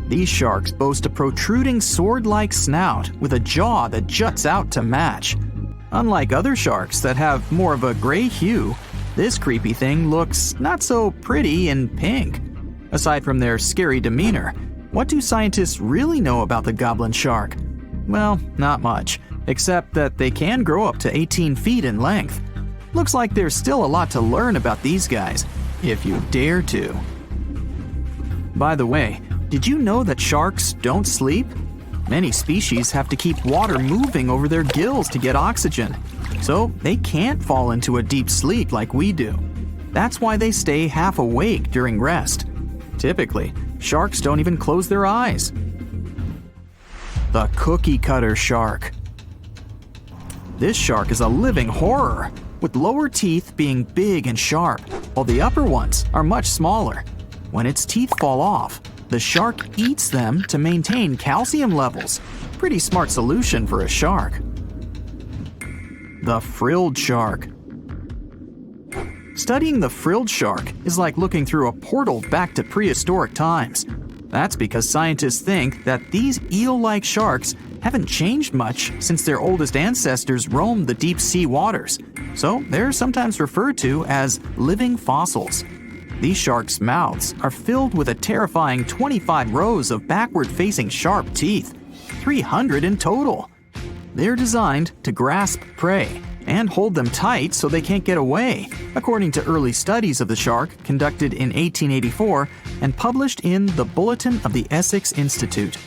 These sharks boast a protruding sword-like snout with a jaw that juts out to match. Unlike other sharks that have more of a gray hue, this creepy thing looks not so pretty and pink. Aside from their scary demeanor, what do scientists really know about the goblin shark? Well, not much, except that they can grow up to 18 feet in length. Looks like there's still a lot to learn about these guys, if you dare to. By the way, did you know that sharks don't sleep? Many species have to keep water moving over their gills to get oxygen, so they can't fall into a deep sleep like we do. That's why they stay half awake during rest. Typically, sharks don't even close their eyes. The cookie cutter shark. This shark is a living horror, with lower teeth being big and sharp, while the upper ones are much smaller. When its teeth fall off, the shark eats them to maintain calcium levels. Pretty smart solution for a shark. The frilled shark. Studying the frilled shark is like looking through a portal back to prehistoric times. That's because scientists think that these eel-like sharks haven't changed much since their oldest ancestors roamed the deep sea waters, so they're sometimes referred to as living fossils. These sharks' mouths are filled with a terrifying 25 rows of backward-facing sharp teeth, 300 in total. They're designed to grasp prey and hold them tight so they can't get away, according to early studies of the shark conducted in 1884 and published in the Bulletin of the Essex Institute.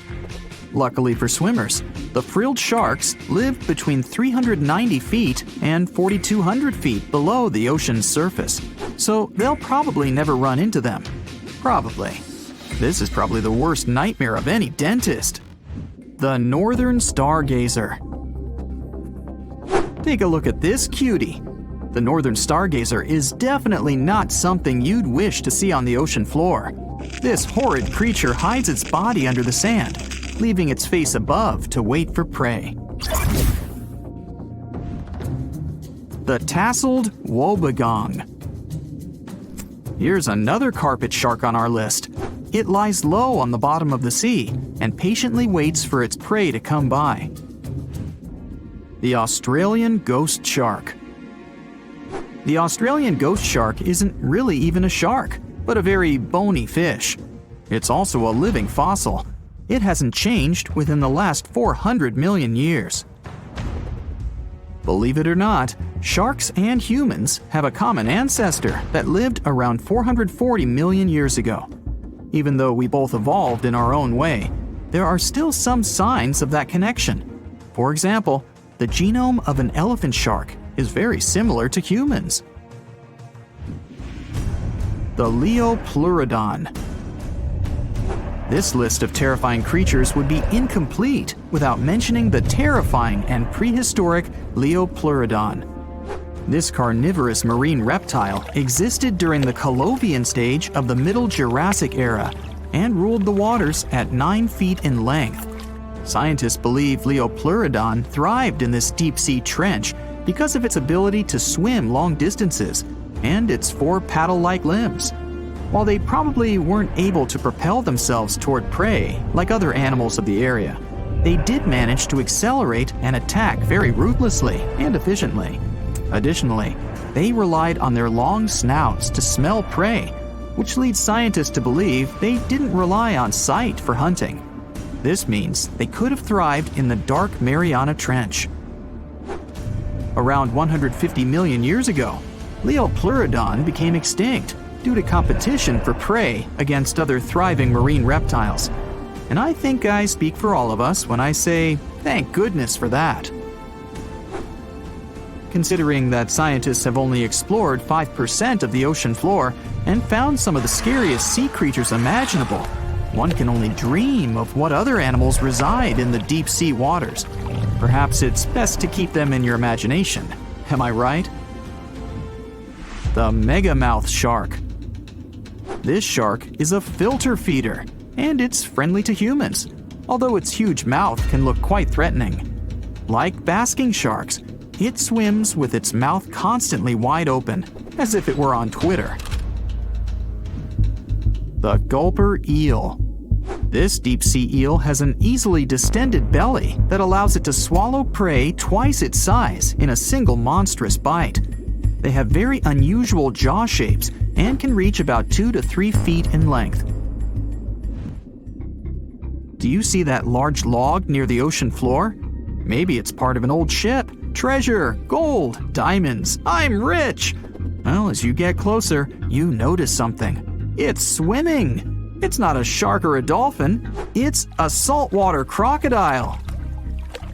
Luckily for swimmers, the frilled sharks live between 390 feet and 4,200 feet below the ocean's surface, so they'll probably never run into them. Probably. This is probably the worst nightmare of any dentist. The northern stargazer. Take a look at this cutie. The northern stargazer is definitely not something you'd wish to see on the ocean floor. This horrid creature hides its body under the sand, leaving its face above to wait for prey. The tasseled wobbegong. Here's another carpet shark on our list. It lies low on the bottom of the sea and patiently waits for its prey to come by. The Australian ghost shark. The Australian ghost shark isn't really even a shark, but a very bony fish. It's also a living fossil. It hasn't changed within the last 400 million years. Believe it or not, sharks and humans have a common ancestor that lived around 440 million years ago. Even though we both evolved in our own way, there are still some signs of that connection. For example, the genome of an elephant shark is very similar to humans. The Leopleurodon. This list of terrifying creatures would be incomplete without mentioning the terrifying and prehistoric Leopleurodon. This carnivorous marine reptile existed during the Colovian stage of the Middle Jurassic era and ruled the waters at 9 feet in length. Scientists believe Leopleurodon thrived in this deep-sea trench because of its ability to swim long distances and its 4 paddle-like limbs. While they probably weren't able to propel themselves toward prey like other animals of the area, they did manage to accelerate and attack very ruthlessly and efficiently. Additionally, they relied on their long snouts to smell prey, which leads scientists to believe they didn't rely on sight for hunting. This means they could have thrived in the dark Mariana Trench. Around 150 million years ago, Leopleurodon became extinct due to competition for prey against other thriving marine reptiles. And I think I speak for all of us when I say, thank goodness for that. Considering that scientists have only explored 5% of the ocean floor and found some of the scariest sea creatures imaginable, one can only dream of what other animals reside in the deep sea waters. Perhaps it's best to keep them in your imagination. Am I right? The megamouth shark. This shark is a filter feeder, and it's friendly to humans, although its huge mouth can look quite threatening. Like basking sharks, it swims with its mouth constantly wide open, as if it were on Twitter. The gulper eel. This deep-sea eel has an easily distended belly that allows it to swallow prey twice its size in a single monstrous bite. They have very unusual jaw shapes and can reach about 2 to 3 feet in length. Do you see that large log near the ocean floor? Maybe it's part of an old ship. Treasure, gold, diamonds, I'm rich! Well, as you get closer, you notice something. It's swimming! It's not a shark or a dolphin, it's a saltwater crocodile!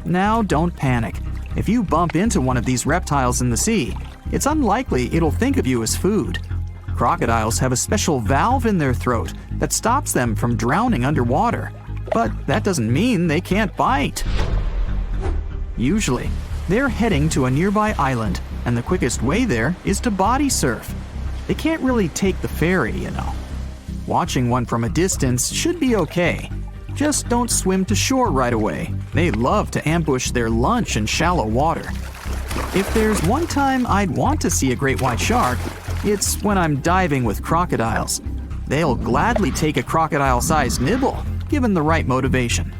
Now don't panic. If you bump into one of these reptiles in the sea, it's unlikely it'll think of you as food. Crocodiles have a special valve in their throat that stops them from drowning underwater, but that doesn't mean they can't bite. Usually, they're heading to a nearby island, and the quickest way there is to body surf. They can't really take the ferry, you know. Watching one from a distance should be okay. Just don't swim to shore right away. They love to ambush their lunch in shallow water. If there's one time I'd want to see a great white shark, it's when I'm diving with crocodiles. They'll gladly take a crocodile-sized nibble, given the right motivation.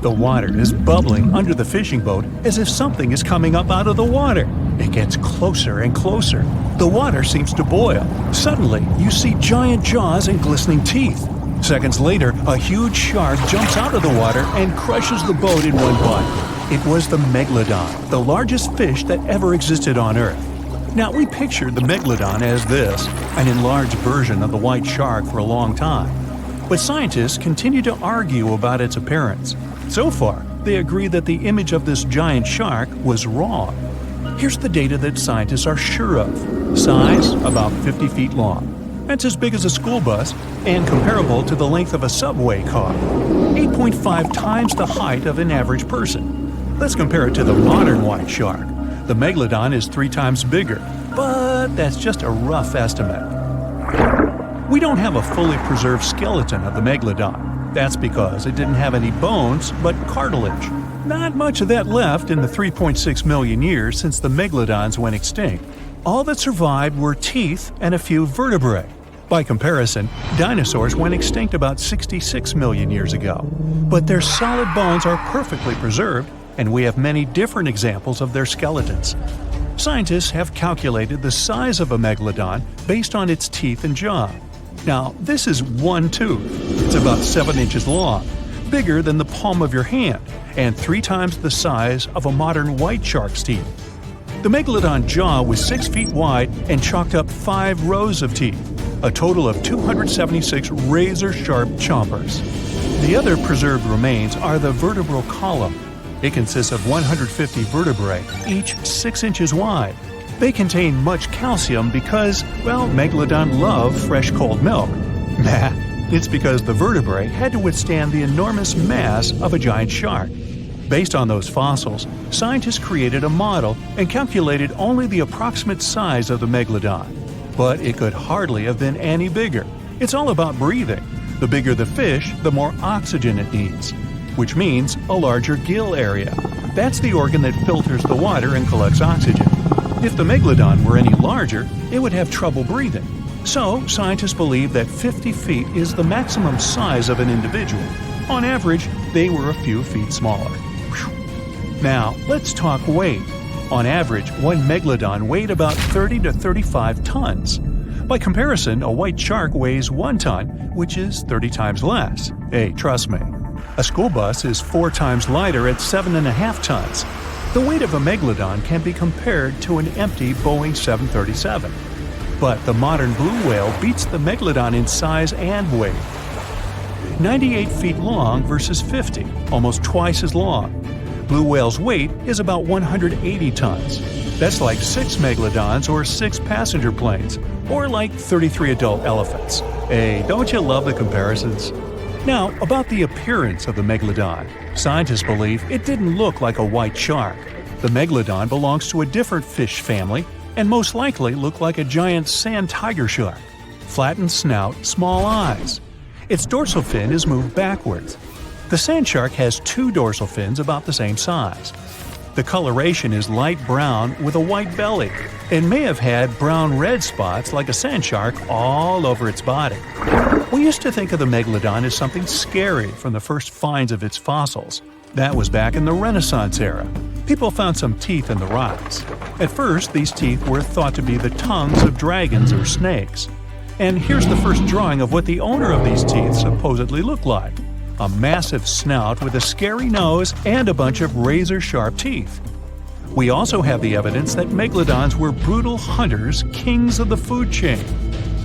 The water is bubbling under the fishing boat as if something is coming up out of the water. It gets closer and closer. The water seems to boil. Suddenly, you see giant jaws and glistening teeth. Seconds later, a huge shark jumps out of the water and crushes the boat in one bite. It was the Megalodon, the largest fish that ever existed on Earth. Now, we pictured the Megalodon as this, an enlarged version of the white shark for a long time. But scientists continue to argue about its appearance. So far, they agree that the image of this giant shark was wrong. Here's the data that scientists are sure of. Size, about 50 feet long. That's as big as a school bus and comparable to the length of a subway car. 8.5 times the height of an average person. Let's compare it to the modern white shark. The Megalodon is 3 times bigger, but that's just a rough estimate. We don't have a fully preserved skeleton of the Megalodon. That's because it didn't have any bones, but cartilage. Not much of that left in the 3.6 million years since the Megalodons went extinct. All that survived were teeth and a few vertebrae. By comparison, dinosaurs went extinct about 66 million years ago. But their solid bones are perfectly preserved, and we have many different examples of their skeletons. Scientists have calculated the size of a Megalodon based on its teeth and jaw. Now, this is one tooth. It's about 7 inches long, bigger than the palm of your hand, and 3 times the size of a modern white shark's teeth. The Megalodon jaw was 6 feet wide and chalked up 5 rows of teeth, a total of 276 razor-sharp chompers. The other preserved remains are the vertebral column. It consists of 150 vertebrae, each 6 inches wide. They contain much calcium because, well, Megalodon love fresh cold milk. Nah, it's because the vertebrae had to withstand the enormous mass of a giant shark. Based on those fossils, scientists created a model and calculated only the approximate size of the Megalodon. But it could hardly have been any bigger. It's all about breathing. The bigger the fish, the more oxygen it needs, which means a larger gill area. That's the organ that filters the water and collects oxygen. If the Megalodon were any larger, it would have trouble breathing. So, scientists believe that 50 feet is the maximum size of an individual. On average, they were a few feet smaller. Whew. Now, let's talk weight. On average, one Megalodon weighed about 30 to 35 tons. By comparison, a white shark weighs 1 ton, which is 30 times less. Hey, trust me. A school bus is 4 times lighter at 7.5 tons. The weight of a Megalodon can be compared to an empty Boeing 737. But the modern blue whale beats the Megalodon in size and weight. 98 feet long versus 50, almost twice as long. Blue whale's weight is about 180 tons. That's like 6 Megalodons or 6 passenger planes, or like 33 adult elephants. Hey, don't you love the comparisons? Now, about the appearance of the Megalodon. Scientists believe it didn't look like a white shark. The Megalodon belongs to a different fish family and most likely looked like a giant sand tiger shark. Flattened snout, small eyes. Its dorsal fin is moved backwards. The sand shark has 2 dorsal fins about the same size. The coloration is light brown with a white belly and may have had brown-red spots like a sand shark all over its body. We used to think of the Megalodon as something scary from the first finds of its fossils. That was back in the Renaissance era. People found some teeth in the rocks. At first, these teeth were thought to be the tongues of dragons or snakes. And here's the first drawing of what the owner of these teeth supposedly looked like. A massive snout with a scary nose and a bunch of razor-sharp teeth. We also have the evidence that Megalodons were brutal hunters, kings of the food chain.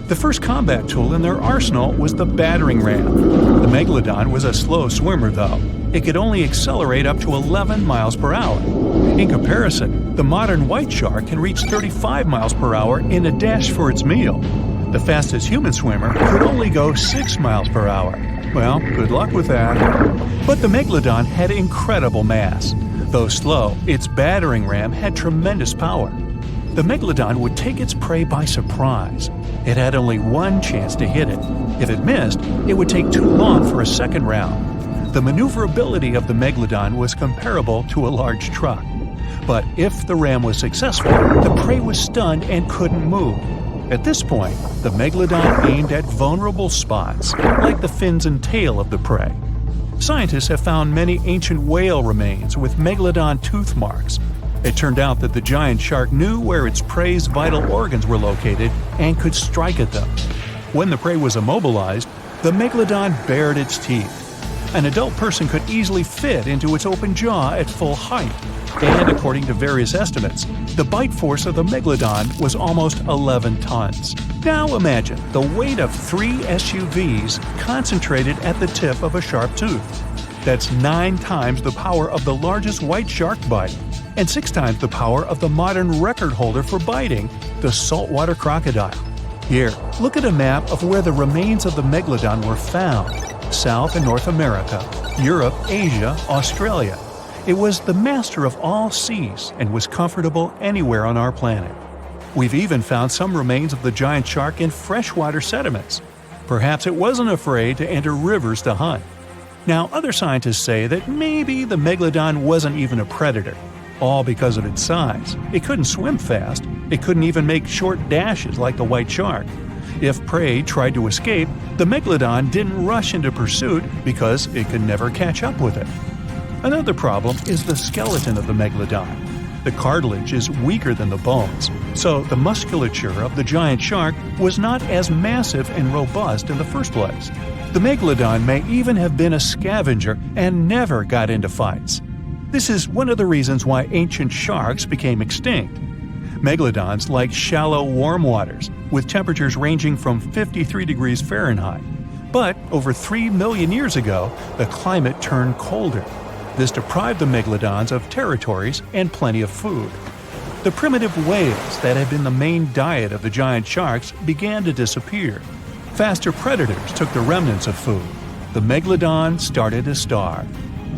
The first combat tool in their arsenal was the battering ram. The Megalodon was a slow swimmer, though. It could only accelerate up to 11 miles per hour. In comparison, the modern white shark can reach 35 miles per hour in a dash for its meal. The fastest human swimmer could only go 6 miles per hour. Well, good luck with that. But the Megalodon had incredible mass. Though slow, its battering ram had tremendous power. The Megalodon would take its prey by surprise. It had only one chance to hit it. If it missed, it would take too long for a second round. The maneuverability of the Megalodon was comparable to a large truck. But if the ram was successful, the prey was stunned and couldn't move. At this point, the Megalodon aimed at vulnerable spots, like the fins and tail of the prey. Scientists have found many ancient whale remains with Megalodon tooth marks. It turned out that the giant shark knew where its prey's vital organs were located and could strike at them. When the prey was immobilized, the Megalodon bared its teeth. An adult person could easily fit into its open jaw at full height. And according to various estimates, the bite force of the Megalodon was almost 11 tons. Now imagine the weight of 3 SUVs concentrated at the tip of a sharp tooth. That's 9 times the power of the largest white shark bite, and 6 times the power of the modern record holder for biting, the saltwater crocodile. Here, look at a map of where the remains of the Megalodon were found. South and North America, Europe, Asia, Australia. It was the master of all seas and was comfortable anywhere on our planet. We've even found some remains of the giant shark in freshwater sediments. Perhaps it wasn't afraid to enter rivers to hunt. Now, other scientists say that maybe the Megalodon wasn't even a predator, all because of its size. It couldn't swim fast. It couldn't even make short dashes like the white shark. If prey tried to escape, the Megalodon didn't rush into pursuit because it could never catch up with it. Another problem is the skeleton of the Megalodon. The cartilage is weaker than the bones, so the musculature of the giant shark was not as massive and robust in the first place. The Megalodon may even have been a scavenger and never got into fights. This is one of the reasons why ancient sharks became extinct. Megalodons like shallow, warm waters, with temperatures ranging from 53 degrees Fahrenheit. But over 3 million years ago, the climate turned colder. This deprived the Megalodons of territories and plenty of food. The primitive whales that had been the main diet of the giant sharks began to disappear. Faster predators took the remnants of food. The Megalodon started to starve.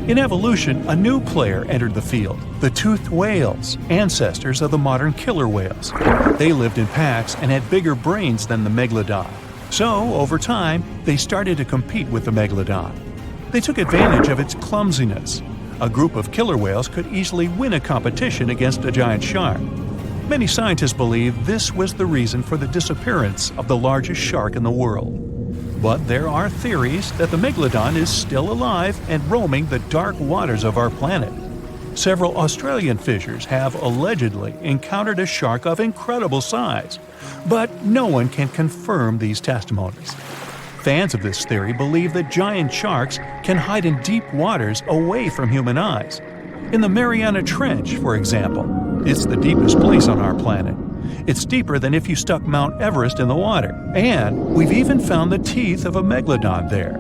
In evolution, a new player entered the field, the toothed whales, ancestors of the modern killer whales. They lived in packs and had bigger brains than the Megalodon. So, over time, they started to compete with the Megalodon. They took advantage of its clumsiness. A group of killer whales could easily win a competition against a giant shark. Many scientists believe this was the reason for the disappearance of the largest shark in the world. But there are theories that the Megalodon is still alive and roaming the dark waters of our planet. Several Australian fishers have allegedly encountered a shark of incredible size, but no one can confirm these testimonies. Fans of this theory believe that giant sharks can hide in deep waters away from human eyes. In the Mariana Trench, for example, it's the deepest place on our planet. It's deeper than if you stuck Mount Everest in the water, and we've even found the teeth of a Megalodon there.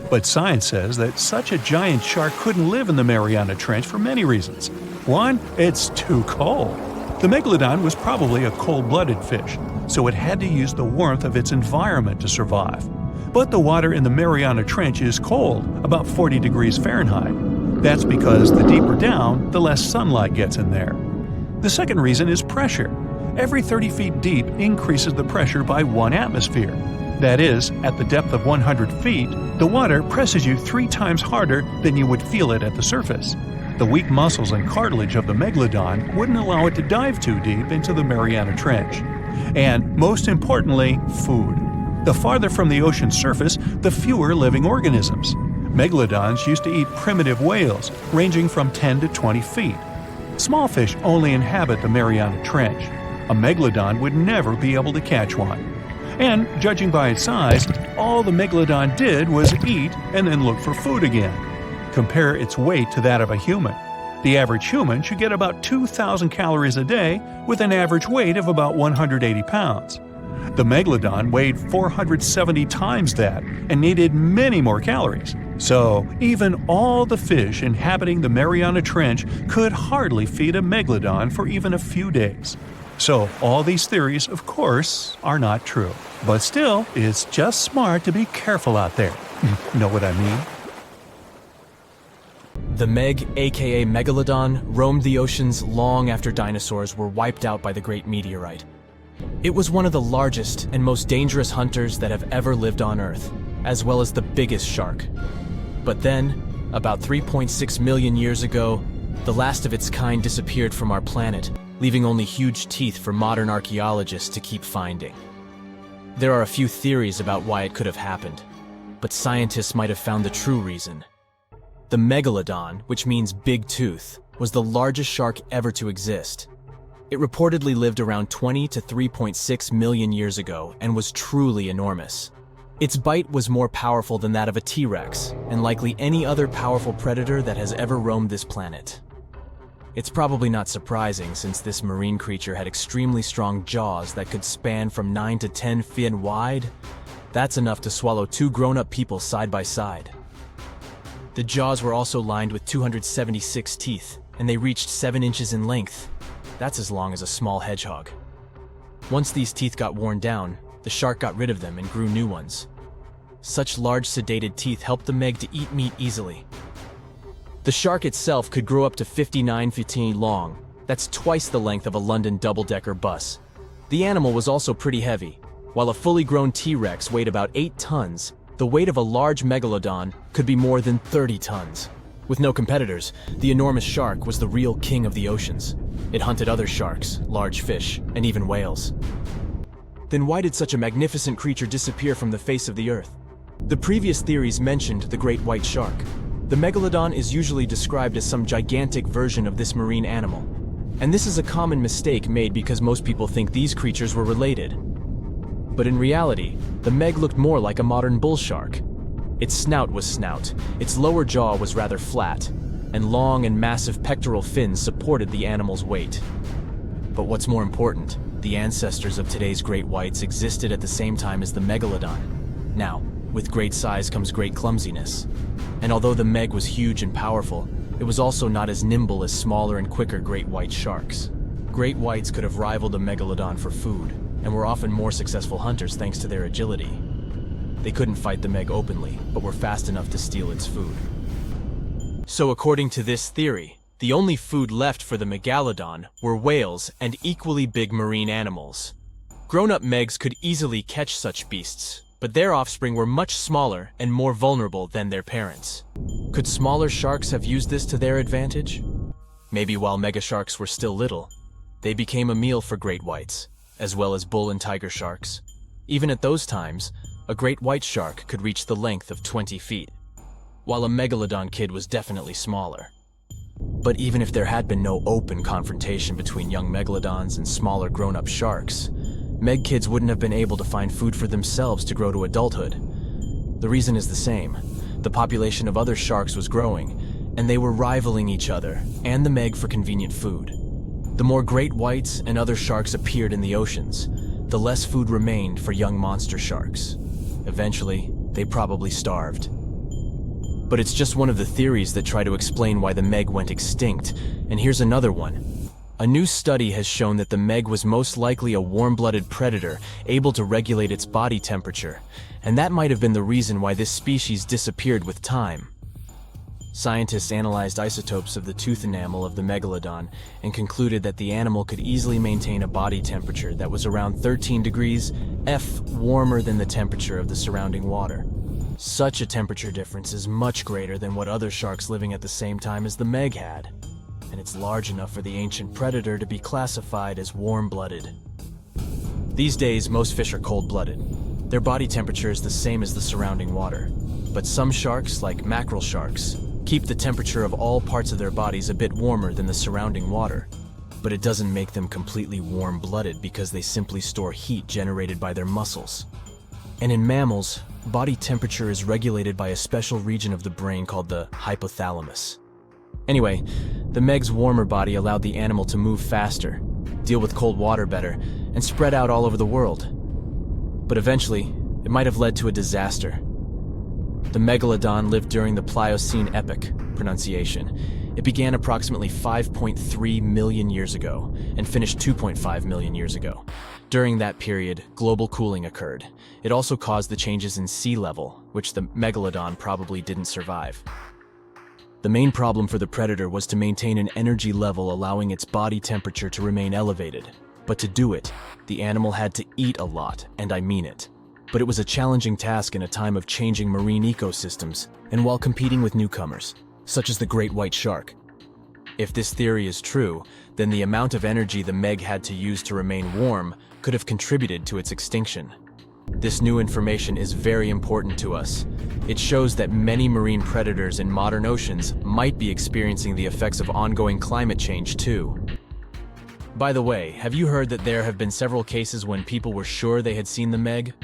But science says that such a giant shark couldn't live in the Mariana Trench for many reasons. One, it's too cold. The Megalodon was probably a cold-blooded fish, so it had to use the warmth of its environment to survive. But the water in the Mariana Trench is cold, about 40 degrees Fahrenheit. That's because the deeper down, the less sunlight gets in there. The second reason is pressure. Every 30 feet deep increases the pressure by 1 atmosphere. That is, at the depth of 100 feet, the water presses you 3 times harder than you would feel it at the surface. The weak muscles and cartilage of the Megalodon wouldn't allow it to dive too deep into the Mariana Trench. And most importantly, food. The farther from the ocean surface, the fewer living organisms. Megalodons used to eat primitive whales, ranging from 10 to 20 feet. Small fish only inhabit the Mariana Trench. A Megalodon would never be able to catch one. And, judging by its size, all the Megalodon did was eat and then look for food again. Compare its weight to that of a human. The average human should get about 2,000 calories a day with an average weight of about 180 pounds. The Megalodon weighed 470 times that and needed many more calories. So, even all the fish inhabiting the Mariana Trench could hardly feed a Megalodon for even a few days. So, all these theories, of course, are not true. But still, it's just smart to be careful out there. Know what I mean? The Meg, aka Megalodon, roamed the oceans long after dinosaurs were wiped out by the Great Meteorite. It was one of the largest and most dangerous hunters that have ever lived on Earth, as well as the biggest shark. But then, about 3.6 million years ago, the last of its kind disappeared from our planet, leaving only huge teeth for modern archaeologists to keep finding. There are a few theories about why it could have happened, but scientists might have found the true reason. The Megalodon, which means big tooth, was the largest shark ever to exist. It reportedly lived around 20 to 3.6 million years ago and was truly enormous. Its bite was more powerful than that of a T-Rex, and likely any other powerful predator that has ever roamed this planet. It's probably not surprising since this marine creature had extremely strong jaws that could span from 9 to 10 feet wide. That's enough to swallow 2 grown-up people side by side. The jaws were also lined with 276 teeth, and they reached 7 inches in length. That's as long as a small hedgehog. Once these teeth got worn down, the shark got rid of them and grew new ones. Such large sedated teeth helped the meg to eat meat easily. The shark itself could grow up to 59 feet long. That's twice the length of a London double-decker bus. The animal was also pretty heavy. While a fully grown T-Rex weighed about 8 tons, the weight of a large Megalodon could be more than 30 tons. With no competitors, the enormous shark was the real king of the oceans. It hunted other sharks, large fish, and even whales. Then why did such a magnificent creature disappear from the face of the earth? The previous theories mentioned the great white shark. The Megalodon is usually described as some gigantic version of this marine animal. And this is a common mistake made because most people think these creatures were related. But in reality, the Meg looked more like a modern bull shark. Its snout was snout, its lower jaw was rather flat, and long and massive pectoral fins supported the animal's weight. But what's more important, the ancestors of today's great whites existed at the same time as the Megalodon. Now, with great size comes great clumsiness. And although the Meg was huge and powerful, it was also not as nimble as smaller and quicker great white sharks. Great whites could have rivaled a Megalodon for food, and were often more successful hunters thanks to their agility. They couldn't fight the Meg openly, but were fast enough to steal its food. So according to this theory, the only food left for the Megalodon were whales and equally big marine animals. Grown-up Megs could easily catch such beasts, but their offspring were much smaller and more vulnerable than their parents. Could smaller sharks have used this to their advantage? Maybe while megasharks were still little, they became a meal for great whites, as well as bull and tiger sharks. Even at those times, a great white shark could reach the length of 20 feet, while a Megalodon kid was definitely smaller. But even if there had been no open confrontation between young Megalodons and smaller grown-up sharks, Meg kids wouldn't have been able to find food for themselves to grow to adulthood. The reason is the same. The population of other sharks was growing, and they were rivaling each other and the Meg for convenient food. The more great whites and other sharks appeared in the oceans, the less food remained for young monster sharks. Eventually, they probably starved. But it's just one of the theories that try to explain why the Meg went extinct, and here's another one. A new study has shown that the Meg was most likely a warm-blooded predator able to regulate its body temperature, and that might have been the reason why this species disappeared with time. Scientists analyzed isotopes of the tooth enamel of the Megalodon and concluded that the animal could easily maintain a body temperature that was around 13 degrees F warmer than the temperature of the surrounding water. Such a temperature difference is much greater than what other sharks living at the same time as the Meg had, and it's large enough for the ancient predator to be classified as warm-blooded. These days, most fish are cold-blooded. Their body temperature is the same as the surrounding water, but some sharks, like mackerel sharks, keep the temperature of all parts of their bodies a bit warmer than the surrounding water. But it doesn't make them completely warm-blooded because they simply store heat generated by their muscles. And in mammals, body temperature is regulated by a special region of the brain called the hypothalamus. Anyway, the Meg's warmer body allowed the animal to move faster, deal with cold water better, and spread out all over the world. But eventually, it might have led to a disaster. The Megalodon lived during the Pliocene epoch, pronunciation. It began approximately 5.3 million years ago and finished 2.5 million years ago. During that period, global cooling occurred. It also caused the changes in sea level, which the Megalodon probably didn't survive. The main problem for the predator was to maintain an energy level allowing its body temperature to remain elevated. But to do it, the animal had to eat a lot, and I mean it. But it was a challenging task in a time of changing marine ecosystems, and while competing with newcomers, such as the great white shark. If this theory is true, then the amount of energy the Meg had to use to remain warm could have contributed to its extinction. This new information is very important to us. It shows that many marine predators in modern oceans might be experiencing the effects of ongoing climate change too. By the way, have you heard that there have been several cases when people were sure they had seen the Meg?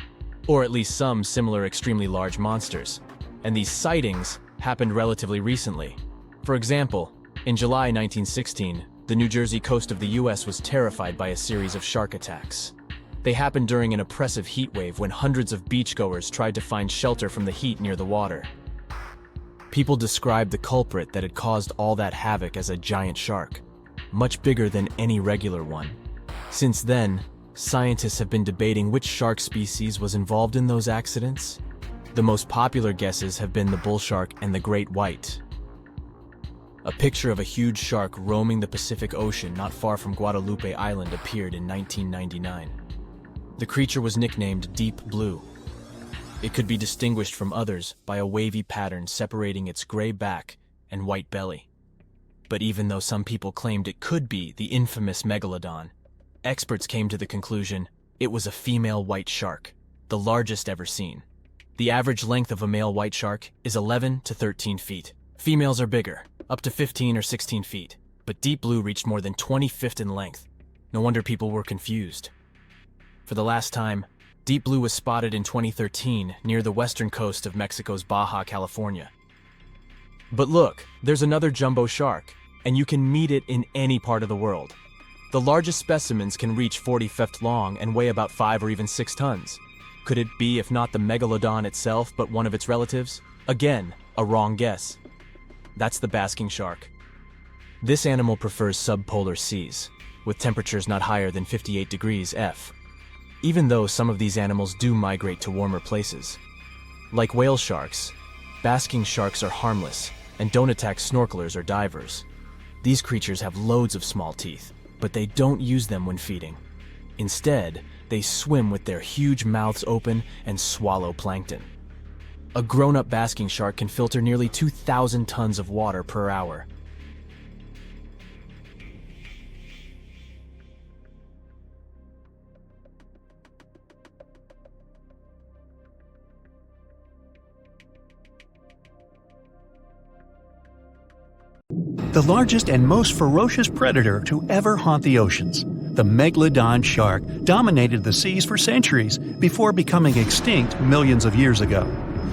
Or at least some similar extremely large monsters. And these sightings happened relatively recently. For example, in July 1916, the New Jersey coast of the US was terrified by a series of shark attacks. They happened during an oppressive heat wave when hundreds of beachgoers tried to find shelter from the heat near the water. People described the culprit that had caused all that havoc as a giant shark, much bigger than any regular one. Since then, Scientists have been debating which shark species was involved in those accidents. The most popular guesses have been the bull shark and the great white. A picture of a huge shark roaming the Pacific Ocean not far from Guadalupe Island appeared in 1999. The creature was nicknamed Deep Blue. It could be distinguished from others by a wavy pattern separating its gray back and white belly. But even though some people claimed it could be the infamous Megalodon, experts came to the conclusion it was a female white shark, the largest ever seen. The average length of a male white shark is 11 to 13 feet. Females are bigger, up to 15 or 16 feet, but Deep Blue reached more than 20 feet in length. No wonder people were confused. For the last time, Deep Blue was spotted in 2013 near the western coast of Mexico's Baja California. But look, there's another jumbo shark, and you can meet it in any part of the world. The largest specimens can reach 40 feet long and weigh about 5 or even 6 tons. Could it be, if not the Megalodon itself, but one of its relatives? Again, a wrong guess. That's the basking shark. This animal prefers subpolar seas, with temperatures not higher than 58 degrees F, even though some of these animals do migrate to warmer places. Like whale sharks, basking sharks are harmless and don't attack snorkelers or divers. These creatures have loads of small teeth, but they don't use them when feeding. Instead, they swim with their huge mouths open and swallow plankton. A grown-up basking shark can filter nearly 2,000 tons of water per hour. The largest and most ferocious predator to ever haunt the oceans, the Megalodon shark, dominated the seas for centuries before becoming extinct millions of years ago.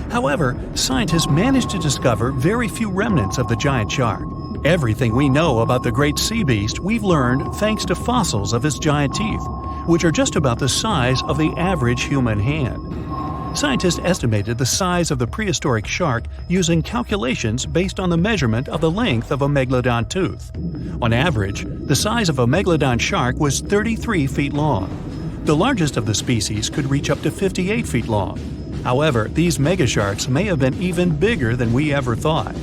However, scientists managed to discover very few remnants of the giant shark. Everything we know about the great sea beast we've learned thanks to fossils of its giant teeth, which are just about the size of the average human hand. Scientists estimated the size of the prehistoric shark using calculations based on the measurement of the length of a megalodon tooth. On average, the size of a megalodon shark was 33 feet long. The largest of the species could reach up to 58 feet long. However, these megasharks may have been even bigger than we ever thought.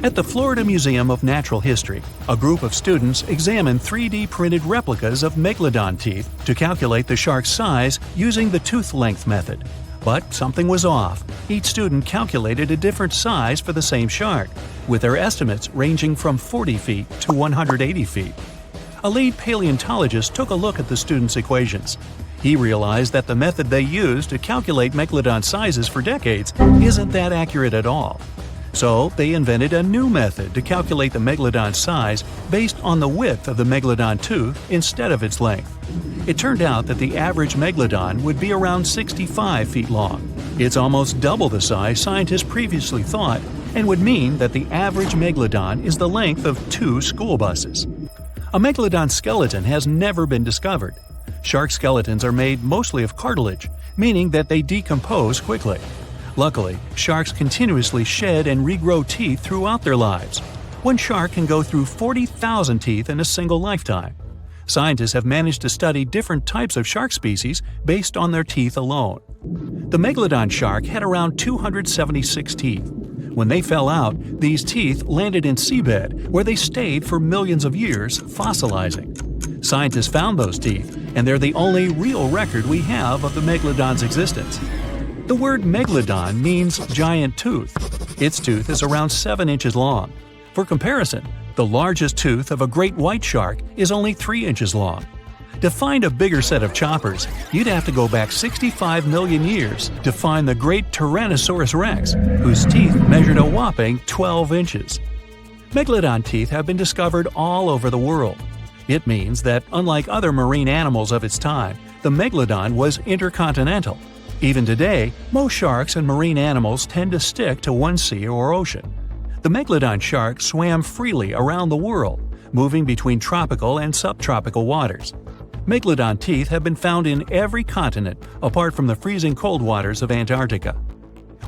At the Florida Museum of Natural History, a group of students examined 3D printed replicas of megalodon teeth to calculate the shark's size using the tooth length method. But something was off. Each student calculated a different size for the same shark, with their estimates ranging from 40 feet to 180 feet. A lead paleontologist took a look at the students' equations. He realized that the method they used to calculate megalodon sizes for decades isn't that accurate at all. So they invented a new method to calculate the megalodon size based on the width of the megalodon tooth instead of its length. It turned out that the average megalodon would be around 65 feet long. It's almost double the size scientists previously thought, and would mean that the average megalodon is the length of 2 school buses. A megalodon skeleton has never been discovered. Shark skeletons are made mostly of cartilage, meaning that they decompose quickly. Luckily, sharks continuously shed and regrow teeth throughout their lives. One shark can go through 40,000 teeth in a single lifetime. Scientists have managed to study different types of shark species based on their teeth alone. The megalodon shark had around 276 teeth. When they fell out, these teeth landed in seabed, where they stayed for millions of years, fossilizing. Scientists found those teeth, and they're the only real record we have of the megalodon's existence. The word megalodon means giant tooth. Its tooth is around 7 inches long. For comparison, the largest tooth of a great white shark is only 3 inches long. To find a bigger set of choppers, you'd have to go back 65 million years to find the great Tyrannosaurus rex, whose teeth measured a whopping 12 inches. Megalodon teeth have been discovered all over the world. It means that, unlike other marine animals of its time, the megalodon was intercontinental. Even today, most sharks and marine animals tend to stick to one sea or ocean. The megalodon shark swam freely around the world, moving between tropical and subtropical waters. Megalodon teeth have been found in every continent apart from the freezing cold waters of Antarctica.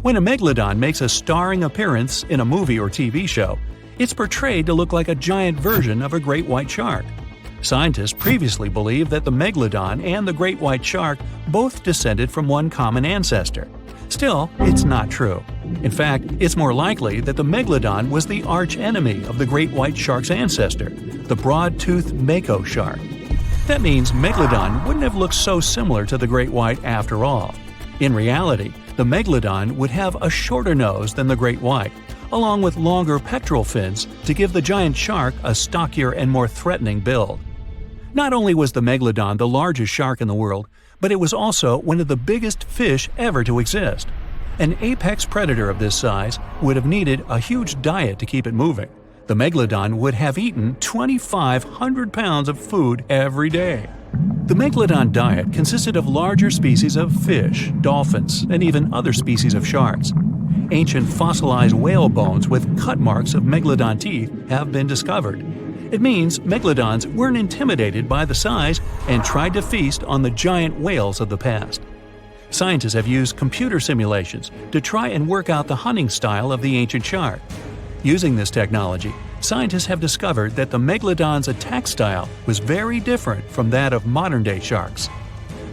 When a megalodon makes a starring appearance in a movie or TV show, it's portrayed to look like a giant version of a great white shark. Scientists previously believed that the Megalodon and the great white shark both descended from one common ancestor. Still, it's not true. In fact, it's more likely that the Megalodon was the arch-enemy of the great white shark's ancestor, the broad-toothed mako shark. That means Megalodon wouldn't have looked so similar to the great white after all. In reality, the Megalodon would have a shorter nose than the great white, along with longer pectoral fins to give the giant shark a stockier and more threatening build. Not only was the Megalodon the largest shark in the world, but it was also one of the biggest fish ever to exist. An apex predator of this size would have needed a huge diet to keep it moving. The Megalodon would have eaten 2,500 pounds of food every day. The Megalodon diet consisted of larger species of fish, dolphins, and even other species of sharks. Ancient fossilized whale bones with cut marks of Megalodon teeth have been discovered. It means Megalodons weren't intimidated by the size and tried to feast on the giant whales of the past. Scientists have used computer simulations to try and work out the hunting style of the ancient shark. Using this technology, scientists have discovered that the Megalodon's attack style was very different from that of modern-day sharks.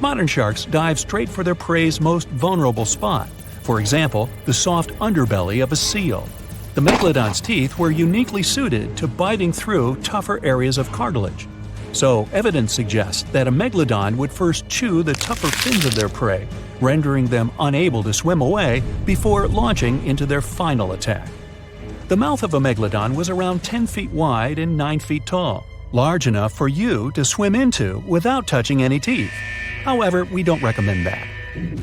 Modern sharks dive straight for their prey's most vulnerable spot, for example, the soft underbelly of a seal. The Megalodon's teeth were uniquely suited to biting through tougher areas of cartilage. So, evidence suggests that a Megalodon would first chew the tougher fins of their prey, rendering them unable to swim away before launching into their final attack. The mouth of a Megalodon was around 10 feet wide and 9 feet tall, large enough for you to swim into without touching any teeth. However, we don't recommend that.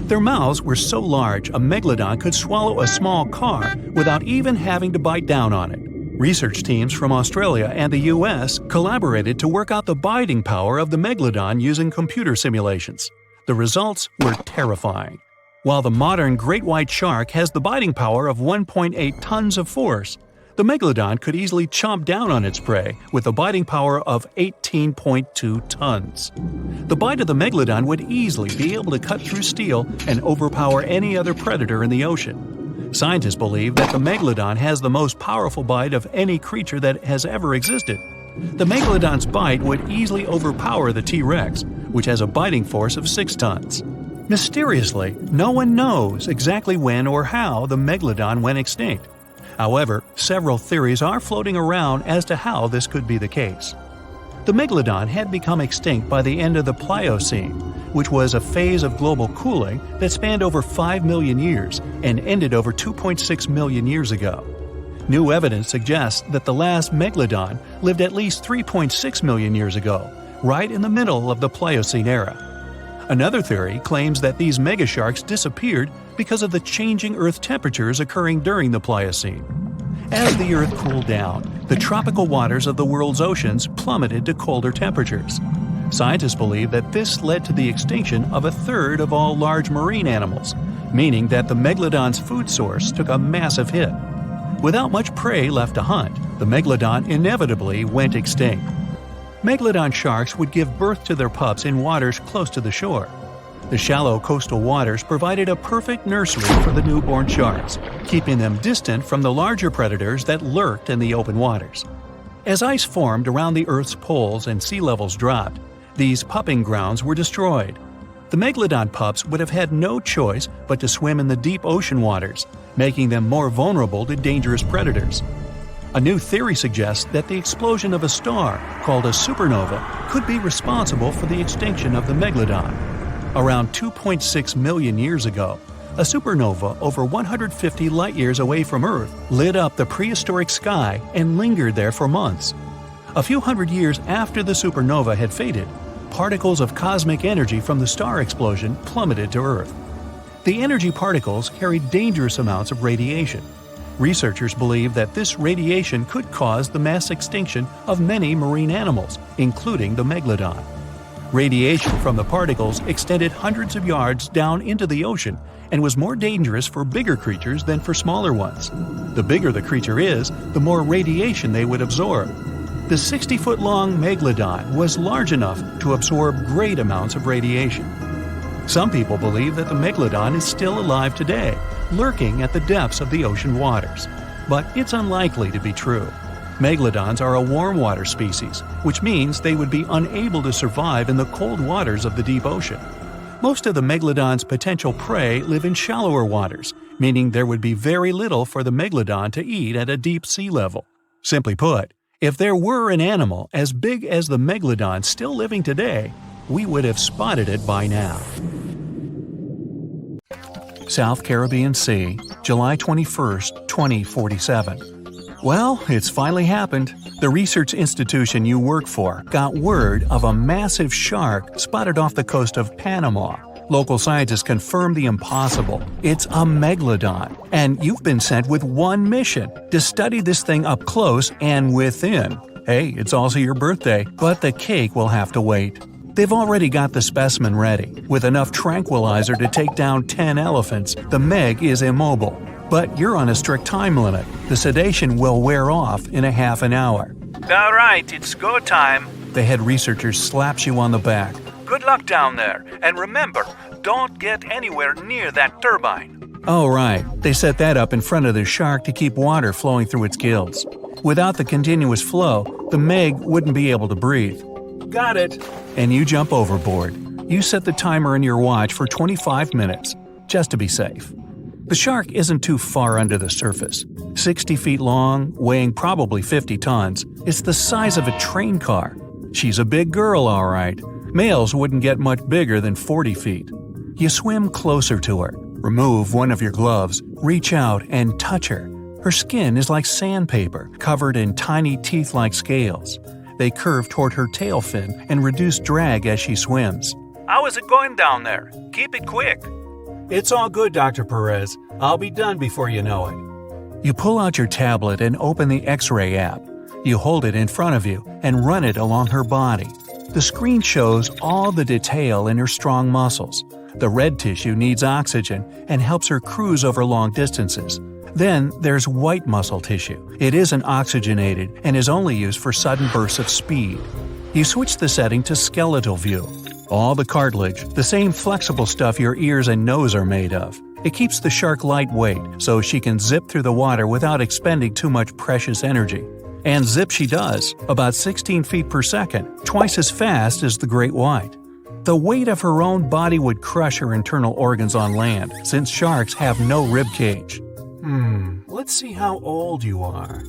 Their mouths were so large a Megalodon could swallow a small car without even having to bite down on it. Research teams from Australia and the US collaborated to work out the biting power of the Megalodon using computer simulations. The results were terrifying. While the modern great white shark has the biting power of 1.8 tons of force, the Megalodon could easily chomp down on its prey with a biting power of 18.2 tons. The bite of the Megalodon would easily be able to cut through steel and overpower any other predator in the ocean. Scientists believe that the Megalodon has the most powerful bite of any creature that has ever existed. The Megalodon's bite would easily overpower the T-Rex, which has a biting force of 6 tons. Mysteriously, no one knows exactly when or how the Megalodon went extinct. However, several theories are floating around as to how this could be the case. The Megalodon had become extinct by the end of the Pliocene, which was a phase of global cooling that spanned over 5 million years and ended over 2.6 million years ago. New evidence suggests that the last Megalodon lived at least 3.6 million years ago, right in the middle of the Pliocene era. Another theory claims that these megasharks disappeared because of the changing Earth temperatures occurring during the Pliocene. As the Earth cooled down, the tropical waters of the world's oceans plummeted to colder temperatures. Scientists believe that this led to the extinction of a third of all large marine animals, meaning that the Megalodon's food source took a massive hit. Without much prey left to hunt, the Megalodon inevitably went extinct. Megalodon sharks would give birth to their pups in waters close to the shore. The shallow coastal waters provided a perfect nursery for the newborn sharks, keeping them distant from the larger predators that lurked in the open waters. As ice formed around the Earth's poles and sea levels dropped, these pupping grounds were destroyed. The Megalodon pups would have had no choice but to swim in the deep ocean waters, making them more vulnerable to dangerous predators. A new theory suggests that the explosion of a star, called a supernova, could be responsible for the extinction of the Megalodon. Around 2.6 million years ago, a supernova over 150 light-years away from Earth lit up the prehistoric sky and lingered there for months. A few hundred years after the supernova had faded, particles of cosmic energy from the star explosion plummeted to Earth. The energy particles carried dangerous amounts of radiation. Researchers believe that this radiation could cause the mass extinction of many marine animals, including the Megalodon. Radiation from the particles extended hundreds of yards down into the ocean and was more dangerous for bigger creatures than for smaller ones. The bigger the creature is, the more radiation they would absorb. The 60-foot-long Megalodon was large enough to absorb great amounts of radiation. Some people believe that the Megalodon is still alive today, lurking at the depths of the ocean waters. But it's unlikely to be true. Megalodons are a warm water species, which means they would be unable to survive in the cold waters of the deep ocean. Most of the megalodon's potential prey live in shallower waters, meaning there would be very little for the megalodon to eat at a deep sea level. Simply put, if there were an animal as big as the megalodon still living today, we would have spotted it by now. South Caribbean Sea, July 21, 2047. Well, it's finally happened. The research institution you work for got word of a massive shark spotted off the coast of Panama. Local scientists confirmed the impossible. It's a megalodon, and you've been sent with one mission to study this thing up close and within. Hey, it's also your birthday, but the cake will have to wait. They've already got the specimen ready. With enough tranquilizer to take down 10 elephants, the Meg is immobile. But you're on a strict time limit. The sedation will wear off in a half an hour. All right, it's go time. The head researcher slaps you on the back. Good luck down there. And remember, don't get anywhere near that turbine. Oh, right. They set that up in front of the shark to keep water flowing through its gills. Without the continuous flow, the Meg wouldn't be able to breathe. Got it. And you jump overboard. You set the timer in your watch for 25 minutes, just to be safe. The shark isn't too far under the surface. 60 feet long, weighing probably 50 tons, it's the size of a train car. She's a big girl, all right. Males wouldn't get much bigger than 40 feet. You swim closer to her, remove one of your gloves, reach out and touch her. Her skin is like sandpaper, covered in tiny teeth-like scales. They curve toward her tail fin and reduce drag as she swims. How is it going down there? Keep it quick. It's all good, Dr. Perez. I'll be done before you know it. You pull out your tablet and open the X-ray app. You hold it in front of you and run it along her body. The screen shows all the detail in her strong muscles. The red tissue needs oxygen and helps her cruise over long distances. Then there's white muscle tissue. It isn't oxygenated and is only used for sudden bursts of speed. You switch the setting to skeletal view. All the cartilage, the same flexible stuff your ears and nose are made of. It keeps the shark lightweight, so she can zip through the water without expending too much precious energy. And zip she does, about 16 feet per second, twice as fast as the great white. The weight of her own body would crush her internal organs on land, since sharks have no rib cage. Let's see how old you are.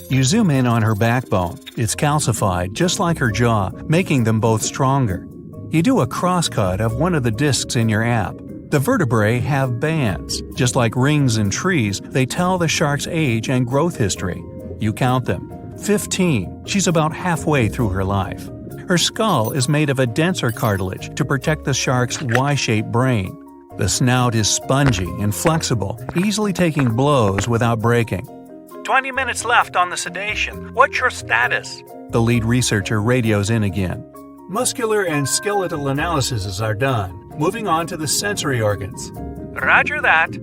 You zoom in on her backbone. It's calcified, just like her jaw, making them both stronger. You do a crosscut of one of the discs in your app. The vertebrae have bands. Just like rings in trees, they tell the shark's age and growth history. You count them. 15. She's about halfway through her life. Her skull is made of a denser cartilage to protect the shark's Y-shaped brain. The snout is spongy and flexible, easily taking blows without breaking. 20 minutes left on the sedation. What's your status? The lead researcher radios in again. Muscular and skeletal analyses are done. Moving on to the sensory organs. Roger that.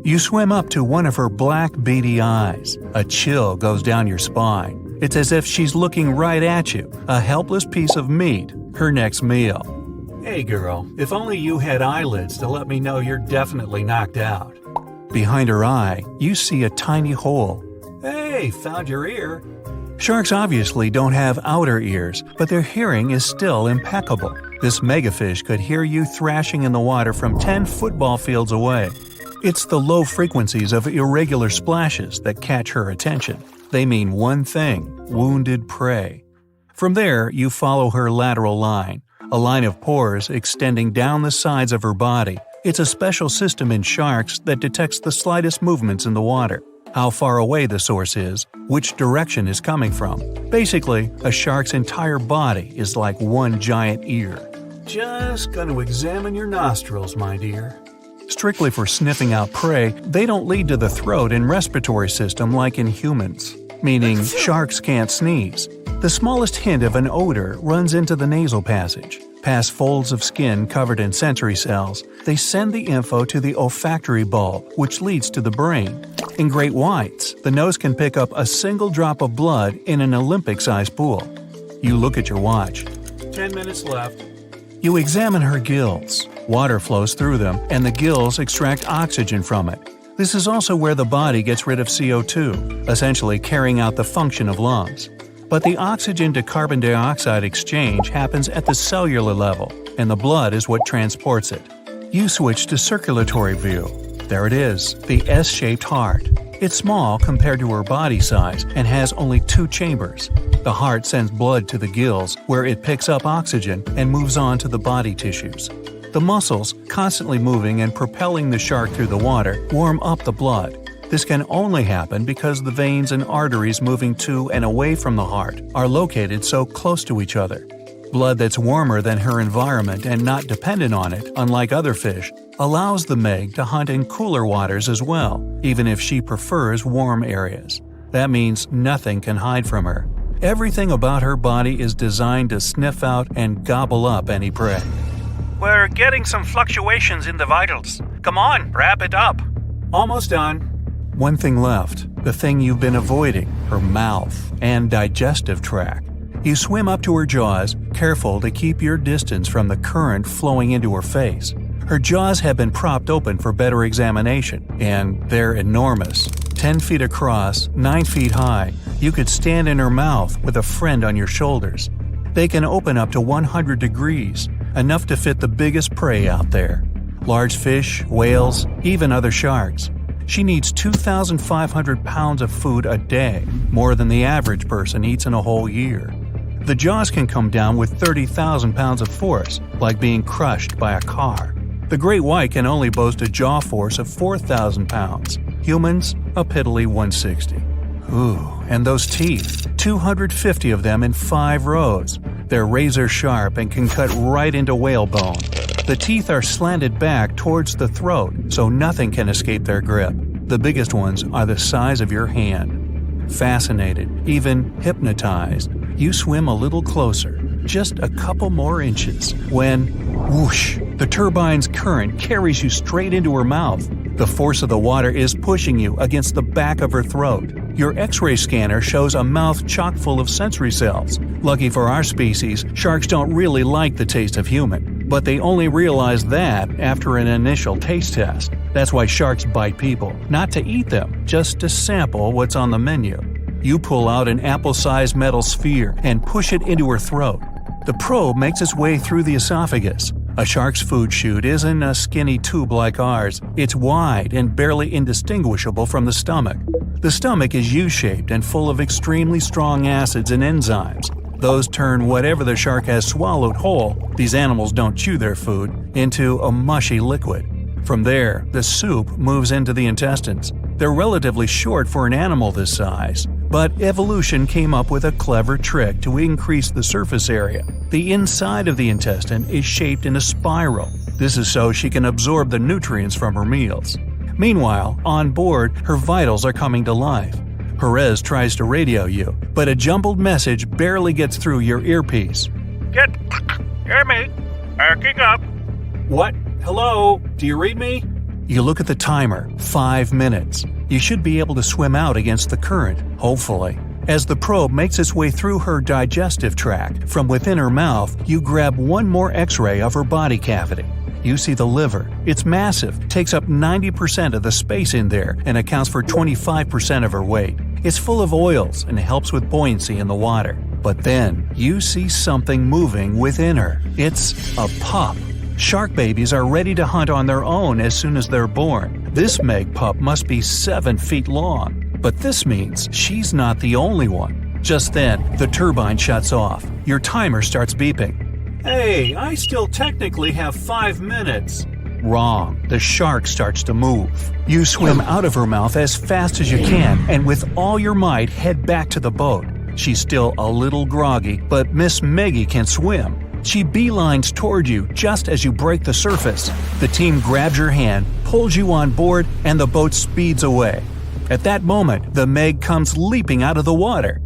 You swim up to one of her black, beady eyes. A chill goes down your spine. It's as if she's looking right at you, a helpless piece of meat, her next meal. Hey girl, if only you had eyelids to let me know you're definitely knocked out. Behind her eye, you see a tiny hole. Hey, found your ear. Sharks obviously don't have outer ears, but their hearing is still impeccable. This megafish could hear you thrashing in the water from 10 football fields away. It's the low frequencies of irregular splashes that catch her attention. They mean one thing: wounded prey. From there, you follow her lateral line, a line of pores extending down the sides of her body. It's a special system in sharks that detects the slightest movements in the water, how far away the source is, which direction is coming from. Basically, a shark's entire body is like one giant ear. Just gonna examine your nostrils, my dear. Strictly for sniffing out prey, they don't lead to the throat and respiratory system like in humans, meaning sharks can't sneeze. The smallest hint of an odor runs into the nasal passage. Past folds of skin covered in sensory cells, they send the info to the olfactory bulb, which leads to the brain. In great whites, the nose can pick up a single drop of blood in an Olympic-sized pool. You look at your watch. 10 minutes left. You examine her gills. Water flows through them, and the gills extract oxygen from it. This is also where the body gets rid of CO2, essentially carrying out the function of lungs. But the oxygen to carbon dioxide exchange happens at the cellular level, and the blood is what transports it. You switch to circulatory view. There it is, the S-shaped heart. It's small compared to her body size and has only 2 chambers. The heart sends blood to the gills, where it picks up oxygen and moves on to the body tissues. The muscles, constantly moving and propelling the shark through the water, warm up the blood. This can only happen because the veins and arteries moving to and away from the heart are located so close to each other. Blood that's warmer than her environment and not dependent on it, unlike other fish, allows the Meg to hunt in cooler waters as well, even if she prefers warm areas. That means nothing can hide from her. Everything about her body is designed to sniff out and gobble up any prey. We're getting some fluctuations in the vitals. Come on, wrap it up. Almost done. One thing left, the thing you've been avoiding, her mouth and digestive tract. You swim up to her jaws, careful to keep your distance from the current flowing into her face. Her jaws have been propped open for better examination, and they're enormous. 10 feet across, 9 feet high, you could stand in her mouth with a friend on your shoulders. They can open up to 100 degrees, enough to fit the biggest prey out there. Large fish, whales, even other sharks. She needs 2,500 pounds of food a day, more than the average person eats in a whole year. The jaws can come down with 30,000 pounds of force, like being crushed by a car. The great white can only boast a jaw force of 4,000 pounds. Humans, a piddly 160. Ooh, and those teeth, 250 of them in 5 rows. They're razor sharp and can cut right into whale bone. The teeth are slanted back towards the throat, so nothing can escape their grip. The biggest ones are the size of your hand. Fascinated, even hypnotized, you swim a little closer, just a couple more inches, when, whoosh, the turbine's current carries you straight into her mouth. The force of the water is pushing you against the back of her throat. Your X-ray scanner shows a mouth chock full of sensory cells. Lucky for our species, sharks don't really like the taste of human, but they only realize that after an initial taste test. That's why sharks bite people, not to eat them, just to sample what's on the menu. You pull out an apple-sized metal sphere and push it into her throat. The probe makes its way through the esophagus. A shark's food chute isn't a skinny tube like ours. It's wide and barely indistinguishable from the stomach. The stomach is U-shaped and full of extremely strong acids and enzymes. Those turn whatever the shark has swallowed whole, these animals don't chew their food, into a mushy liquid. From there, the soup moves into the intestines. They're relatively short for an animal this size, but evolution came up with a clever trick to increase the surface area. The inside of the intestine is shaped in a spiral. This is so she can absorb the nutrients from her meals. Meanwhile, on board, her vitals are coming to life. Perez tries to radio you, but a jumbled message barely gets through your earpiece. Hear me? Backing up. What? Hello? Do you read me? You look at the timer. 5 minutes. You should be able to swim out against the current, hopefully. As the probe makes its way through her digestive tract, from within her mouth, you grab one more X-ray of her body cavity. You see the liver. It's massive, takes up 90% of the space in there, and accounts for 25% of her weight. It's full of oils and helps with buoyancy in the water. But then, you see something moving within her. It's a pup. Shark babies are ready to hunt on their own as soon as they're born. This Meg pup must be 7 feet long. But this means she's not the only one. Just then, the turbine shuts off. Your timer starts beeping. Hey, I still technically have 5 minutes. Wrong. The shark starts to move. You swim out of her mouth as fast as you can, and with all your might head back to the boat. She's still a little groggy, but Miss Meggie can swim. She beelines toward you just as you break the surface. The team grabs your hand, pulls you on board, and the boat speeds away. At that moment, the Meg comes leaping out of the water.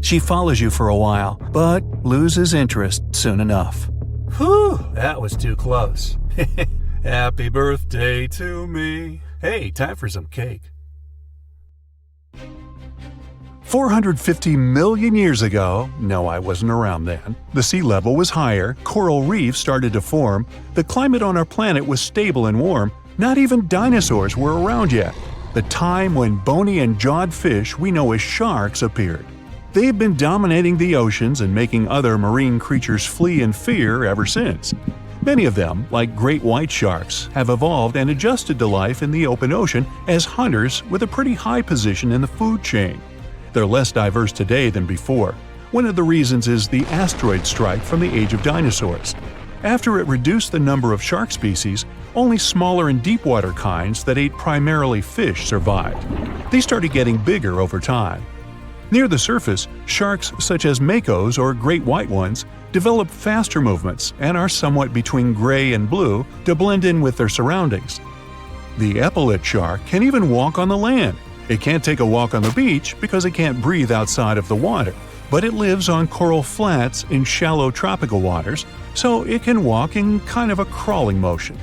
She follows you for a while, but loses interest soon enough. Whew, that was too close. Happy birthday to me. Hey, time for some cake. 450 million years ago, no, I wasn't around then, the sea level was higher, coral reefs started to form, the climate on our planet was stable and warm, not even dinosaurs were around yet. the time when bony and jawed fish we know as sharks appeared. They've been dominating the oceans and making other marine creatures flee in fear ever since. Many of them, like great white sharks, have evolved and adjusted to life in the open ocean as hunters with a pretty high position in the food chain. They're less diverse today than before. One of the reasons is the asteroid strike from the age of dinosaurs. After it reduced the number of shark species, only smaller and deep-water kinds that ate primarily fish survived. They started getting bigger over time. Near the surface, sharks such as makos or great white ones develop faster movements and are somewhat between gray and blue to blend in with their surroundings. The epaulet shark can even walk on the land. It can't take a walk on the beach because it can't breathe outside of the water, but it lives on coral flats in shallow tropical waters, so it can walk in kind of a crawling motion.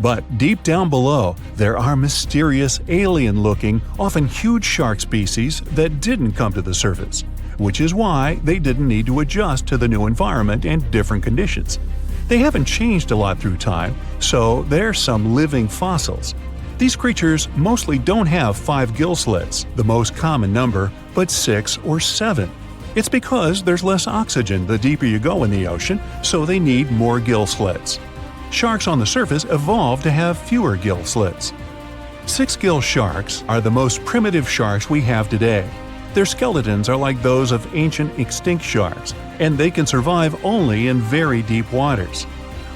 But deep down below, there are mysterious, alien-looking, often huge shark species that didn't come to the surface, which is why they didn't need to adjust to the new environment and different conditions. They haven't changed a lot through time, so they're some living fossils. These creatures mostly don't have 5 gill slits, the most common number, but 6 or 7. It's because there's less oxygen the deeper you go in the ocean, so they need more gill slits. Sharks on the surface evolved to have fewer gill slits. 6-gill sharks are the most primitive sharks we have today. Their skeletons are like those of ancient extinct sharks, and they can survive only in very deep waters.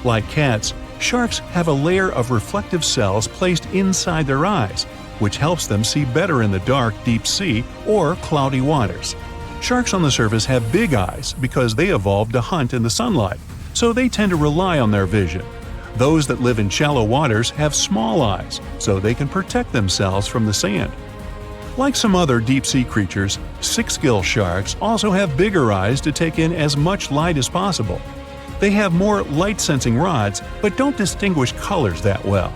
Like cats, sharks have a layer of reflective cells placed inside their eyes, which helps them see better in the dark, deep sea or cloudy waters. Sharks on the surface have big eyes because they evolved to hunt in the sunlight, so they tend to rely on their vision. Those that live in shallow waters have small eyes, so they can protect themselves from the sand. Like some other deep-sea creatures, 6-gill sharks also have bigger eyes to take in as much light as possible. They have more light-sensing rods, but don't distinguish colors that well.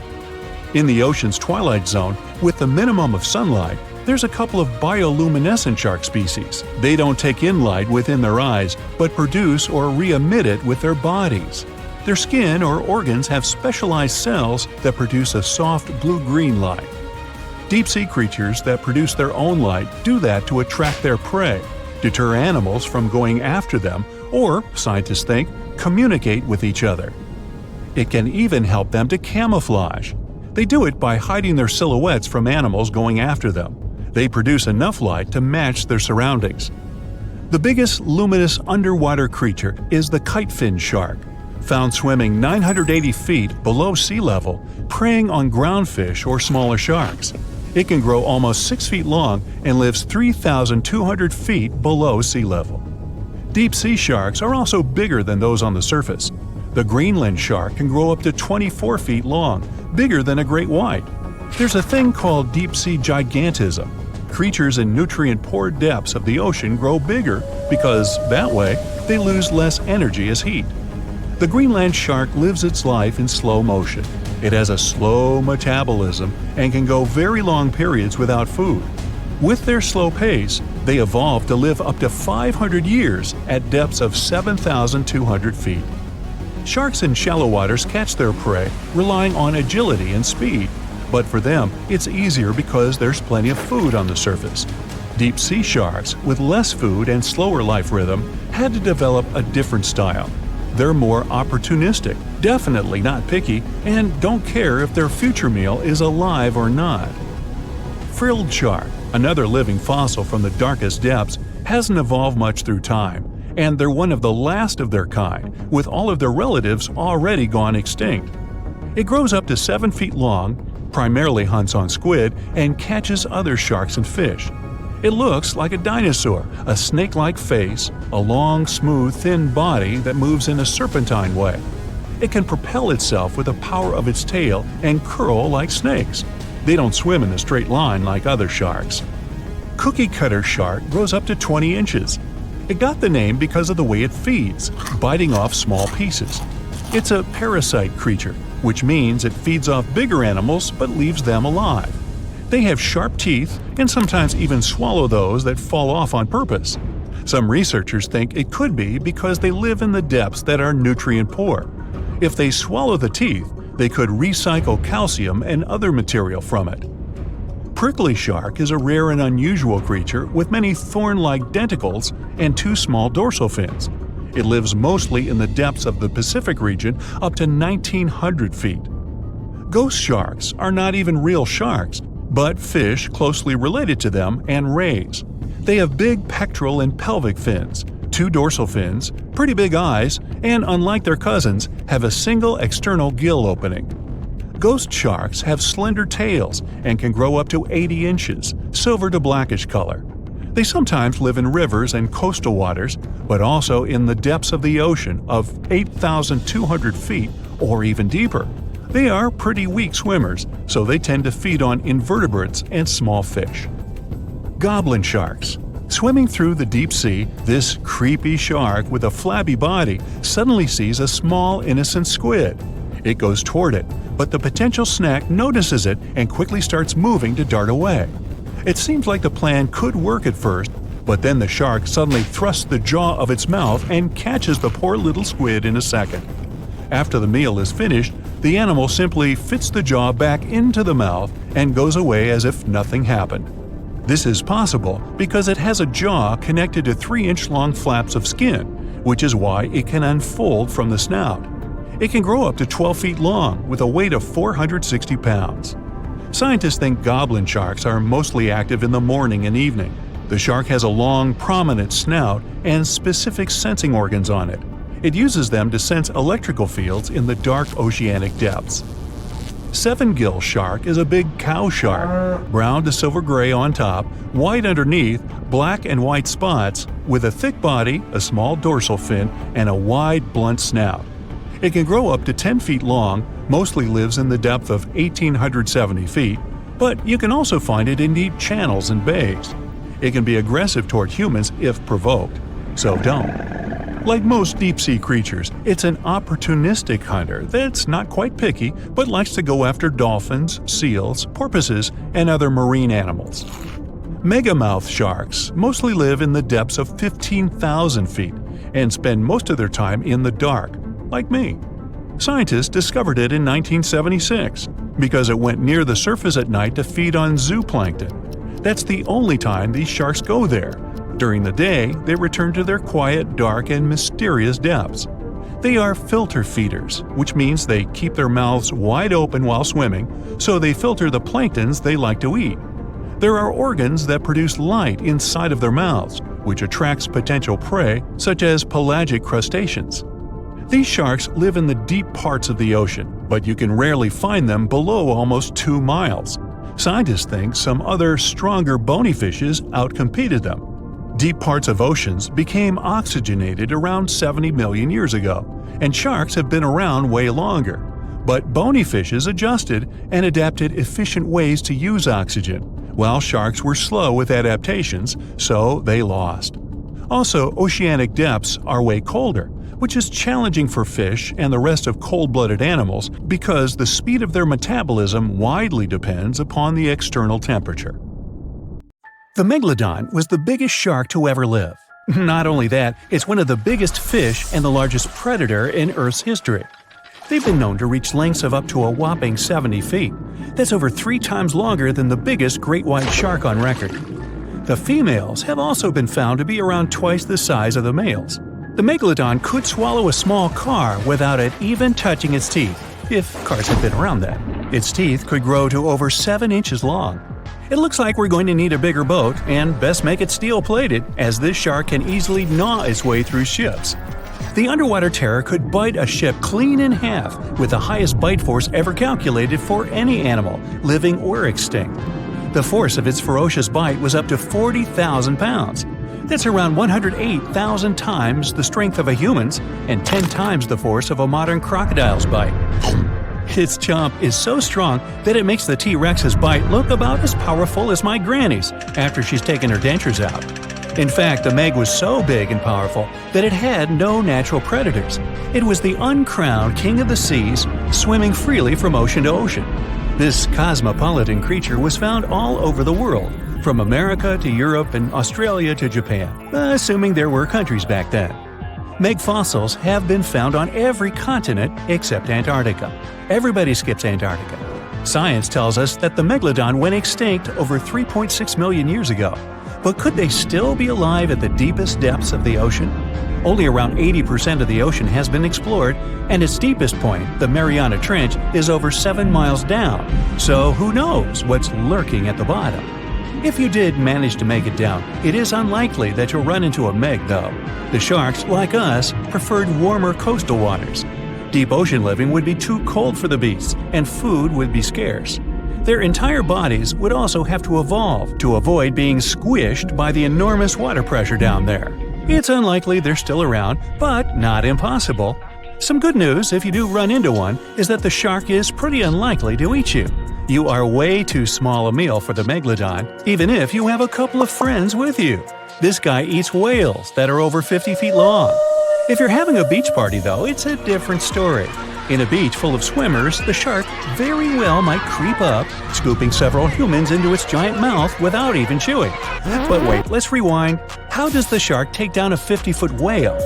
In the ocean's twilight zone, with the minimum of sunlight, there's a couple of bioluminescent shark species. They don't take in light within their eyes, but produce or re-emit it with their bodies. Their skin or organs have specialized cells that produce a soft blue-green light. Deep-sea creatures that produce their own light do that to attract their prey, deter animals from going after them, or, scientists think, communicate with each other. It can even help them to camouflage. They do it by hiding their silhouettes from animals going after them. They produce enough light to match their surroundings. The biggest luminous underwater creature is the kitefin shark, found swimming 980 feet below sea level, preying on groundfish or smaller sharks. It can grow almost 6 feet long and lives 3,200 feet below sea level. Deep-sea sharks are also bigger than those on the surface. The Greenland shark can grow up to 24 feet long, bigger than a great white. There's a thing called deep-sea gigantism. Creatures in nutrient-poor depths of the ocean grow bigger because, that way, they lose less energy as heat. The Greenland shark lives its life in slow motion. It has a slow metabolism and can go very long periods without food. With their slow pace, they evolved to live up to 500 years at depths of 7,200 feet. Sharks in shallow waters catch their prey relying on agility and speed, but for them, it's easier because there's plenty of food on the surface. Deep-sea sharks, with less food and slower life rhythm, had to develop a different style. They're more opportunistic, definitely not picky, and don't care if their future meal is alive or not. Frilled shark, another living fossil from the darkest depths, hasn't evolved much through time, and they're one of the last of their kind, with all of their relatives already gone extinct. It grows up to 7 feet long, primarily hunts on squid, and catches other sharks and fish. It looks like a dinosaur, a snake-like face, a long, smooth, thin body that moves in a serpentine way. It can propel itself with the power of its tail and curl like snakes. They don't swim in a straight line like other sharks. Cookie-cutter shark grows up to 20 inches. It got the name because of the way it feeds, biting off small pieces. It's a parasite creature, which means it feeds off bigger animals but leaves them alive. They have sharp teeth and sometimes even swallow those that fall off on purpose. Some researchers think it could be because they live in the depths that are nutrient poor. If they swallow the teeth, they could recycle calcium and other material from it. prickly shark is a rare and unusual creature with many thorn-like denticles and 2 small dorsal fins. It lives mostly in the depths of the Pacific region up to 1,900 feet. Ghost sharks are not even real sharks, but fish closely related to them and rays. They have big pectoral and pelvic fins, 2 dorsal fins, pretty big eyes, and unlike their cousins, have a single external gill opening. Ghost sharks have slender tails and can grow up to 80 inches, silver to blackish color. They sometimes live in rivers and coastal waters, but also in the depths of the ocean of 8,200 feet or even deeper. They are pretty weak swimmers, so they tend to feed on invertebrates and small fish. Goblin sharks. Swimming through the deep sea, this creepy shark with a flabby body suddenly sees a small, innocent squid. It goes toward it, but the potential snack notices it and quickly starts moving to dart away. It seems like the plan could work at first, but then the shark suddenly thrusts the jaw of its mouth and catches the poor little squid in a second. After the meal is finished, the animal simply fits the jaw back into the mouth and goes away as if nothing happened. This is possible because it has a jaw connected to 3-inch-long flaps of skin, which is why it can unfold from the snout. It can grow up to 12 feet long with a weight of 460 pounds. Scientists think goblin sharks are mostly active in the morning and evening. The shark has a long, prominent snout and specific sensing organs on it. It uses them to sense electrical fields in the dark oceanic depths. Seven-gill shark is a big cow shark, brown to silver-gray on top, white underneath, black and white spots, with a thick body, a small dorsal fin, and a wide, blunt snout. It can grow up to 10 feet long, mostly lives in the depth of 1,870 feet, but you can also find it in deep channels and bays. It can be aggressive toward humans if provoked, so don't. Like most deep-sea creatures, it's an opportunistic hunter that's not quite picky but likes to go after dolphins, seals, porpoises, and other marine animals. Megamouth sharks mostly live in the depths of 15,000 feet and spend most of their time in the dark, like me. Scientists discovered it in 1976 because it went near the surface at night to feed on zooplankton. That's the only time these sharks go there. During the day, they return to their quiet, dark, and mysterious depths. They are filter feeders, which means they keep their mouths wide open while swimming, so they filter the planktons they like to eat. There are organs that produce light inside of their mouths, which attracts potential prey, such as pelagic crustaceans. These sharks live in the deep parts of the ocean, but you can rarely find them below almost 2 miles. Scientists think some other, stronger bony fishes outcompeted them. Deep parts of oceans became oxygenated around 70 million years ago, and sharks have been around way longer. But bony fishes adjusted and adapted efficient ways to use oxygen, while sharks were slow with adaptations, so they lost. Also, oceanic depths are way colder, which is challenging for fish and the rest of cold-blooded animals because the speed of their metabolism widely depends upon the external temperature. The Megalodon was the biggest shark to ever live. Not only that, it's one of the biggest fish and the largest predator in Earth's history. They've been known to reach lengths of up to a whopping 70 feet. That's over 3 times longer than the biggest great white shark on record. The females have also been found to be around twice the size of the males. The Megalodon could swallow a small car without it even touching its teeth, if cars had been around then. Its teeth could grow to over 7 inches long. It looks like we're going to need a bigger boat, and best make it steel-plated, as this shark can easily gnaw its way through ships. The underwater terror could bite a ship clean in half, with the highest bite force ever calculated for any animal, living or extinct. The force of its ferocious bite was up to 40,000 pounds. That's around 108,000 times the strength of a human's and 10 times the force of a modern crocodile's bite. Its chomp is so strong that it makes the T-Rex's bite look about as powerful as my granny's after she's taken her dentures out. In fact, the Meg was so big and powerful that it had no natural predators. It was the uncrowned king of the seas, swimming freely from ocean to ocean. This cosmopolitan creature was found all over the world, from America to Europe and Australia to Japan, assuming there were countries back then. Meg fossils have been found on every continent except Antarctica. Everybody skips Antarctica. Science tells us that the Megalodon went extinct over 3.6 million years ago. But could they still be alive at the deepest depths of the ocean? Only around 80% of the ocean has been explored, and its deepest point, the Mariana Trench, is over 7 miles down. So who knows what's lurking at the bottom? If you did manage to make it down, it is unlikely that you'll run into a meg, though. The sharks, like us, preferred warmer coastal waters. Deep ocean living would be too cold for the beasts, and food would be scarce. Their entire bodies would also have to evolve to avoid being squished by the enormous water pressure down there. It's unlikely they're still around, but not impossible. Some good news, if you do run into one, is that the shark is pretty unlikely to eat you. You are way too small a meal for the Megalodon, even if you have a couple of friends with you. This guy eats whales that are over 50 feet long. If you're having a beach party, though, it's a different story. In a beach full of swimmers, the shark very well might creep up, scooping several humans into its giant mouth without even chewing. But wait, let's rewind. How does the shark take down a 50-foot whale?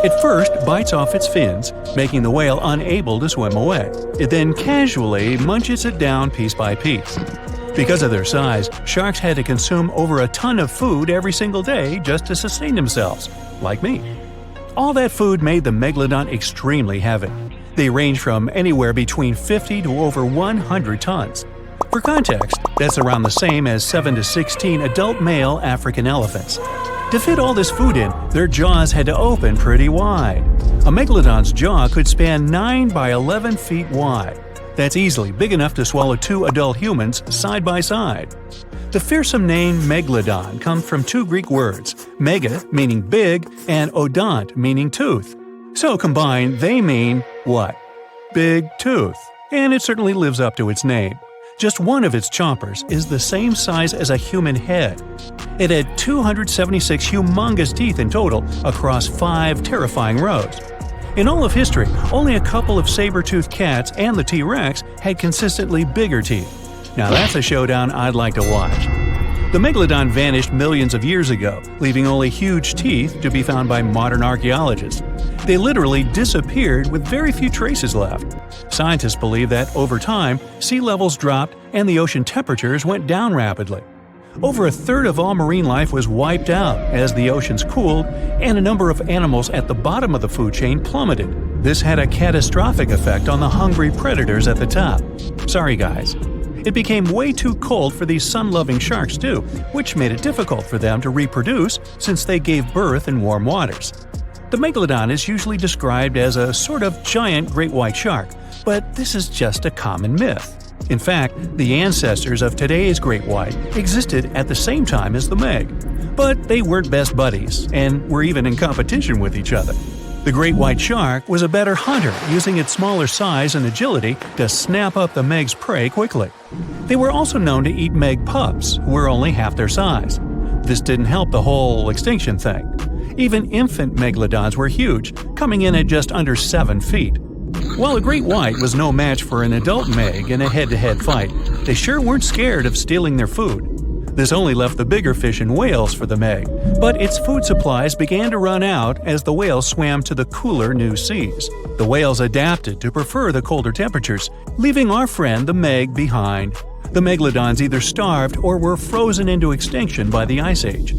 It first bites off its fins, making the whale unable to swim away. It then casually munches it down piece by piece. Because of their size, sharks had to consume over a ton of food every single day just to sustain themselves, like me. All that food made the Megalodon extremely heavy. They range from anywhere between 50 to over 100 tons. For context, that's around the same as 7 to 16 adult male African elephants. To fit all this food in, their jaws had to open pretty wide. A Megalodon's jaw could span 9 by 11 feet wide. That's easily big enough to swallow 2 adult humans side by side. The fearsome name Megalodon comes from 2 Greek words, mega meaning big and odont meaning tooth. So combined, they mean what? Big tooth. And it certainly lives up to its name. Just one of its chompers is the same size as a human head. It had 276 humongous teeth in total across 5 terrifying rows. In all of history, only a couple of saber-toothed cats and the T-Rex had consistently bigger teeth. Now that's a showdown I'd like to watch. The Megalodon vanished millions of years ago, leaving only huge teeth to be found by modern archaeologists. They literally disappeared with very few traces left. Scientists believe that, over time, sea levels dropped and the ocean temperatures went down rapidly. Over a third of all marine life was wiped out as the oceans cooled, and a number of animals at the bottom of the food chain plummeted. This had a catastrophic effect on the hungry predators at the top. Sorry guys. It became way too cold for these sun-loving sharks too, which made it difficult for them to reproduce since they gave birth in warm waters. The Megalodon is usually described as a sort of giant great white shark, but this is just a common myth. In fact, the ancestors of today's great white existed at the same time as the Meg. But they weren't best buddies, and were even in competition with each other. The great white shark was a better hunter, using its smaller size and agility to snap up the Meg's prey quickly. They were also known to eat Meg pups, who were only half their size. This didn't help the whole extinction thing. Even infant Megalodons were huge, coming in at just under 7 feet. While a great white was no match for an adult Meg in a head-to-head fight, they sure weren't scared of stealing their food. This only left the bigger fish and whales for the Meg, but its food supplies began to run out as the whales swam to the cooler new seas. The whales adapted to prefer the colder temperatures, leaving our friend the Meg behind. The Megalodons either starved or were frozen into extinction by the Ice Age.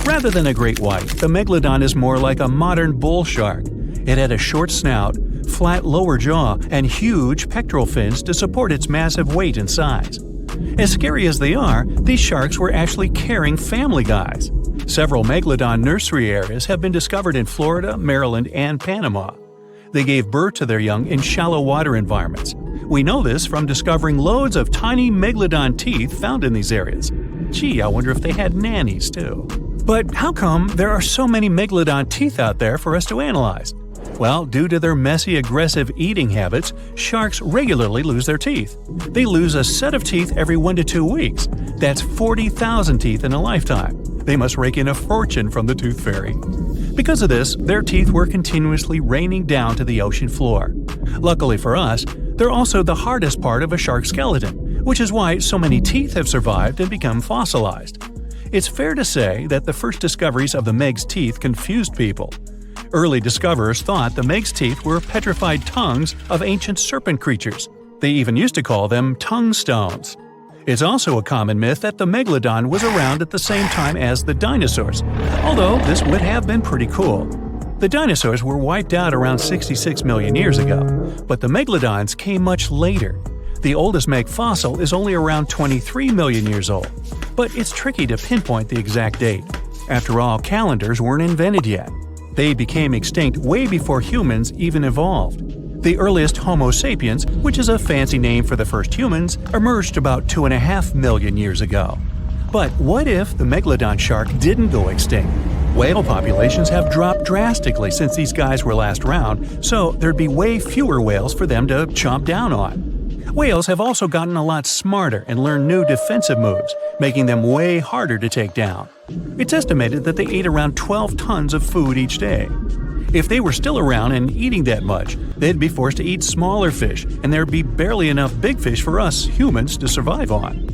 Rather than a great white, the Megalodon is more like a modern bull shark. It had a short snout, flat lower jaw, and huge pectoral fins to support its massive weight and size. As scary as they are, these sharks were actually caring family guys. Several Megalodon nursery areas have been discovered in Florida, Maryland, and Panama. They gave birth to their young in shallow water environments. We know this from discovering loads of tiny Megalodon teeth found in these areas. Gee, I wonder if they had nannies too. But how come there are so many Megalodon teeth out there for us to analyze? Well, due to their messy, aggressive eating habits, sharks regularly lose their teeth. They lose a set of teeth every 1 to 2 weeks. That's 40,000 teeth in a lifetime. They must rake in a fortune from the tooth fairy. Because of this, their teeth were continuously raining down to the ocean floor. Luckily for us, they're also the hardest part of a shark skeleton, which is why so many teeth have survived and become fossilized. It's fair to say that the first discoveries of the Meg's teeth confused people. Early discoverers thought the Meg's teeth were petrified tongues of ancient serpent creatures. They even used to call them tongue stones. It's also a common myth that the Megalodon was around at the same time as the dinosaurs, although this would have been pretty cool. The dinosaurs were wiped out around 66 million years ago, but the Megalodons came much later. The oldest Meg fossil is only around 23 million years old, but it's tricky to pinpoint the exact date. After all, calendars weren't invented yet. They became extinct way before humans even evolved. The earliest Homo sapiens, which is a fancy name for the first humans, emerged about 2.5 million years ago. But what if the Megalodon shark didn't go extinct? Whale populations have dropped drastically since these guys were last around, so there'd be way fewer whales for them to chomp down on. Whales have also gotten a lot smarter and learned new defensive moves, making them way harder to take down. It's estimated that they ate around 12 tons of food each day. If they were still around and eating that much, they'd be forced to eat smaller fish, and there'd be barely enough big fish for us humans to survive on.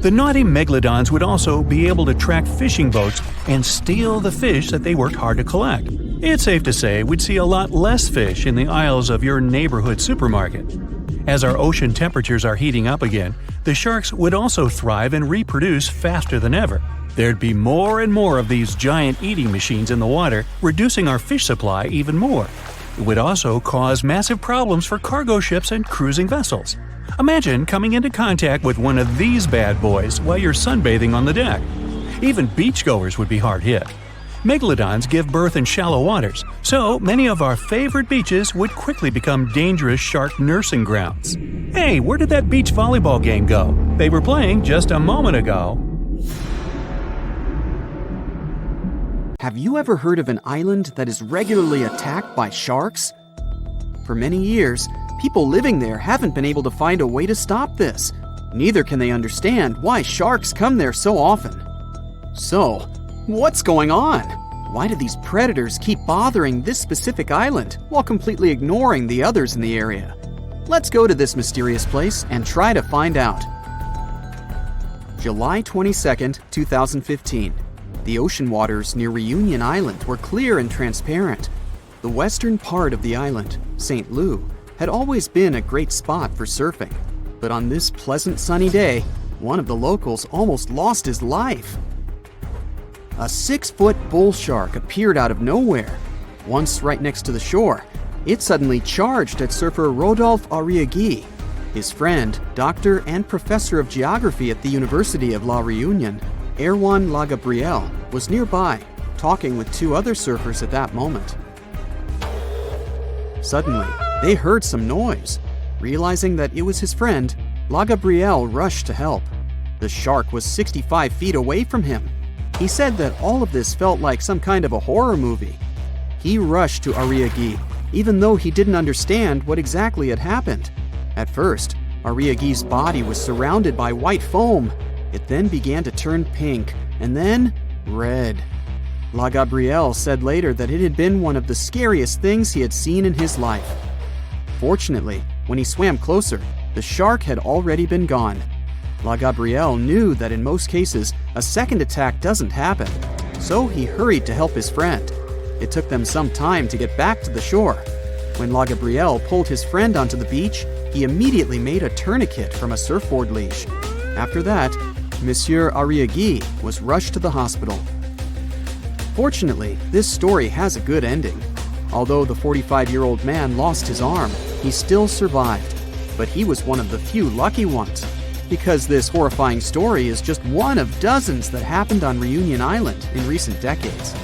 The naughty Megalodons would also be able to track fishing boats and steal the fish that they worked hard to collect. It's safe to say we'd see a lot less fish in the aisles of your neighborhood supermarket. As our ocean temperatures are heating up again, the sharks would also thrive and reproduce faster than ever. There'd be more and more of these giant eating machines in the water, reducing our fish supply even more. It would also cause massive problems for cargo ships and cruising vessels. Imagine coming into contact with one of these bad boys while you're sunbathing on the deck. Even beachgoers would be hard hit. Megalodons give birth in shallow waters, so many of our favorite beaches would quickly become dangerous shark nursing grounds. Hey, where did that beach volleyball game go? They were playing just a moment ago. Have you ever heard of an island that is regularly attacked by sharks? For many years, people living there haven't been able to find a way to stop this. Neither can they understand why sharks come there so often. So, what's going on? Why do these predators keep bothering this specific island while completely ignoring the others in the area? Let's go to this mysterious place and try to find out. July 22nd, 2015. The ocean waters near Reunion Island were clear and transparent. The western part of the island, St. Lou, had always been a great spot for surfing. But on this pleasant sunny day, one of the locals almost lost his life. A 6-foot bull shark appeared out of nowhere. Once right next to the shore, it suddenly charged at surfer Rodolphe Arriaghi. His friend, doctor and professor of geography at the University of La Reunion, Erwan Lagabriel, was nearby, talking with 2 other surfers at that moment. Suddenly, they heard some noise. Realizing that it was his friend, Lagabriel rushed to help. The shark was 65 feet away from him. He said that all of this felt like some kind of a horror movie. He rushed to Arriaghi, even though he didn't understand what exactly had happened. At first, Arriaghi's body was surrounded by white foam. It then began to turn pink, and then red. Lagabriel said later that it had been one of the scariest things he had seen in his life. Fortunately, when he swam closer, the shark had already been gone. Lagabriel knew that in most cases, a second attack doesn't happen, so he hurried to help his friend. It took them some time to get back to the shore. When Lagabriel pulled his friend onto the beach, he immediately made a tourniquet from a surfboard leash. After that, Monsieur Arriaghi was rushed to the hospital. Fortunately, this story has a good ending. Although the 45-year-old man lost his arm, he still survived. But he was one of the few lucky ones, because this horrifying story is just one of dozens that happened on Reunion Island in recent decades.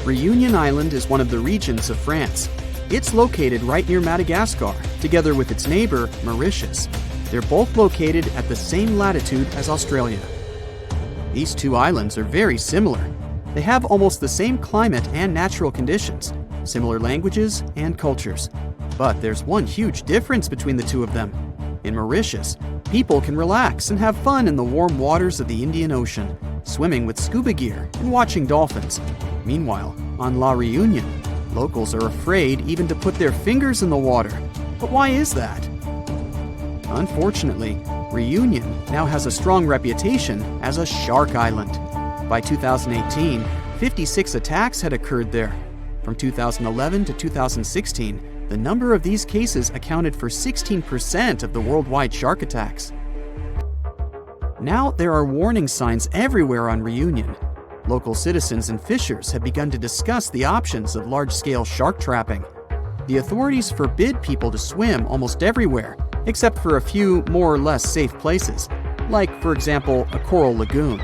Reunion Island is one of the regions of France. It's located right near Madagascar, together with its neighbor, Mauritius. They're both located at the same latitude as Australia. These 2 islands are very similar. They have almost the same climate and natural conditions, similar languages and cultures. But there's one huge difference between the 2 of them. In Mauritius, people can relax and have fun in the warm waters of the Indian Ocean, swimming with scuba gear and watching dolphins. Meanwhile, on La Reunion, locals are afraid even to put their fingers in the water. But why is that? Unfortunately, Reunion now has a strong reputation as a shark island. By 2018, 56 attacks had occurred there. From 2011 to 2016, The number of these cases accounted for 16% of the worldwide shark attacks. Now there are warning signs everywhere on Reunion. Local citizens and fishers have begun to discuss the options of large-scale shark trapping. The authorities forbid people to swim almost everywhere, except for a few more or less safe places, like, for example, a coral lagoon.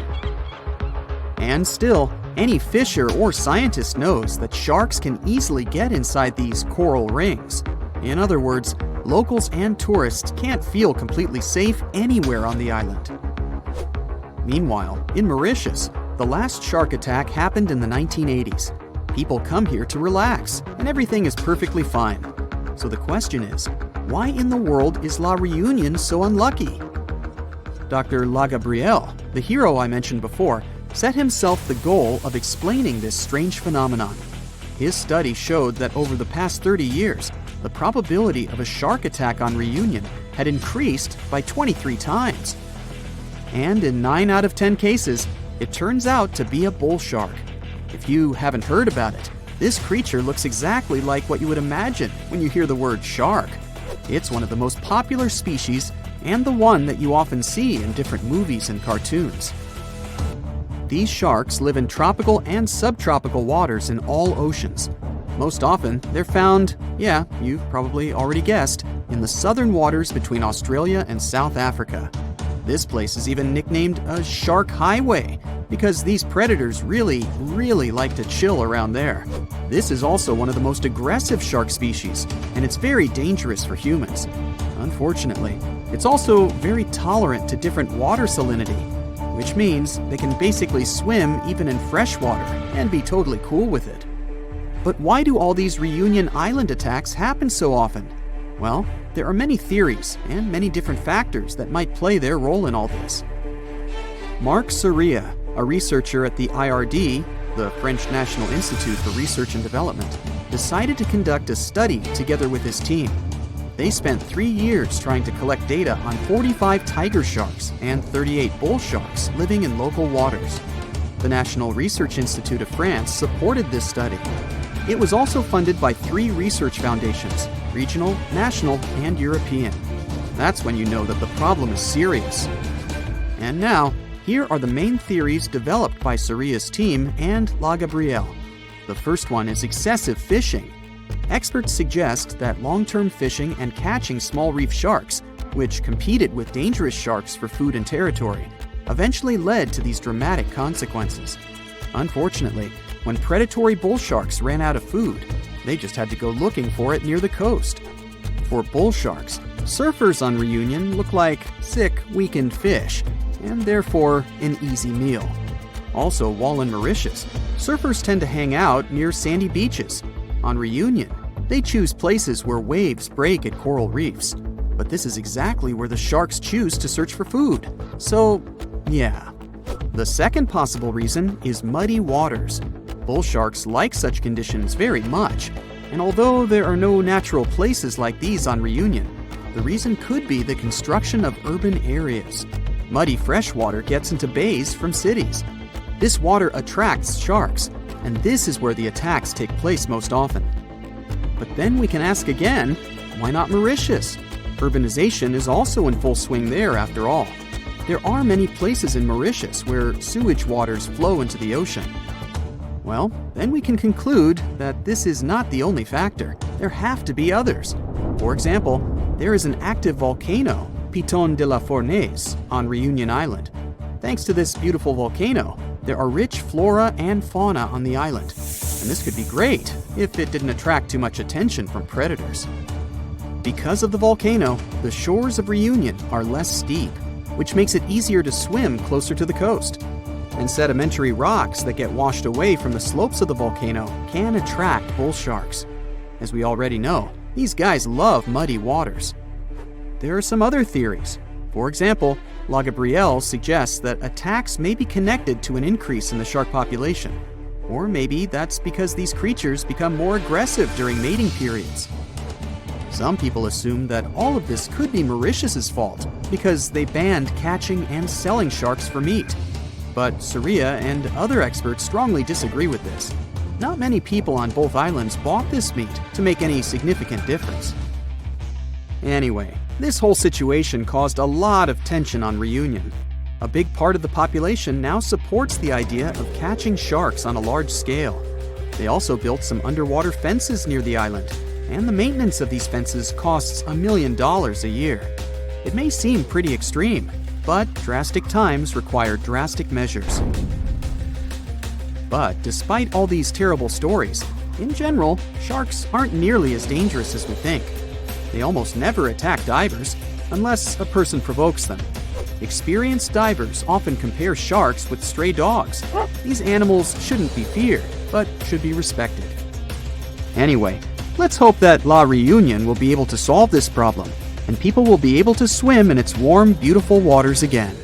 And still, any fisher or scientist knows that sharks can easily get inside these coral rings. In other words, locals and tourists can't feel completely safe anywhere on the island. Meanwhile, in Mauritius, the last shark attack happened in the 1980s. People come here to relax, and everything is perfectly fine. So the question is, why in the world is La Reunion so unlucky? Dr. Lagabriel, the hero I mentioned before, set himself the goal of explaining this strange phenomenon. His study showed that over the past 30 years, the probability of a shark attack on Reunion had increased by 23 times. And in 9 out of 10 cases, it turns out to be a bull shark. If you haven't heard about it, this creature looks exactly like what you would imagine when you hear the word shark. It's one of the most popular species and the one that you often see in different movies and cartoons. These sharks live in tropical and subtropical waters in all oceans. Most often, they're found, yeah, you've probably already guessed, in the southern waters between Australia and South Africa. This place is even nicknamed a shark highway because these predators really like to chill around there. This is also one of the most aggressive shark species, and it's very dangerous for humans. Unfortunately, it's also very tolerant to different water salinity, which means they can basically swim even in fresh water and be totally cool with it. But why do all these Reunion Island attacks happen so often? Well, there are many theories and many different factors that might play their role in all this. Marc Soria, a researcher at the IRD, the French National Institute for Research and Development, decided to conduct a study together with his team. They spent 3 years trying to collect data on 45 tiger sharks and 38 bull sharks living in local waters. The National Research Institute of France supported this study. It was also funded by 3 research foundations: regional, national, and European. That's when you know that the problem is serious. And now, here are the main theories developed by Soria's team and Lagabriel. The first one is excessive fishing. Experts suggest that long-term fishing and catching small reef sharks, which competed with dangerous sharks for food and territory, eventually led to these dramatic consequences. Unfortunately, when predatory bull sharks ran out of food, they just had to go looking for it near the coast. For bull sharks, surfers on Reunion look like sick, weakened fish, and therefore an easy meal. Also, while in Mauritius, surfers tend to hang out near sandy beaches. On Reunion, they choose places where waves break at coral reefs. But this is exactly where the sharks choose to search for food. So, yeah. The second possible reason is muddy waters. Bull sharks like such conditions very much, and although there are no natural places like these on Reunion, the reason could be the construction of urban areas. Muddy freshwater gets into bays from cities. This water attracts sharks, and this is where the attacks take place most often. But then we can ask again, why not Mauritius? Urbanization is also in full swing there after all. There are many places in Mauritius where sewage waters flow into the ocean. Well, then we can conclude that this is not the only factor. There have to be others. For example, there is an active volcano, Piton de la Fournaise, on Reunion Island. Thanks to this beautiful volcano, there are rich flora and fauna on the island. And this could be great if it didn't attract too much attention from predators. Because of the volcano, the shores of Reunion are less steep, which makes it easier to swim closer to the coast. And sedimentary rocks that get washed away from the slopes of the volcano can attract bull sharks. As we already know, these guys love muddy waters. There are some other theories. For example, Lagabriel suggests that attacks may be connected to an increase in the shark population. Or maybe that's because these creatures become more aggressive during mating periods. Some people assume that all of this could be Mauritius's fault because they banned catching and selling sharks for meat. But Soria and other experts strongly disagree with this. not many people on both islands bought this meat to make any significant difference. Anyway, this whole situation caused a lot of tension on Reunion. A big part of the population now supports the idea of catching sharks on a large scale. They also built some underwater fences near the island, and the maintenance of these fences costs $1 million a year. It may seem pretty extreme, but drastic times require drastic measures. But despite all these terrible stories, in general, sharks aren't nearly as dangerous as we think. They almost never attack divers, unless a person provokes them. Experienced divers often compare sharks with stray dogs. These animals shouldn't be feared, but should be respected. Anyway, let's hope that La Reunion will be able to solve this problem, and people will be able to swim in its warm, beautiful waters again.